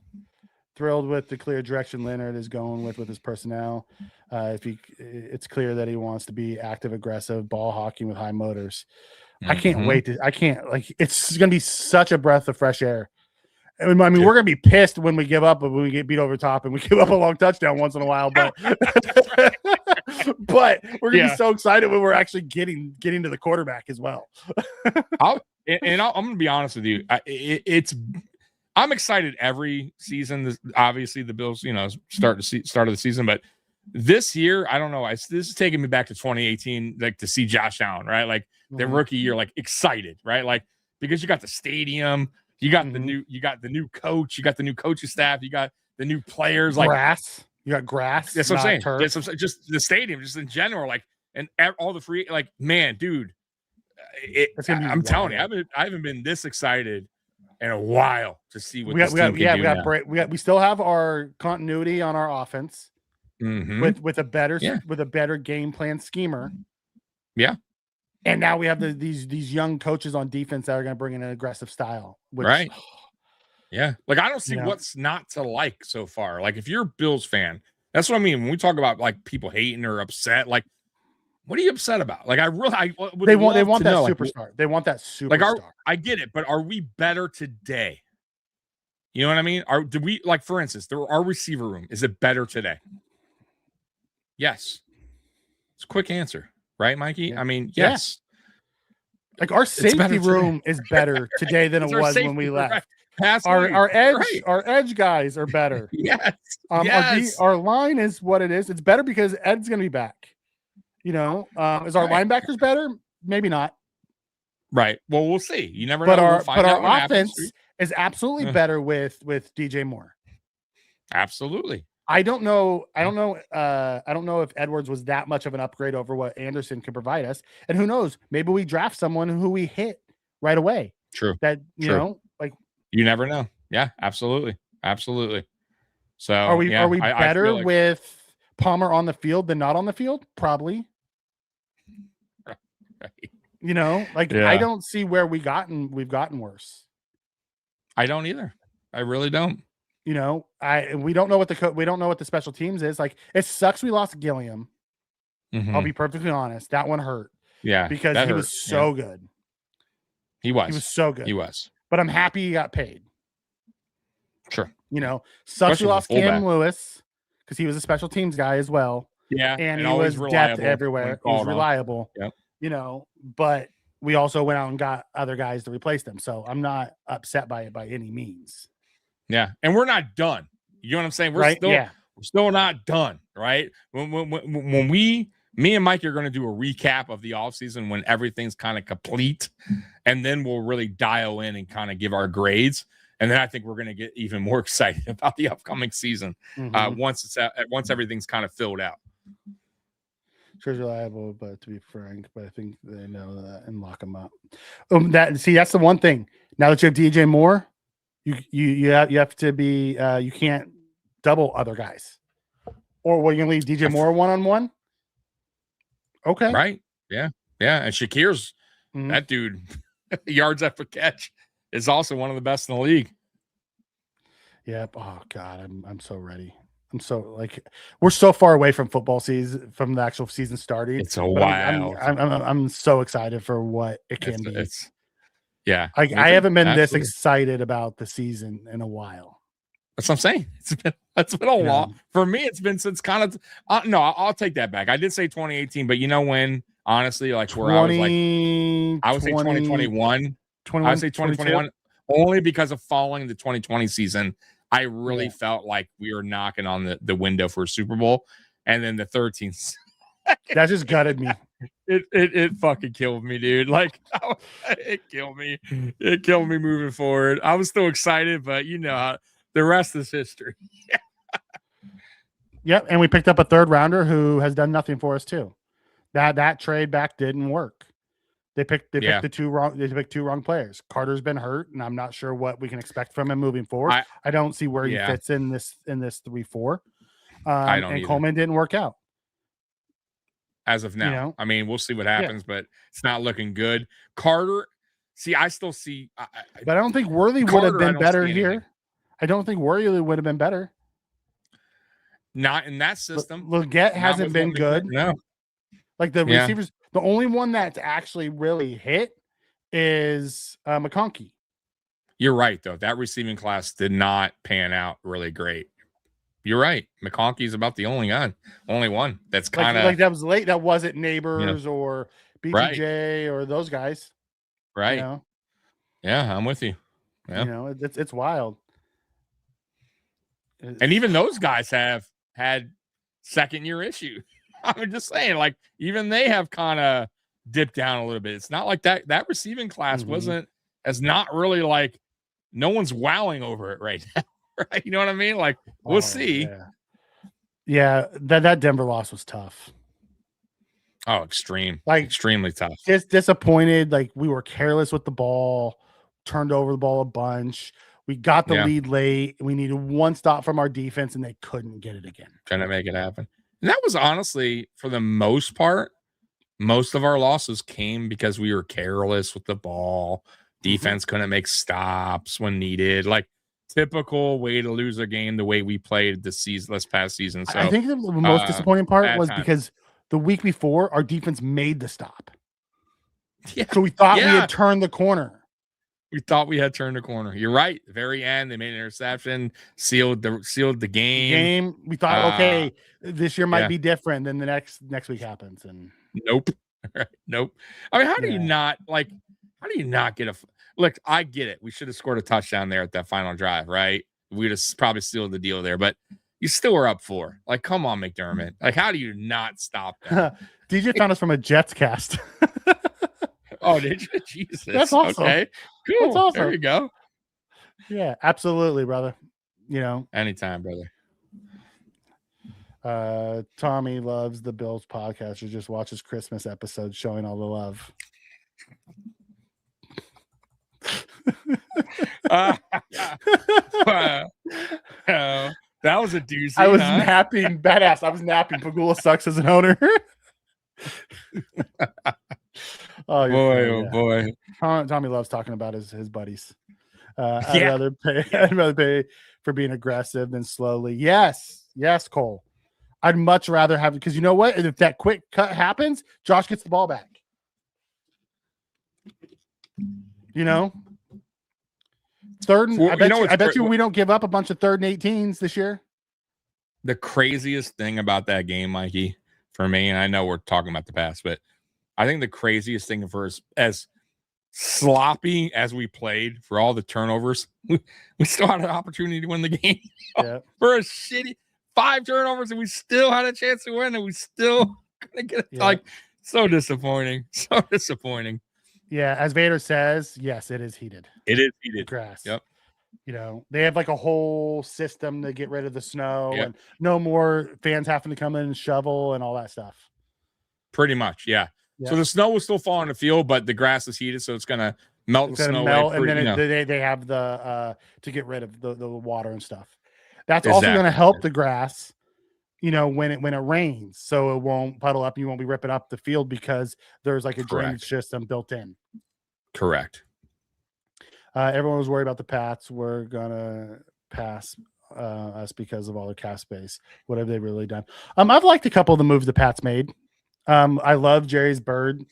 thrilled with the clear direction Leonard is going with his personnel. It's clear that he wants to be active, aggressive, ball hawking with high motors. I can't wait it's going to be such a breath of fresh air. I mean, we're going to be pissed when we give up, when we get beat over top and we give up a long touchdown once in a while, but but we're going to be so excited when we're actually getting to the quarterback as well. I'm going to be honest with you. I'm excited every season. Obviously the Bills, start of the season, but this year, I don't know. This is taking me back to 2018, like to see Josh Allen, right? Like their rookie year, like excited, right? Like because you got the stadium, you got the new coach, you got the new coaching staff, you got the new players, like grass. You got grass. That's what I'm saying. Just the stadium, just in general, like and all the free, like man, dude. I'm telling you, I haven't been this excited in a while to see what this team can do. We still have our continuity on our offense. With a better game plan schemer. Yeah. And now we have these young coaches on defense that are going to bring in an aggressive style. Right. Yeah. Like I don't see what's not to like so far. Like if you're a Bills fan, that's what I mean. When we talk about like people hating or upset, like what are you upset about? Like they want that superstar. Like, they want that superstar. Like I get it, but are we better today? You know what I mean? Do we, like for instance, our receiver room, is it better today? Yes. It's a quick answer, right, Mikey? Yeah. I mean, yes. Yeah. Like our safety room is better today than it was when we left. Right. Our edge guys are better. Yes. Our line is what it is. It's better because Ed's going to be back. Is our linebackers better? Maybe not. Right. Well, we'll see. You never know. But our offense is absolutely better with DJ Moore. Absolutely. I don't know if Edwards was that much of an upgrade over what Anderson could provide us. And who knows? Maybe we draft someone who we hit right away. True. That like you never know. Yeah, absolutely. Absolutely. So are we better with Palmer on the field than not on the field? Probably. Right. I don't see where we've gotten worse. I don't either. I really don't. We don't know what the special teams is. Like it sucks we lost Gilliam. I'll be perfectly honest. That one hurt. Yeah. Because he was so good. He was so good. He was. But I'm happy he got paid. Sure. Sucks we lost Cam Lewis because he was a special teams guy as well. Yeah. And he was depth everywhere. He was reliable. Yep. But we also went out and got other guys to replace them. So I'm not upset by it by any means. Yeah, and we're not done. You know what I'm saying? We're still not done, right? When me and Mike are going to do a recap of the offseason when everything's kind of complete, and then we'll really dial in and kind of give our grades. And then I think we're going to get even more excited about the upcoming season once everything's kind of filled out. Sure, reliable, but to be frank, but I think they know that and lock them up. That's the one thing. Now that you have DJ Moore. You have to be you can't double other guys, or what, you're gonna leave DJ Moore 1-on-1? Okay, right? Yeah, and Shakir's that dude yards after catch is also one of the best in the league. Yep. Oh God, I'm so ready. I'm so we're so far away from football season, from the actual season starting. It's a while. I'm so excited for what it can be. Yeah, I haven't been this excited about the season in a while. That's what I'm saying. It's been a long for me. It's been since kind of no. I'll take that back. I did say 2018, but when honestly, like where I would say 2021. I would say 2021 only because of following the 2020 season. I really felt like we were knocking on the window for a Super Bowl, and then the 13th. That just gutted me. It fucking killed me, dude. Like, it killed me. It killed me moving forward. I was still excited, but you know how the rest is history. Yep, and we picked up a third rounder who has done nothing for us too. That trade back didn't work. They picked the two wrong players. Carter's been hurt, and I'm not sure what we can expect from him moving forward. I don't see where he fits in this 3-4. I don't. And either. Coleman didn't work out as of now. You know? I mean, we'll see what happens, but it's not looking good. Carter, I still see. But I don't think Worley would have been better here. I don't think Worley would have been better. Not in that system. Leggett hasn't been good. No. Like the receivers, the only one that's actually really hit is McConkey. You're right, though. That receiving class did not pan out really great. You're right. McConkey's about the only one that's kind of like that was late. That wasn't Neighbors or BTJ or those guys. Right. You know? Yeah, I'm with you. Yeah. You know, it's wild. And even those guys have had second-year issues. I'm just saying, like, even they have kind of dipped down a little bit. It's not like that receiving class has not really, like, no one's wowing over it right now. Right? You know what I mean? Like, we'll see. Yeah, that Denver loss was tough. Oh, extreme. Like, extremely tough. Just disappointed. Like, we were careless with the ball, turned over the ball a bunch. We got the lead late. We needed one stop from our defense, and they couldn't get it again. Trying to make it happen. And that was honestly, for the most part, most of our losses came because we were careless with the ball. Defense couldn't make stops when needed. Like, typical way to lose a game the way we played this past season. So I think the most disappointing part was because the week before, our defense made the stop. Yeah. So we thought we had turned the corner. We thought we had turned the corner. You're right. The very end, they made an interception, sealed the game. We thought, okay, this year might be different than the next week happens. And nope. Nope. I mean, how do you not get a look? I get it. We should have scored a touchdown there at that final drive, right? We'd have probably sealed the deal there, but you still were up 4. Like, come on, McDermott. Like, how do you not stop that? DJ found us from a Jets cast. Oh, did you? Jesus. That's awesome. Okay. Cool. That's awesome. There you go. Yeah, absolutely, brother. You know, anytime, brother. Tommy loves the Bills podcast. Or just watches Christmas episodes showing all the love. That was a doozy. I was napping. Badass. I was napping. Pagula sucks as an owner. Boy. Tommy loves talking about his buddies. I'd rather pay for being aggressive than slowly. Yes, Cole. I'd much rather have, because you know what? If that quick cut happens, Josh gets the ball back. You know, I bet you we don't give up a bunch of 3rd and 18s this year. The craziest thing about that game, Mikey, for me, and I know we're talking about the past, but I think the craziest thing for us, as sloppy as we played for all the turnovers, we still had an opportunity to win the game. For a shitty 5 turnovers, and we still had a chance to win, and we still couldn't get it. Like, so disappointing. So disappointing. Yeah, as Vader says, yes, it is heated. It is heated. Grass. Yep. You know, they have like a whole system to get rid of the snow and no more fans having to come in and shovel and all that stuff. Pretty much, yeah. So the snow will still fall on the field, but the grass is heated, so it's gonna melt the snow away. And then they have the to get rid of the water and stuff. That's also going to help the grass, you know, when it rains, so it won't puddle up. You won't be ripping up the field because there's like a drainage system built in. Correct. Everyone was worried about the Pats. We're gonna pass us because of all their cap space. What have they really done? I've liked a couple of the moves the Pats made. I love Jerry's Bird.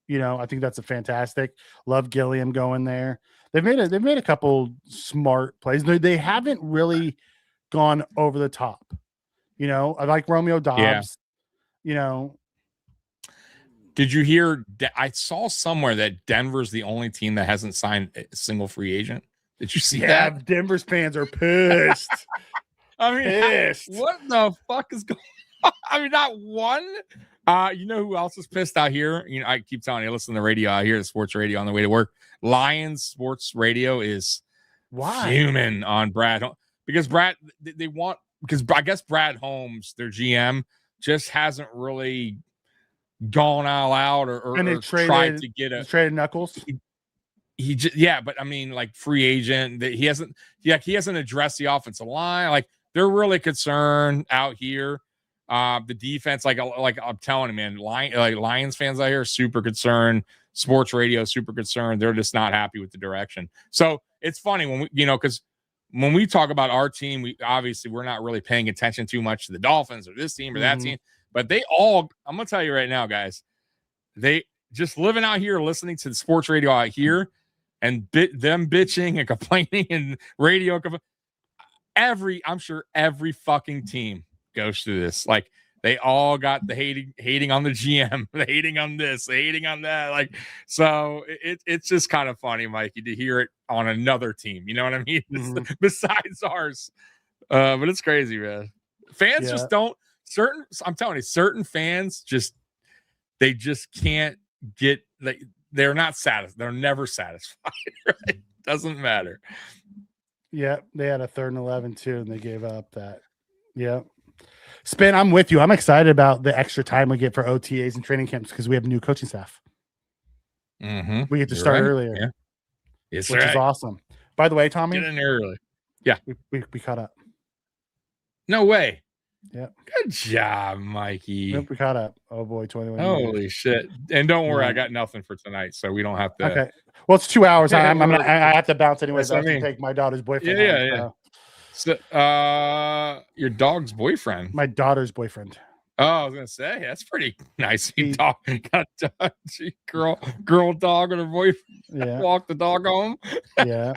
You know, I think that's a fantastic. Love Gilliam going there. They've made a couple smart plays. They haven't really gone over the top. You know, I like Romeo Dobbs. Yeah. You know, did you hear? I saw somewhere that Denver's the only team that hasn't signed a single free agent. Did you see that? Denver's fans are pissed. I mean, pissed. What the fuck is going I mean, not one. You know who else is pissed out here? You know, I keep telling you, listen to the radio. I hear the sports radio on the way to work. Lions Sports Radio is fuming on Brad because they want, because I guess Brad Holmes, their GM, just hasn't really gone all out or tried to get a traded Knuckles. He just, yeah, but I mean, like free agent, that he hasn't addressed the offensive line. Like they're really concerned out here. The defense, like I'm telling you, man, Lions fans out here are super concerned. Sports radio super concerned. They're just not happy with the direction. So it's funny when we, because when we talk about our team, we're not really paying attention too much to the Dolphins or this team or that team. But I'm gonna tell you right now, guys, they just living out here, listening to the sports radio out here, and them bitching and complaining and radio. I'm sure every fucking team goes through this. Like they all got the hating on the GM, the hating on this, the hating on that. Like, so it's just kind of funny, Mikey, to hear it on another team. You know what I mean? Besides ours. But it's crazy, man. Fans just don't. I'm telling you, certain fans they just can't get, like, they're not satisfied. They're never satisfied. Right? Doesn't matter. Yeah, they had a 3rd and 11 too, and they gave up that. Yeah. Spin, I'm with you. I'm excited about the extra time we get for OTAs and training camps because we have new coaching staff. We get to start earlier. Yeah. Yes, which is awesome. By the way, Tommy, get in there early. Yeah, we caught up. No way. Yeah. Good job, Mikey. Yep, we caught up. Oh boy, 21. Holy shit! And don't worry, I got nothing for tonight, so we don't have to. Okay. Well, it's 2 hours. I have to bounce anyways. I have to take my daughter's boyfriend. Yeah. So, your dog's boyfriend. My daughter's boyfriend. Oh, I was gonna say that's pretty nice. Got a dog, girl dog and her boyfriend. Yeah. Walk the dog home. Yeah.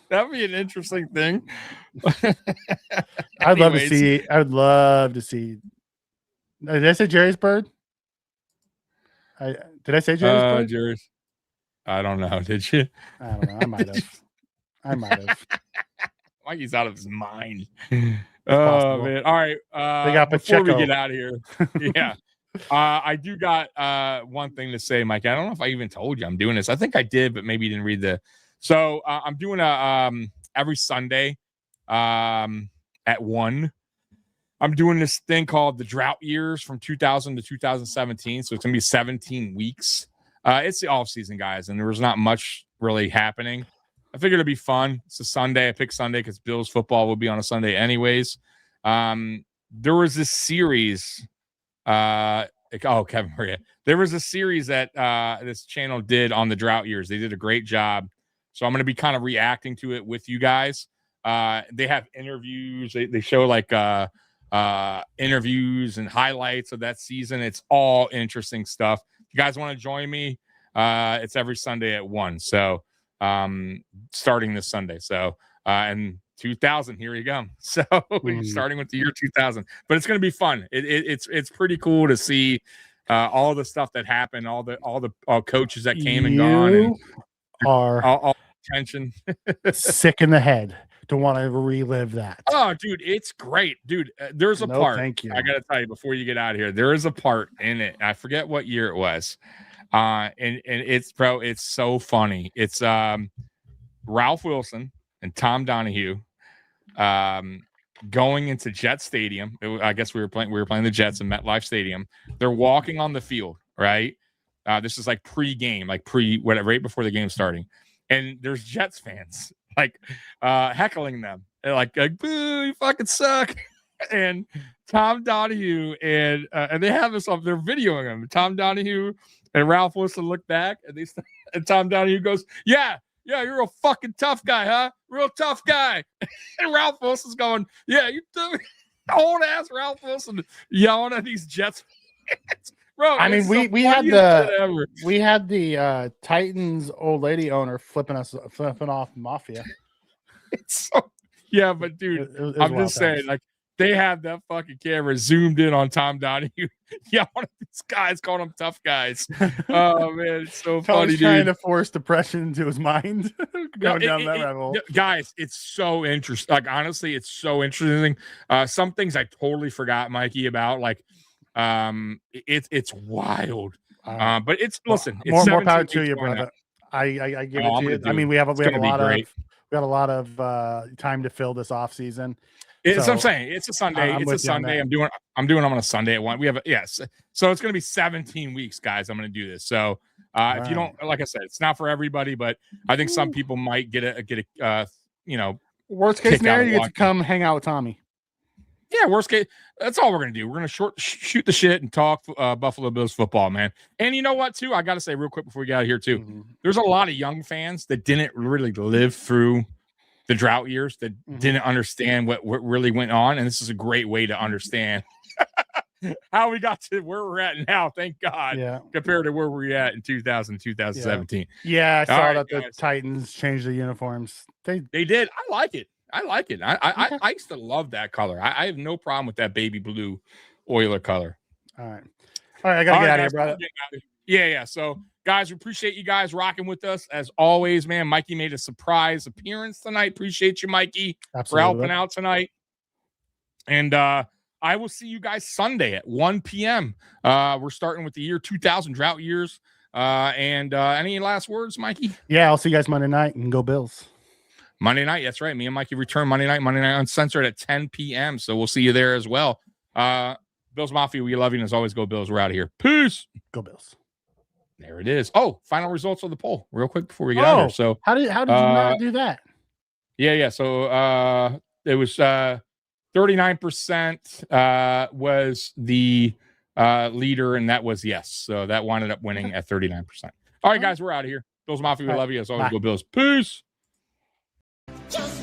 That'd be an interesting thing. I'd love to see. Did I say Jerry's bird? Did I say Jerry's bird? Jerry's. I don't know. Did you? I don't know. I might have. Mikey's out of his mind. Oh man! All right. Before we get out of here, yeah, I do got one thing to say, Mike. I don't know if I even told you I'm doing this. I think I did, but maybe you didn't read the. So I'm doing every Sunday at 1. I'm doing this thing called the Drought years from 2000 to 2017. So it's gonna be 17 weeks. It's the off season, guys, and there was not much really happening. I figured it'd be fun. It's a Sunday. I picked Sunday because Bills football will be on a Sunday anyways. There was this series. Kevin Maria. There was a series that this channel did on the Drought years. They did a great job. So I'm going to be kind of reacting to it with you guys. They have interviews. They show like interviews and highlights of that season. It's all interesting stuff. If you guys want to join me, it's every Sunday at 1. So starting this Sunday. So and 2000, here we go. So we're starting with the year 2000. But it's going to be fun. It's pretty cool to see all the stuff that happened, all the coaches that came and gone. And are all tension. Sick in the head to want to relive that. Oh, dude, it's great, dude. There's a part. Thank you. I gotta tell you before you get out of here. There is a part in it. I forget what year it was. And it's it's so funny. It's Ralph Wilson and Tom Donahue going into Jet Stadium. I guess we were playing the Jets in MetLife Stadium. They're walking on the field, right? This is like pre-game, whatever, right before the game starting. And there's Jets fans like heckling them. They're like, boo, you fucking suck. And Tom Donahue and they have this up, they're videoing him. Tom Donahue and Ralph Wilson look back and Tom Donahue goes, yeah, you're a fucking tough guy, huh? Real tough guy. And Ralph Wilson's going, yeah, you old ass Ralph Wilson yelling at these Jets fans. Bro, I mean, we had the Titans old lady owner flipping off Mafia. It's so, yeah, but dude, I'm just saying, like, they have that fucking camera zoomed in on Tom Donahue. Yeah, one of these guys called them tough guys. Oh man, it's so funny, dude. Trying to force depression into his mind, going down that rabbit hole. Guys, it's so interesting. Like honestly, it's so interesting. Some things I totally forgot, Mikey, about. Like, it's wild. But it's listen. It's more power to you, brother. I give it to you. I mean, we have a lot of time to fill this off season. It's what I'm saying. It's a Sunday. It's a Sunday. I'm doing them on a Sunday at 1. We have so it's going to be 17 weeks, guys. I'm going to do this. So if you don't, like I said, it's not for everybody, but I think some people might get a worst case scenario, you get to come hang out with Tommy. Yeah, worst case. That's all we're going to do. We're going to shoot the shit and talk Buffalo Bills football, man. And you know what, too? I got to say real quick before we get out of here, too. Mm-hmm. There's a lot of young fans that didn't really live through the drought years, that didn't understand what really went on. And this is a great way to understand how we got to where we're at now. Thank God, compared to where we're at in 2017. Yeah, I saw that the Titans changed the uniforms. They did. I like it. I used to love that color. I have no problem with that baby blue Oiler color. All right. I gotta get out of here, brother. Yeah. So, guys, we appreciate you guys rocking with us as always, man. Mikey made a surprise appearance tonight. Appreciate you, Mikey, for helping out tonight. And I will see you guys Sunday at 1 p.m. We're starting with the year 2000 drought years. And any last words, Mikey? Yeah, I'll see you guys Monday night and go Bills. Monday night, that's right. Me and Mikey return Monday night Uncensored at 10 p.m. So we'll see you there as well. Bills Mafia, we love you. And as always, go Bills. We're out of here. Peace. Go Bills. There it is. Oh, final results of the poll real quick before we get out of here. So how did you not do that? Yeah. So it was 39% was the leader, and that was yes. So that wound up winning at 39%. All right, guys, we're out of here. Bills Mafia, we love you. As always, go Bills. Peace. Just